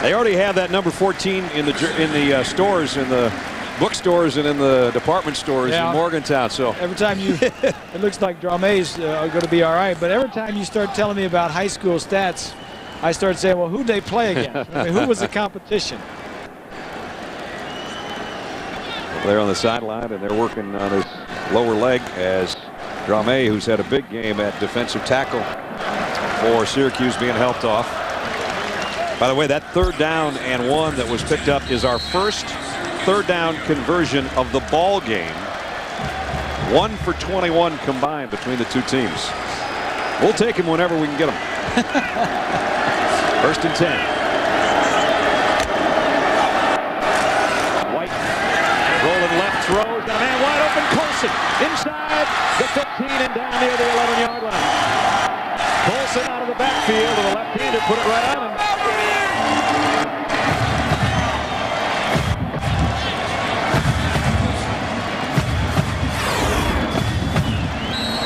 They already have that number 14 in the stores, in the bookstores and in the department stores in Morgantown. So every time it looks like Drame's going to be all right, but every time you start telling me about high school stats, I start saying, well, who'd they play against? I mean, who was the competition? there on the sideline, and they're working on his lower leg as Drame, who's had a big game at defensive tackle for Syracuse, being helped off. By the way, that 3rd down and 1 that was picked up is our first 3rd down conversion of the ball game. 1 for 21 combined between the two teams. We'll take him whenever we can get him. 1st and 10. White rolling left, throws, got a man wide open. Colson inside the 15 and down near the 11-yard line. Colson out of the backfield with a left-hander, put it right on him.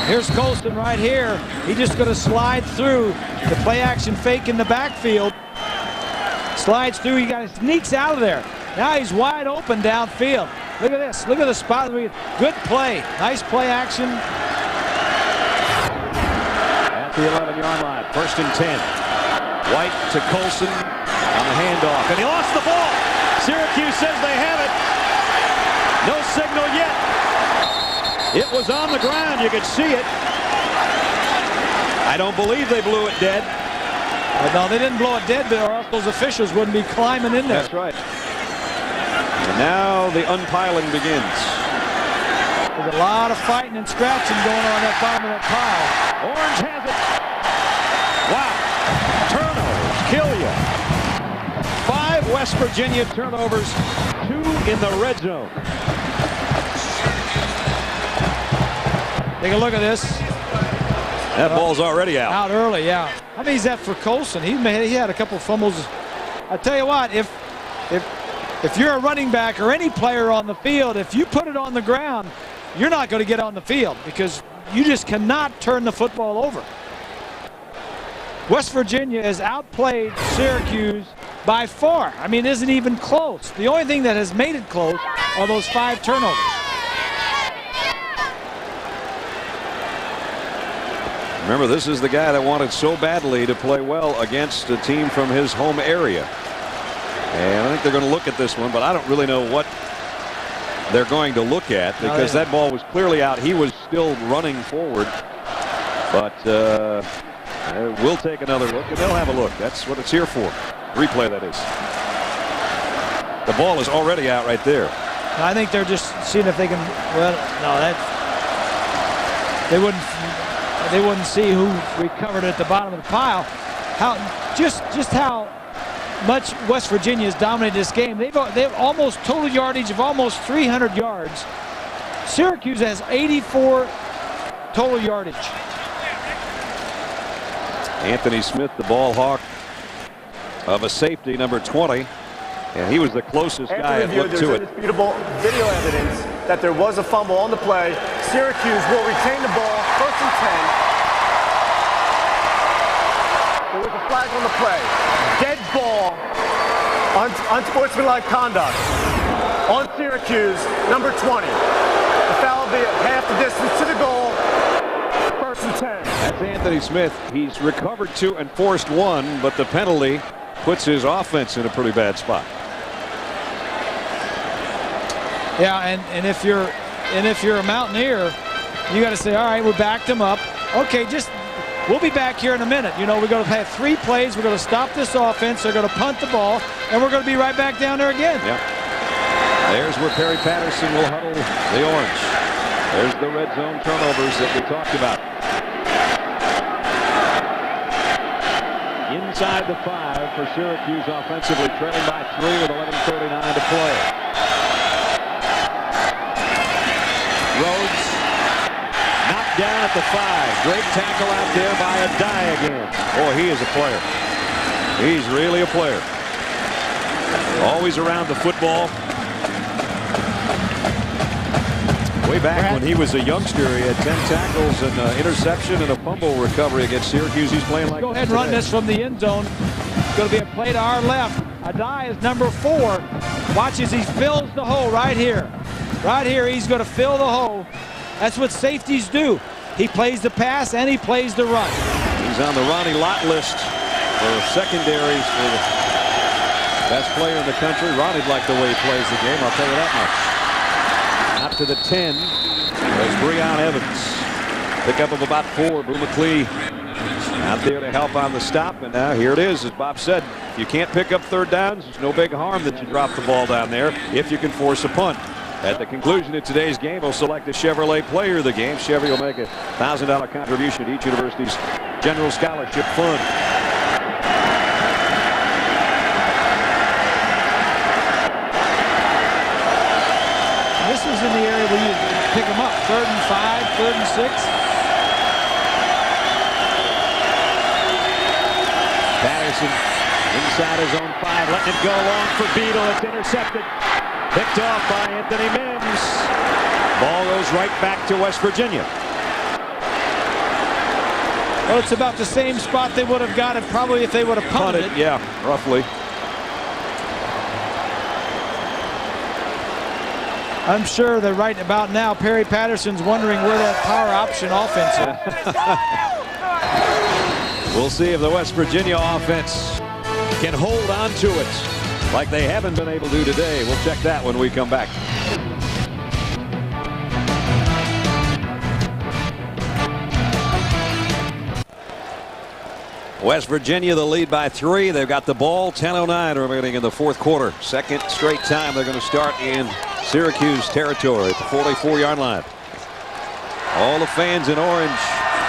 Here's Colston right here. He's just going to slide through the play action fake in the backfield. Slides through. He sneaks out of there. Now he's wide open downfield. Look at this. Look at the spot. Good play. Nice play action. At the 11-yard line. 1st and 10. White to Colson on the handoff. And he lost the ball. Syracuse says they have it. No signal yet. It was on the ground. You could see it. I don't believe they blew it dead. No, they didn't blow it dead, or else those officials wouldn't be climbing in there. That's right. And now the unpiling begins. There's a lot of fighting and scratching going on at the bottom of that pile. Orange has it. Wow. Turnovers kill you. 5 West Virginia turnovers, 2 in the red zone. Take a look at this. That ball's already out. Out early, yeah. How many is that for Colson? He had a couple fumbles. I tell you what, if you're a running back or any player on the field, if you put it on the ground, you're not going to get on the field because you just cannot turn the football over. West Virginia has outplayed Syracuse by far. I mean, it isn't even close. The only thing that has made it close are those 5 turnovers. Remember, this is the guy that wanted so badly to play well against a team from his home area. And I think they're going to look at this one, but I don't really know what they're going to look at because that ball was clearly out. He was still running forward. But we'll take another look, and they'll have a look. That's what it's here for. Replay, that is. The ball is already out right there. I think they're just seeing if they can. Well, no, they wouldn't see who recovered at the bottom of the pile. Just how much West Virginia has dominated this game. They've almost total yardage of almost 300 yards. Syracuse has 84 total yardage. Anthony Smith, the ball hawk of a safety, number 20, and he was the closest guy that looked to it. There's indisputable video evidence that there was a fumble on the play. Syracuse will retain the ball. 1st and 10. There was a flag on the play. Dead ball. Unsportsmanlike conduct on Syracuse, number 20. The foul will be at half the distance to the goal. 1st and 10. That's Anthony Smith. He's recovered 2 and forced 1, but the penalty puts his offense in a pretty bad spot. Yeah, and if you're a Mountaineer, you got to say, all right, we backed them up. Okay, we'll be back here in a minute. You know, we're going to have 3 plays. We're going to stop this offense. They're going to punt the ball, and we're going to be right back down there again. Yeah. There's where Perry Patterson will huddle the orange. There's the red zone turnovers that we talked about. Inside the 5 for Syracuse offensively, trailing by 3 with 11:39 to play. Rhodes knocked down at the 5. Great tackle out there by Adai again. Boy, he is a player. He's really a player. Always around the football. Way back when he was a youngster, he had 10 tackles, and an interception and a fumble recovery against Syracuse. He's playing like. Go ahead and run this from the end zone. It's going to be a play to our left. Adai is number 4. Watch as he fills the hole right here. Right here, he's going to fill the hole. That's what safeties do. He plays the pass and he plays the run. He's on the Ronnie Lott list for secondaries for the best player in the country. Ronnie'd like the way he plays the game, I'll tell you that much. to the 10. There's Breon Evans. Pickup of about 4. Boo McClee out there to help on the stop. And now here it is, as Bob said. If you can't pick up third downs, it's no big harm that you drop the ball down there if you can force a punt. At the conclusion of today's game, we'll select a Chevrolet player of the game. Chevy will make a $1,000 contribution to each university's general scholarship fund. This is in the area where you pick them up. 3rd and 5, 3rd and 6. Patterson inside his own 5, letting it go long for Beadle. It's intercepted. Picked off by Anthony Mims. Ball goes right back to West Virginia. Well, it's about the same spot they would have got it probably if they would have punted it. Yeah, roughly. I'm sure that right about now, Perry Patterson's wondering where that power option offense is. We'll see if the West Virginia offense can hold on to it like they haven't been able to today. We'll check that when we come back. West Virginia, the lead by 3. They've got the ball. 10:09 remaining in the 4th quarter. Second straight time they're going to start in Syracuse territory at the 44-yard line. All the fans in orange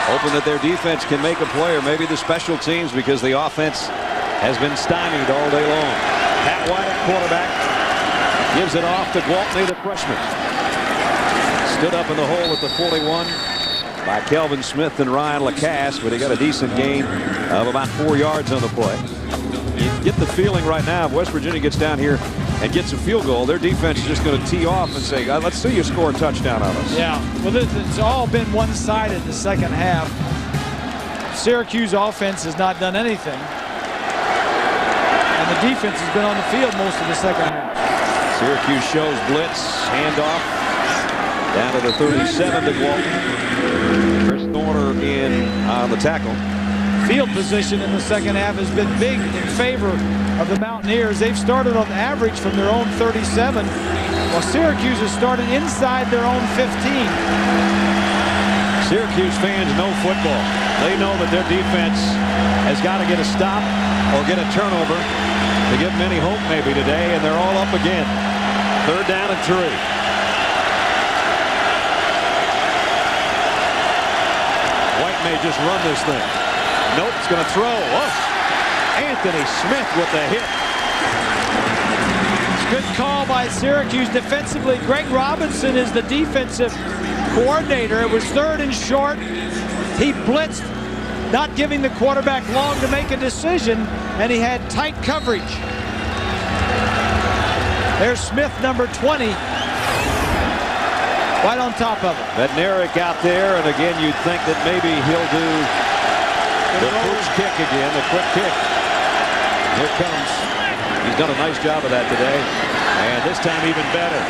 hoping that their defense can make a play, or maybe the special teams, because the offense has been stymied all day long. Pat White at quarterback gives it off to Gwaltney, the freshman. Stood up in the hole at the 41 by Kelvin Smith and Ryan Lacasse, but he got a decent gain of about 4 yards on the play. You get the feeling right now, if West Virginia gets down here and gets a field goal, their defense is just going to tee off and say, let's see you score a touchdown on us. Yeah, well, it's all been one-sided the second half. Syracuse offense has not done anything, and the defense has been on the field most of the second half. Syracuse shows blitz, handoff down to the 37 to Gwaltney. Chris Thorner in on the tackle. Field position in the second half has been big in favor of the Mountaineers. They've started on average from their own 37, while Syracuse has started inside their own 15. Syracuse fans know football. They know that their defense has got to get a stop or get a turnover to give them any hope maybe today, and they're all up again. 3rd down and 3. White may just run this thing. Nope, it's going to throw. Oh, Anthony Smith with the hit. It's a good call by Syracuse defensively. Greg Robinson is the defensive coordinator. It was 3rd and short. He blitzed, not giving the quarterback long to make a decision, and he had tight coverage. There's Smith, number 20, right on top of him. Bednarik out there, and again, you'd think that maybe he'll do the first kick again, the quick kick. Here it comes. He's done a nice job of that today, and this time even better.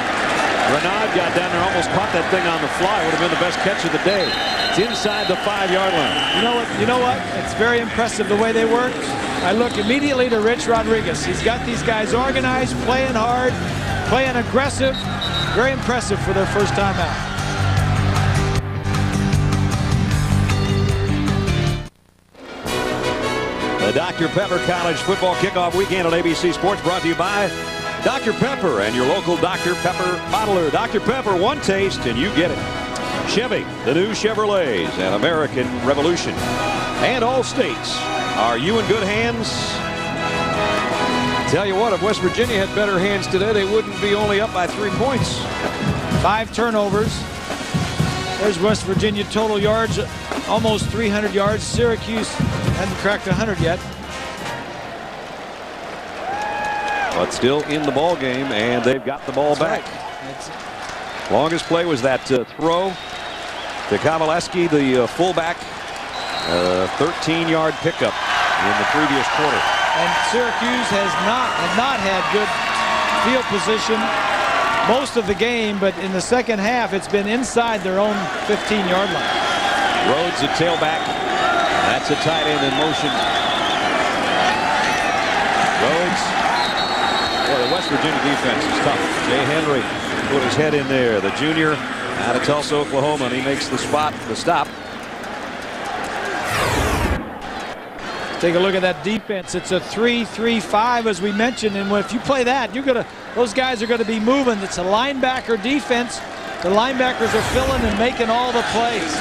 Renaud got down there, almost caught that thing on the fly. Would have been the best catch of the day. It's inside the 5-yard line. You know what? It's very impressive the way they work. I look immediately to Rich Rodriguez. He's got these guys organized, playing hard, playing aggressive. Very impressive for their first time out. The Dr. Pepper College Football Kickoff Weekend on ABC Sports, brought to you by Dr. Pepper and your local Dr. Pepper bottler. Dr. Pepper, one taste and you get it. Chevy, the new Chevrolets, and American Revolution. And all states. Are you in good hands? Tell you what, if West Virginia had better hands today, they wouldn't be only up by 3 points. 5 turnovers. There's West Virginia total yards, almost 300 yards. Syracuse hadn't cracked 100 yet. But still in the ball game, and they've got the ball back. Right. Longest play was that throw to Kowaleski, the fullback. 13-yard pickup in the previous quarter. And Syracuse has not had good field position most of the game, but in the second half, it's been inside their own 15-yard line. Rhodes at tailback. That's a tight end in motion. Rhodes. Well, the West Virginia defense is tough. Jay Henry put his head in there. The junior out of Tulsa, Oklahoma, and he makes the stop. Take a look at that defense. It's a 3-3-5, as we mentioned, and if you play that, those guys are going to be moving. It's a linebacker defense. The linebackers are filling and making all the plays.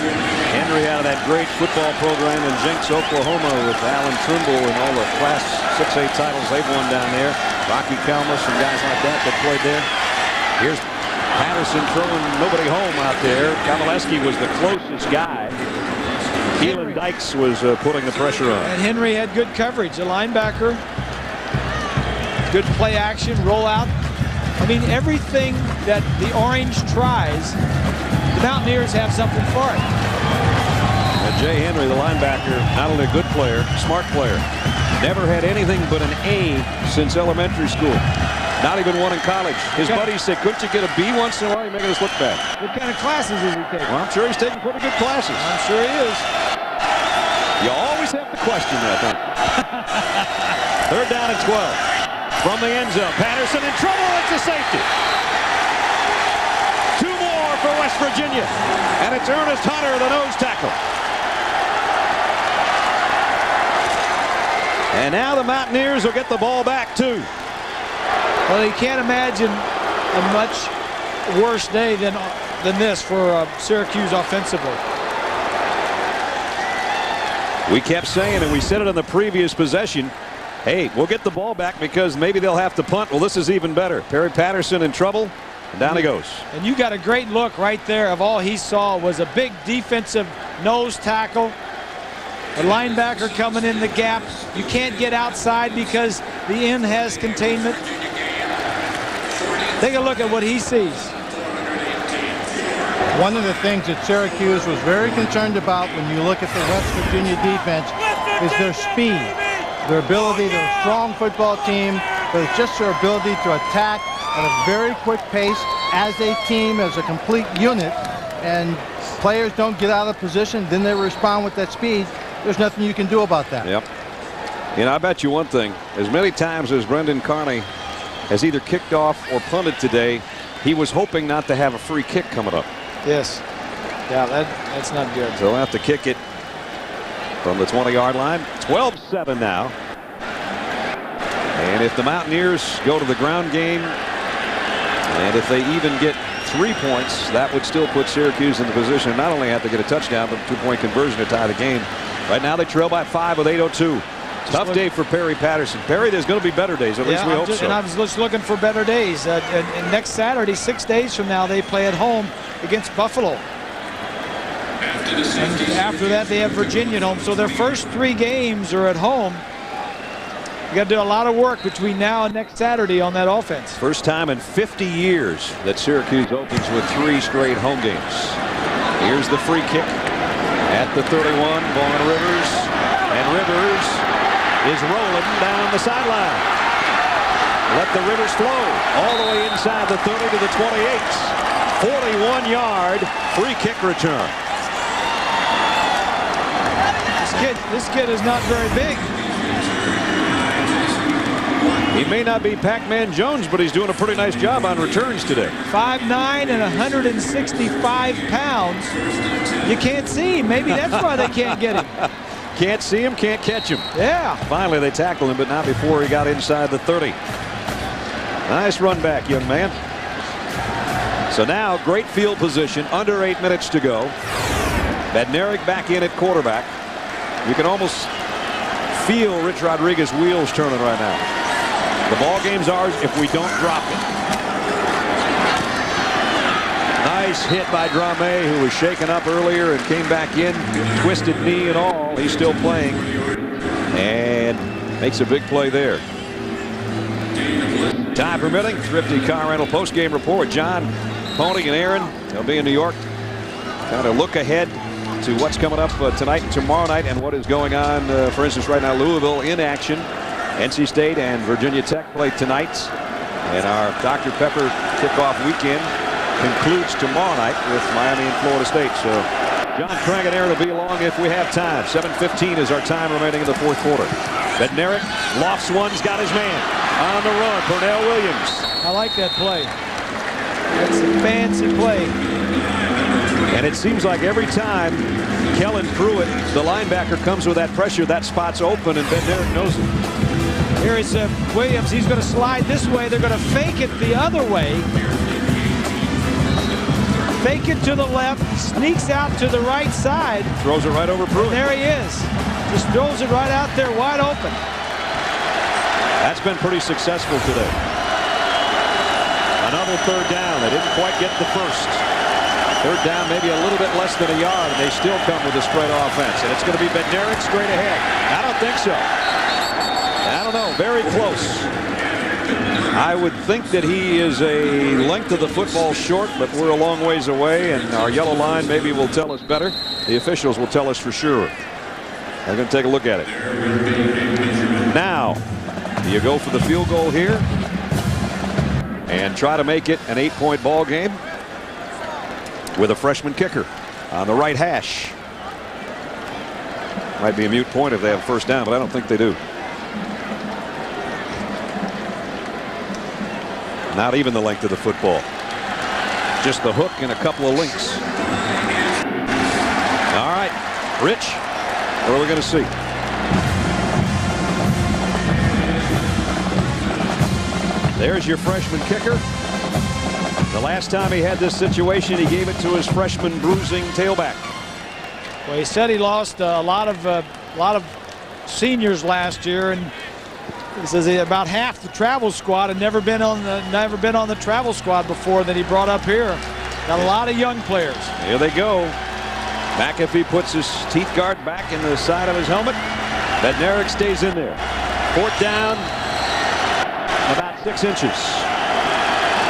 Henry out of that great football program in Jenks, Oklahoma, with Alan Trimble and all the Class 6A titles they've won down there. Rocky Kalmus and guys like that played there. Here's Patterson throwing nobody home out there. Kavaleski was the closest guy. Keelan Dykes was putting the pressure on. And Henry had good coverage. A linebacker, good play action, roll out. I mean, everything that the Orange tries, the Mountaineers have something for it. And Jay Henry, the linebacker, not only a good player, smart player, never had anything but an A since elementary school. Not even one in college. His buddies said, couldn't you get a B once in a while? You're making us look bad. What kind of classes is he taking? Well, I'm sure he's taking pretty good classes. I'm sure he is. You always have to question that, don't you? Third down and 12. From the end zone. Patterson in trouble. It's a safety. 2 more for West Virginia. And it's Ernest Hunter, the nose tackle. And now the Mountaineers will get the ball back, too. Well, you can't imagine a much worse day than this for Syracuse offensively. We kept saying, and we said it on the previous possession, hey, we'll get the ball back because maybe they'll have to punt. Well, this is even better. Perry Patterson in trouble, and down he goes. And you got a great look right there of all he saw was a big defensive nose tackle. A linebacker coming in the gap. You can't get outside because the end has containment. Take a look at what he sees. One of the things that Syracuse was very concerned about when you look at the West Virginia defense is their speed, their ability. They're a strong football team, but it's just their ability to attack at a very quick pace as a team, as a complete unit, and players don't get out of position, then they respond with that speed. There's nothing you can do about that. Yep. You know, I bet you one thing. As many times as Brendan Carney has either kicked off or punted today, he was hoping not to have a free kick coming up. Yes. Yeah, that's not good. So they'll have to kick it from the 20-yard line. 12-7 now. And if the Mountaineers go to the ground game, and if they even get 3 points, that would still put Syracuse in the position not only have to get a touchdown, but a 2-point conversion to tie the game. Right now they trail by 5 with 8:02. Tough day for Perry Patterson. Perry, there's going to be better days. At least we hope so. And I was just looking for better days. And next Saturday, 6 days from now, they play at home against Buffalo. And after that, they have Virginia at home. So their first 3 games are at home. You got to do a lot of work between now and next Saturday on that offense. First time in 50 years that Syracuse opens with 3 straight home games. Here's the free kick at the 31. Vaughn Rivers. And Rivers is rolling down the sideline. Let the Rivers flow all the way inside the 30 to the 28. 41-yard free kick return. This kid is not very big. He may not be Pac-Man Jones, but he's doing a pretty nice job on returns today. 5'9" and 165 pounds. You can't see him. Maybe that's why they can't get him. Can't see him, can't catch him. Yeah. Finally, they tackled him, but not before he got inside the 30. Nice run back, young man. So now, great field position, under 8 minutes to go. Bednarik back in at quarterback. You can almost feel Rich Rodriguez's wheels turning right now. The ball game's ours if we don't drop it. Nice hit by Drame, who was shaken up earlier and came back in, twisted knee and all. He's still playing and makes a big play there. Time permitting, Thrifty Car Rental post-game report. John, Pony, and Aaron, they'll be in New York. Kind of look ahead to what's coming up tonight and tomorrow night and what is going on. For instance, right now, Louisville in action. NC State and Virginia Tech play tonight. And our Dr. Pepper kickoff weekend concludes tomorrow night with Miami and Florida State. So John, Craig, and Aaron will be along if we have time. 7:15 is our time remaining in the fourth quarter. Bednarik lofts one, he's got his man. On the run, Pernell Williams. I like that play. That's a fancy play. And it seems like every time Kellen Pruitt, the linebacker, comes with that pressure, that spot's open, and Bednarik knows it. Here is Williams. He's going to slide this way. They're going to fake it the other way. Fake it to the left, sneaks out to the right side. Throws it right over Pruitt. And there he is. Just throws it right out there, wide open. That's been pretty successful today. Another third down. They didn't quite get the first. Third down, maybe a little bit less than a yard, and they still come with a spread offense. And it's going to be Bednarik straight ahead. I don't think so. I don't know. Very close. I would think that he is a length of the football short, but we're a long ways away, and our yellow line maybe will tell us better. The officials will tell us for sure. I'm going to take a look at it. Now, do you go for the field goal here and try to make it an 8-point ball game with a freshman kicker on the right hash? Might be a moot point if they have first down, but I don't think they do. Not even the length of the football. Just the hook and a couple of links. All right, Rich, what are we going to see? There's your freshman kicker. The last time he had this situation, he gave it to his freshman bruising tailback. Well, he said he lost a lot of seniors last year, and he says about half the travel squad had never been on the travel squad before that he brought up here. Got a lot of young players. Here they go. McAfee puts his teeth guard back in the side of his helmet. Bednarik stays in there. Fourth down, about 6 inches.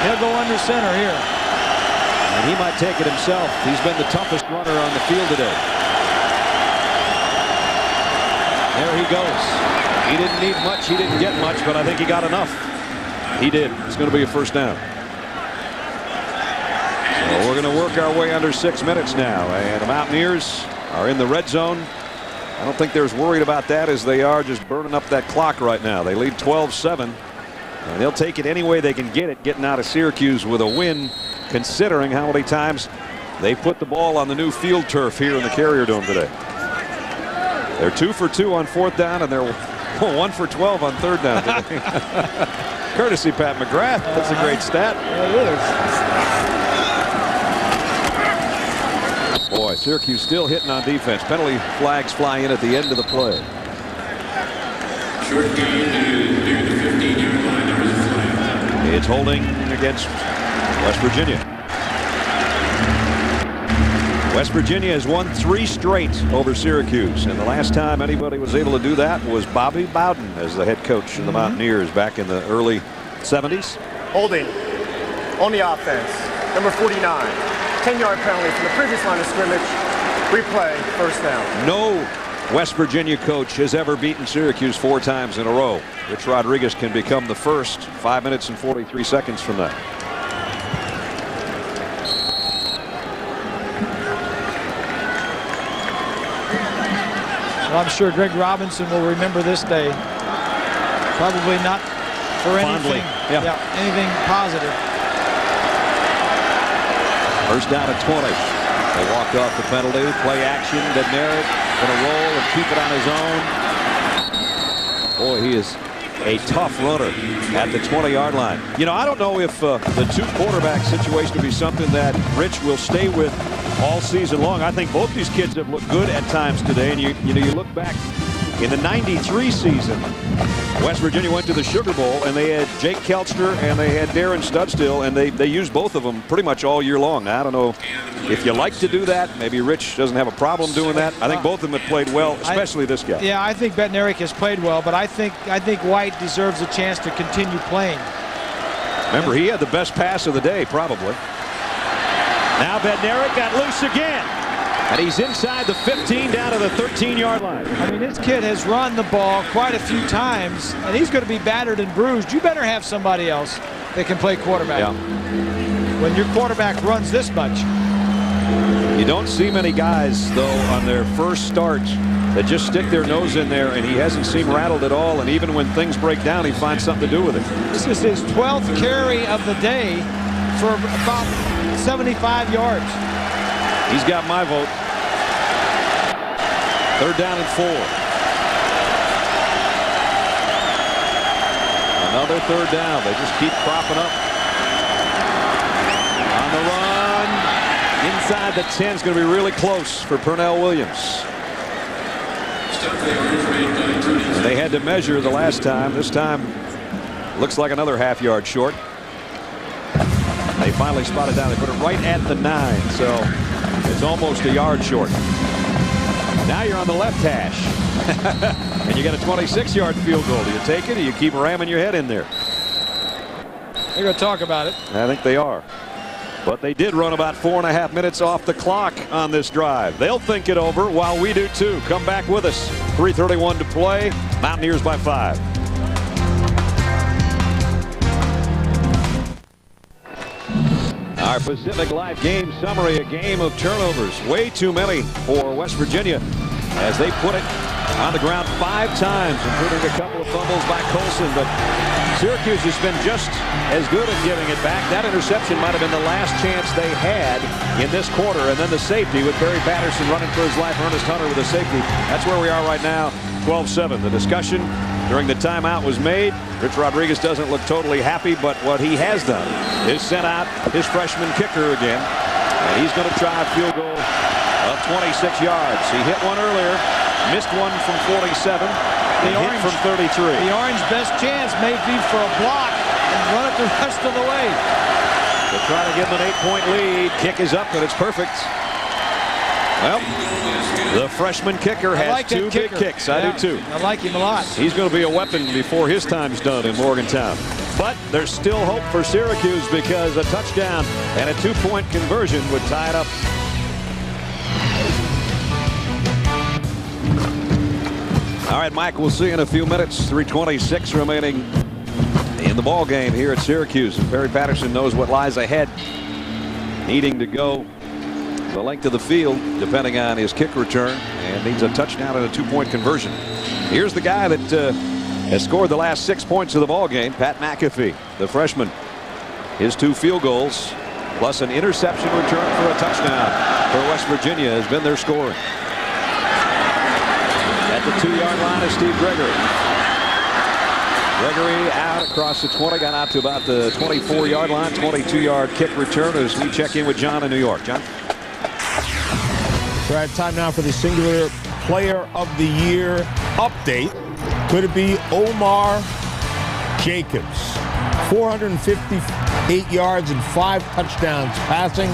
He'll go under center here. And he might take it himself. He's been the toughest runner on the field today. There he goes. He didn't need much, he didn't get much, but I think he got enough. He did. It's going to be a first down. So we're going to work our way under 6 minutes now, and the Mountaineers are in the red zone. I don't think they're as worried about that as they are just burning up that clock right now. They lead 12-7, and they'll take it any way they can get it, getting out of Syracuse with a win, considering how many times they put the ball on the new field turf here in the Carrier Dome today. They're 2 for 2 on fourth down, and they're 1 for 12 on third down today. Courtesy Pat McGrath. That's a great stat. It is. Boy, Syracuse still hitting on defense. Penalty flags fly in at the end of the play. Short gain near the 15-yard line. There is a flag. It's holding against West Virginia. West Virginia has won 3 straight over Syracuse, and the last time anybody was able to do that was Bobby Bowden as the head coach of the Mountaineers back in the early 70s. Holding on the offense, number 49. 10-yard penalty from the previous line of scrimmage. Replay, first down. No West Virginia coach has ever beaten Syracuse 4 times in a row. Rich Rodriguez can become the first. 5 minutes and 43 seconds from that. Well, I'm sure Greg Robinson will remember this day. Probably not for anything. Yeah, anything positive. First down at 20. They walked off the penalty. Play action. Bednarik going to roll and keep it on his own. Boy, he is a tough runner at the 20-yard line. You know, I don't know if the 2 quarterback situation will be something that Rich will stay with all season long. I think both these kids have looked good at times today, and you look back in the '93 season, West Virginia went to the Sugar Bowl, and they had Jake Kelchner and they had Darren Studstill, and they used both of them pretty much all year long. Now, I don't know if you like to do that. Maybe Rich doesn't have a problem doing that. I think both of them have played well, especially this guy. Yeah, I think Bednarik has played well, but I think White deserves a chance to continue playing. Remember, he had the best pass of the day, probably. Now Bednarik got loose again, and he's inside the 15 down to the 13-yard line. I mean, this kid has run the ball quite a few times, and he's going to be battered and bruised. You better have somebody else that can play quarterback. Yeah. When your quarterback runs this much. You don't see many guys, though, on their first start that just stick their nose in there, and he hasn't seemed rattled at all. And even when things break down, he finds something to do with it. This is his 12th carry of the day for about 75 yards. He's got my vote. 3rd down and 4. Another 3rd down. They just keep cropping up. On the run. Inside the 10 is going to be really close for Pernell Williams. And they had to measure the last time. This time looks like another half-yard short. They finally spotted down. They put it right at the 9, so it's almost a yard short. Now you're on the left hash. And you got a 26-yard field goal. Do you take it, or you keep ramming your head in there? They're going to talk about it. I think they are. But they did run about 4.5 minutes off the clock on this drive. They'll think it over while we do too. Come back with us. 3:31 to play. Mountaineers by 5. Our Pacific Life game summary, a game of turnovers. Way too many for West Virginia as they put it on the ground 5 times, including a couple of fumbles by Colson. But Syracuse has been just as good at giving it back. That interception might have been the last chance they had in this quarter. And then the safety with Barry Patterson running for his life. Ernest Hunter with a safety. That's where we are right now, 12-7. The discussion during the timeout was made. Rich Rodriguez doesn't look totally happy, but what he has done is sent out his freshman kicker again. And he's going to try a field goal of 26 yards. He hit one earlier, missed one from 47. Hit from 33. The Orange best chance may be for a block and run it the rest of the way. They're trying to give him an 8-point lead. Kick is up, and it's perfect. Well, the freshman kicker has 2 big kicks. I do too. I like him a lot. He's going to be a weapon before his time's done in Morgantown. But there's still hope for Syracuse because a touchdown and a 2-point conversion would tie it up. All right, Mike, we'll see you in a few minutes. 3:26 remaining in the ball game here at Syracuse. And Barry Patterson knows what lies ahead, needing to go the length of the field depending on his kick return, and needs a touchdown and a 2-point conversion. Here's the guy that has scored the last 6 points of the ball game, Pat McAfee, the freshman. His 2 field goals plus an interception return for a touchdown for West Virginia has been their scoring. At the 2-yard line is Steve Gregory. Gregory out across the 20, got out to about the 24-yard line. 22-yard kick return as we check in with John in New York. John? We're at time now for the singular player of the year update. Could it be Omar Jacobs? 458 yards and 5 touchdowns passing.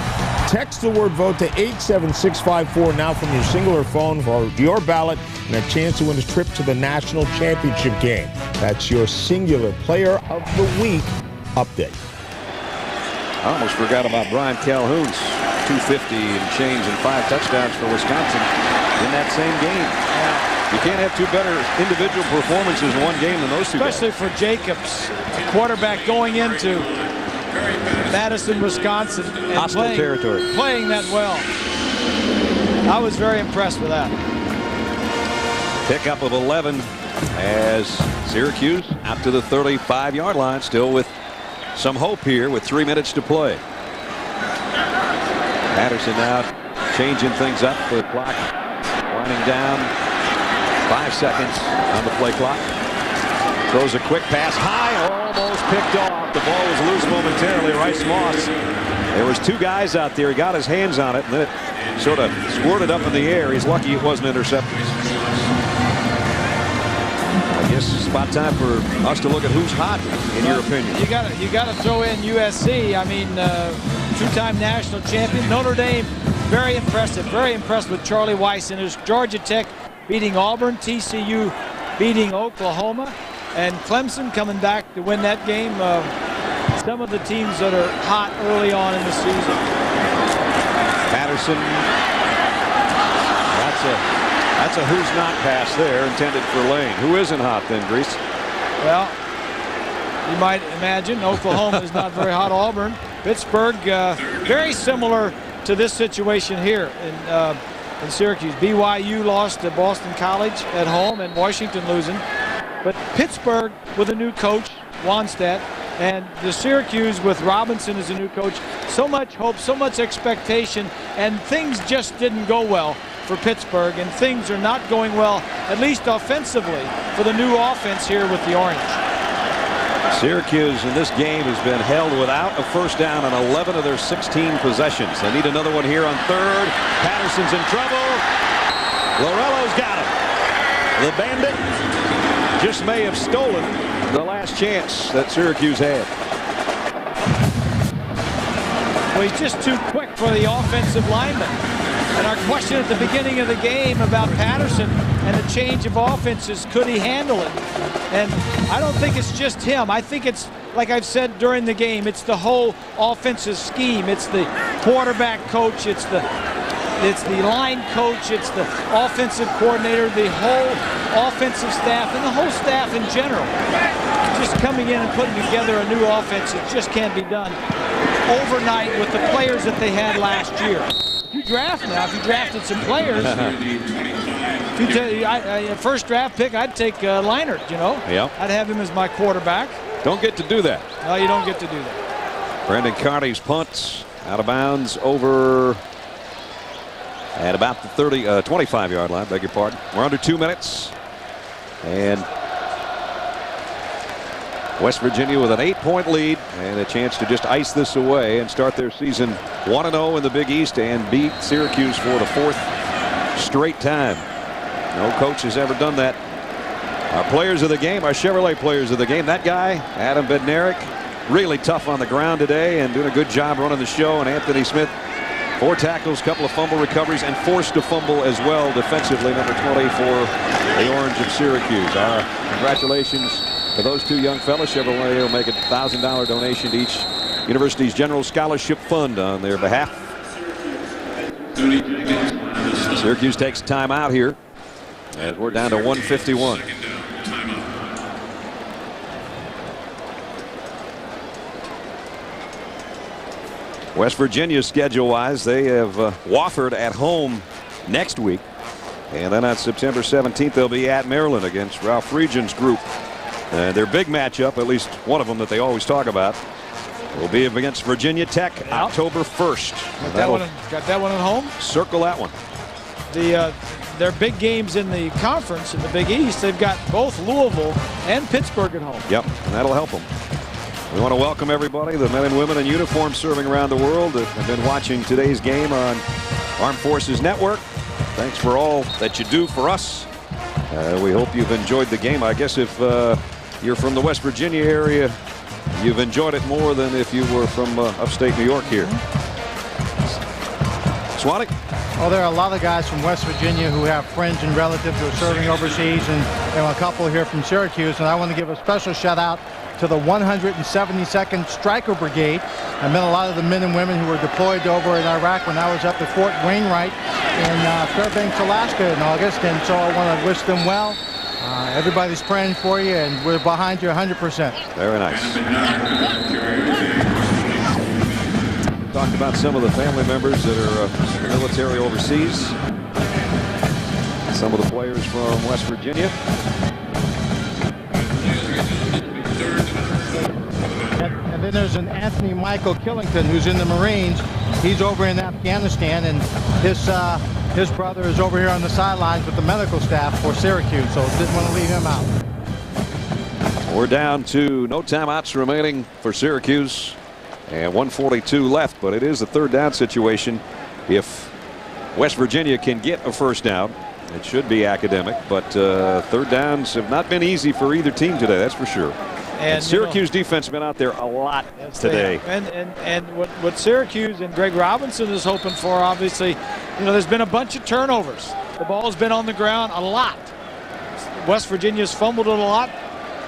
Text the word vote to 87654 now from your singular phone for your ballot and a chance to win a trip to the national championship game. That's your singular player of the week update. I almost forgot about Brian Calhoun's 250 and change and 5 touchdowns for Wisconsin in that same game. You can't have 2 better individual performances in one game than those 2 guys. Especially for Jacobs, quarterback going into Madison, Wisconsin, and hostile territory, playing that well. I was very impressed with that. Pickup of 11 as Syracuse out to the 35-yard line, still with some hope here with 3 minutes to play. Patterson now changing things up. The clock winding down. 5 seconds on the play clock. Throws a quick pass high, almost picked off. The ball was loose momentarily. Rice Moss. There was 2 guys out there. He got his hands on it, and then it sort of squirted up in the air. He's lucky it wasn't intercepted. I guess it's about time for us to look at who's hot, in your opinion. You got to throw in USC. I mean, 2-time national champion. Notre Dame, very impressive. Very impressed with Charlie Weiss and his Georgia Tech beating Auburn, TCU beating Oklahoma, and Clemson coming back to win that game. Some of the teams that are hot early on in the season. Patterson. That's a who's not pass there, intended for Lane. Who isn't hot then, Grease? Well, you might imagine Oklahoma is not very hot. Auburn, Pittsburgh, very similar to this situation here in Syracuse. BYU lost to Boston College at home, and Washington losing. But Pittsburgh with a new coach, Wannstedt, and the Syracuse with Robinson as a new coach. So much hope, so much expectation, and things just didn't go well for Pittsburgh, and things are not going well, at least offensively, for the new offense here with the Orange. Syracuse in this game has been held without a first down on 11 of their 16 possessions. They need another one here on third. Patterson's in trouble. Lorello's got him. The Bandit just may have stolen the last chance that Syracuse had. Well, he's just too quick for the offensive lineman. And our question at the beginning of the game about Patterson and the change of offenses, could he handle it? And I don't think it's just him. I think it's, like I've said during the game, it's the whole offensive scheme. It's the quarterback coach, it's the line coach, it's the offensive coordinator, the whole offensive staff, and the whole staff in general. Just coming in and putting together a new offense, it just can't be done overnight with the players that they had last year. If you drafted some players, first draft pick, I'd take Leinart, you know. Yep. I'd have him as my quarterback. Don't get to do that. No, you don't get to do that. Brendan Carney's punt out of bounds over at about the 25-yard line, beg your pardon. We're under 2 minutes. And West Virginia with an 8-point lead and a chance to just ice this away and start their season 1-0 in the Big East and beat Syracuse for the 4th straight time. No coach has ever done that. Our players of the game, our Chevrolet players of the game, that guy, Adam Bednarik, really tough on the ground today and doing a good job running the show. And Anthony Smith, 4 tackles, couple of fumble recoveries, and forced a fumble as well defensively, number 20 for the Orange of Syracuse. Our congratulations to those 2 young fellas. Chevrolet will make a $1,000 donation to each university's general scholarship fund on their behalf. Syracuse takes time out here as we're down to 1:51. West Virginia schedule-wise, they have Wofford at home next week, and then on September 17th they'll be at Maryland against Ralph Regent's group. Their big matchup, at least one of them that they always talk about, will be against Virginia Tech October 1st. Got that one at home? Circle that one. Their big games in the conference in the Big East, they've got both Louisville and Pittsburgh at home. Yep, and that'll help them. We want to welcome everybody, the men and women in uniform serving around the world that have been watching today's game on Armed Forces Network. Thanks for all that you do for us. We hope you've enjoyed the game. I guess if you're from the West Virginia area, you've enjoyed it more than if you were from upstate New York here. Swanee? Oh, there are a lot of guys from West Virginia who have friends and relatives who are serving overseas, and a couple here from Syracuse. And I want to give a special shout out to the 172nd Stryker Brigade. I met a lot of the men and women who were deployed over in Iraq when I was up at Fort Wainwright in Fairbanks, Alaska in August, and so I want to wish them well. Everybody's praying for you, and we're behind you 100%. Very nice. Talked about some of the family members that are in the military overseas. Some of the players from West Virginia. And then there's an Anthony Michael Killington who's in the Marines. He's over in Afghanistan, and his brother is over here on the sidelines with the medical staff for Syracuse, so didn't want to leave him out. We're down to no timeouts remaining for Syracuse and 1:42 left, but it is a 3rd down situation. If West Virginia can get a first down, it should be academic, but 3rd downs have not been easy for either team today, that's for sure. And Syracuse defense has been out there a lot today. And what Syracuse and Greg Robinson is hoping for, obviously, there's been a bunch of turnovers. The ball's been on the ground a lot. West Virginia's fumbled it a lot.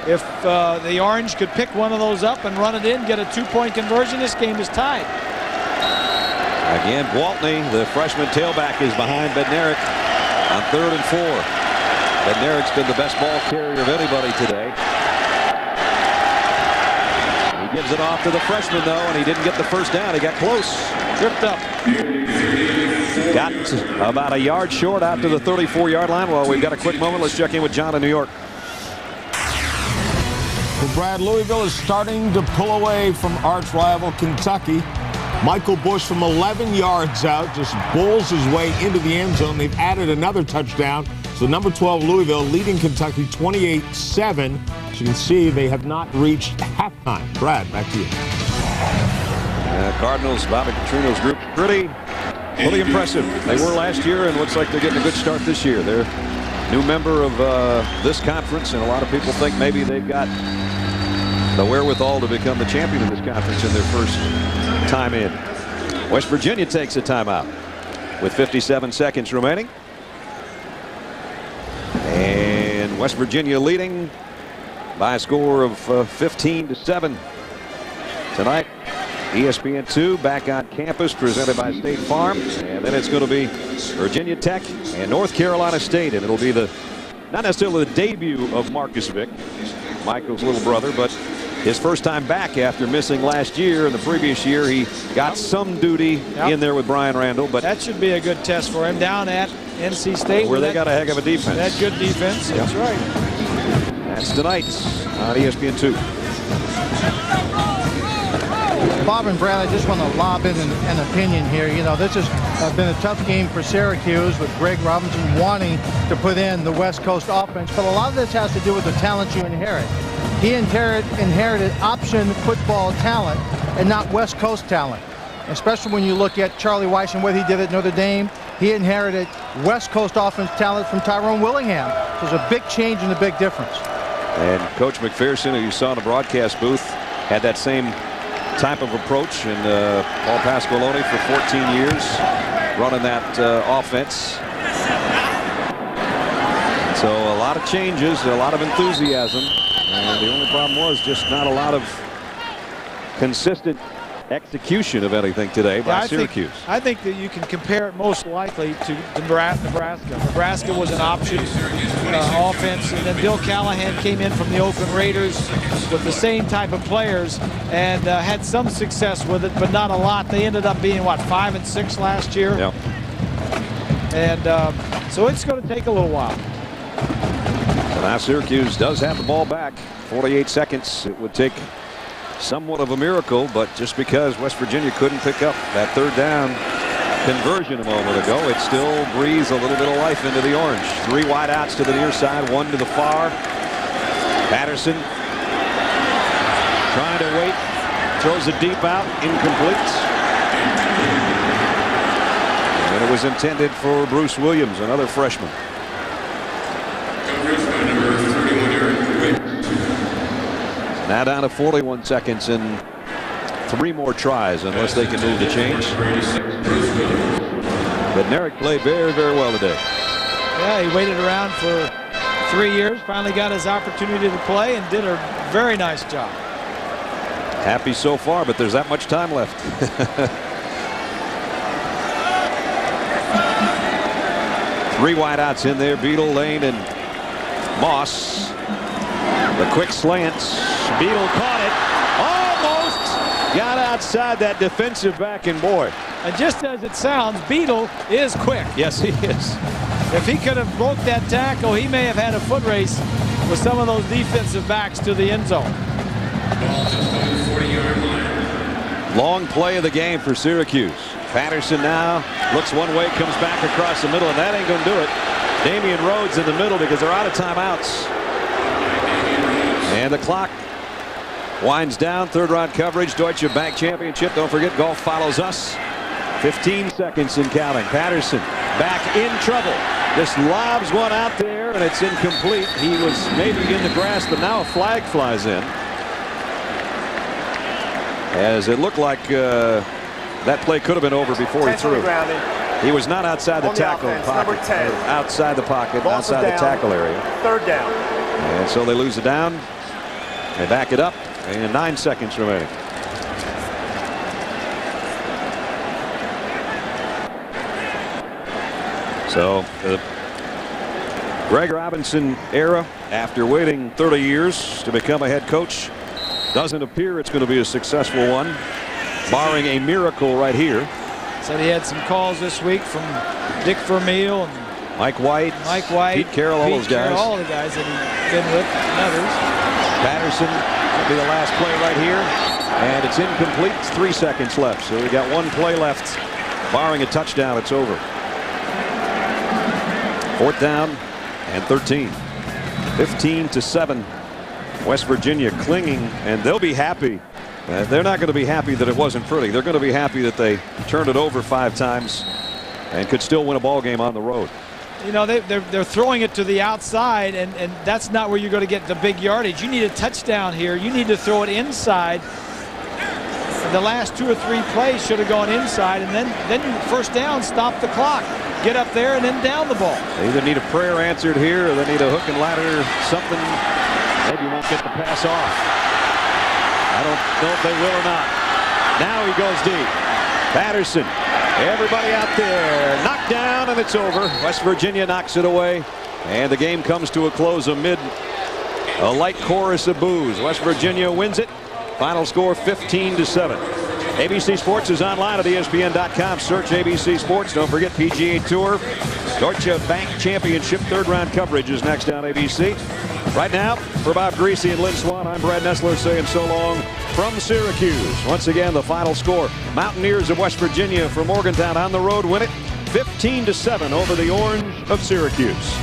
If the Orange could pick one of those up and run it in, get a 2-point conversion, this game is tied. Again, Waltney, the freshman tailback, is behind Bednarik on 3rd and 4. Bednarik's been the best ball carrier of anybody today. He gets Gives it off to the freshman, though, and he didn't get the first down. He got close. Tripped up. Got about a yard short out to the 34-yard line. Well, we've got a quick moment. Let's check in with John in New York. Well, Brad, Louisville is starting to pull away from arch rival Kentucky. Michael Bush from 11 yards out just bowls his way into the end zone. They've added another touchdown. So number 12 Louisville leading Kentucky 28-7. As you can see, they have not reached halftime. Brad, back to you. Cardinals, Bobby Petrino's group, pretty impressive. They were last year, and looks like they're getting a good start this year. They're a new member of this conference, and a lot of people think maybe they've got the wherewithal to become the champion of this conference in their first time in. West Virginia takes a timeout with 57 seconds remaining. And West Virginia leading by a score of 15-7 tonight. ESPN2 back on campus, presented by State Farm, and then it's going to be Virginia Tech and North Carolina State, and it'll be not necessarily the debut of Marcus Vick, Michael's little brother, but his first time back after missing last year. In the previous year, he got some duty in there with Brian Randall, but that should be a good test for him down at NC State, where they got a heck of a defense. That good defense. That's right. That's tonight on ESPN2. Bob and Brad, I just want to lob in an opinion here. You know, this has been a tough game for Syracuse, with Greg Robinson wanting to put in the West Coast offense, but a lot of this has to do with the talent you inherit. He inherited option football talent and not West Coast talent, especially when you look at Charlie Weiss and what he did at Notre Dame. He inherited West Coast offense talent from Tyrone Willingham. So there's a big change and a big difference. And Coach McPherson, who you saw in the broadcast booth, had that same type of approach, and Paul Pasqualoni for 14 years running that offense. So a lot of changes, a lot of enthusiasm, and the only problem was just not a lot of consistent execution of anything today by Syracuse. I think that you can compare it most likely to Nebraska. Nebraska was an option offense, and then Bill Callahan came in from the Oakland Raiders with the same type of players and had some success with it, but not a lot. They ended up being, what, 5-6 last year? Yep. And so it's going to take a little while. So now Syracuse does have the ball back. 48 seconds. It would take somewhat of a miracle, but just because West Virginia couldn't pick up that third down conversion a moment ago, it still breathes a little bit of life into the orange. 3 wide outs to the near side, 1 to the far. Patterson trying to wait, throws it deep out, incomplete. And it was intended for Bruce Williams, another freshman. Now down to 41 seconds and 3 more tries unless they can move the chains. But Narek played very, very well today. Yeah, he waited around for 3 years, finally got his opportunity to play, and did a very nice job. Happy so far, but there's that much time left. 3 wideouts in there, Beadle, Lane, and Moss. The quick slants. Beadle caught it. Almost got outside that defensive back, and boy. And just as it sounds, Beadle is quick. Yes, he is. If he could have broke that tackle, he may have had a foot race with some of those defensive backs to the end zone. Long play of the game for Syracuse. Patterson now looks one way, comes back across the middle, and that ain't going to do it. Damian Rhodes in the middle because they're out of timeouts. And the clock winds down. 3rd round coverage. Deutsche Bank Championship. Don't forget, golf follows us. 15 seconds and counting. Patterson back in trouble. Just lobs one out there, and it's incomplete. He was maybe in the grass, but now a flag flies in. As it looked like that play could have been over before he threw. He was not outside the tackle pocket. Outside the pocket, outside the tackle area. 3rd down. And so they lose the down. They back it up, and 9 seconds remaining. So the Greg Robinson era, after waiting 30 years to become a head coach, Doesn't appear it's going to be a successful one, barring a miracle right here. Said he had some calls this week from Dick Vermeil and Mike White, Pete Carroll, all those guys. All the guys that he's been with and others. Patterson will be the last play right here. And it's incomplete. 3 seconds left. So we got 1 play left. Barring a touchdown, it's over. 4th down and 13. 15-7. West Virginia clinging, and they'll be happy. They're not going to be happy that it wasn't pretty. They're going to be happy that they turned it over 5 times and could still win a ball game on the road. You know, they're throwing it to the outside, and that's not where you're going to get the big yardage. You need a touchdown here. You need to throw it inside. The last 2 or 3 plays should have gone inside, and then first down, stop the clock. Get up there and then down the ball. They either need a prayer answered here or they need a hook and ladder, something. Maybe won't get the pass off. I don't know if they will or not. Now he goes deep. Patterson. Everybody out there. Knocked down, and it's over. West Virginia knocks it away. And the game comes to a close amid a light chorus of boos. West Virginia wins it. Final score 15-7. ABC Sports is online at ESPN.com. Search ABC Sports. Don't forget PGA Tour. Deutsche Bank Championship 3rd round coverage is next on ABC. Right now, for Bob Greasy and Lynn Swan, I'm Brad Nessler saying so long from Syracuse. Once again, the final score. Mountaineers of West Virginia from Morgantown on the road win it 15-7 over the Orange of Syracuse.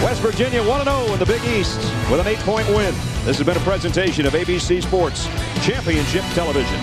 West Virginia 1-0 in the Big East with an 8-point win. This has been a presentation of ABC Sports Championship Television.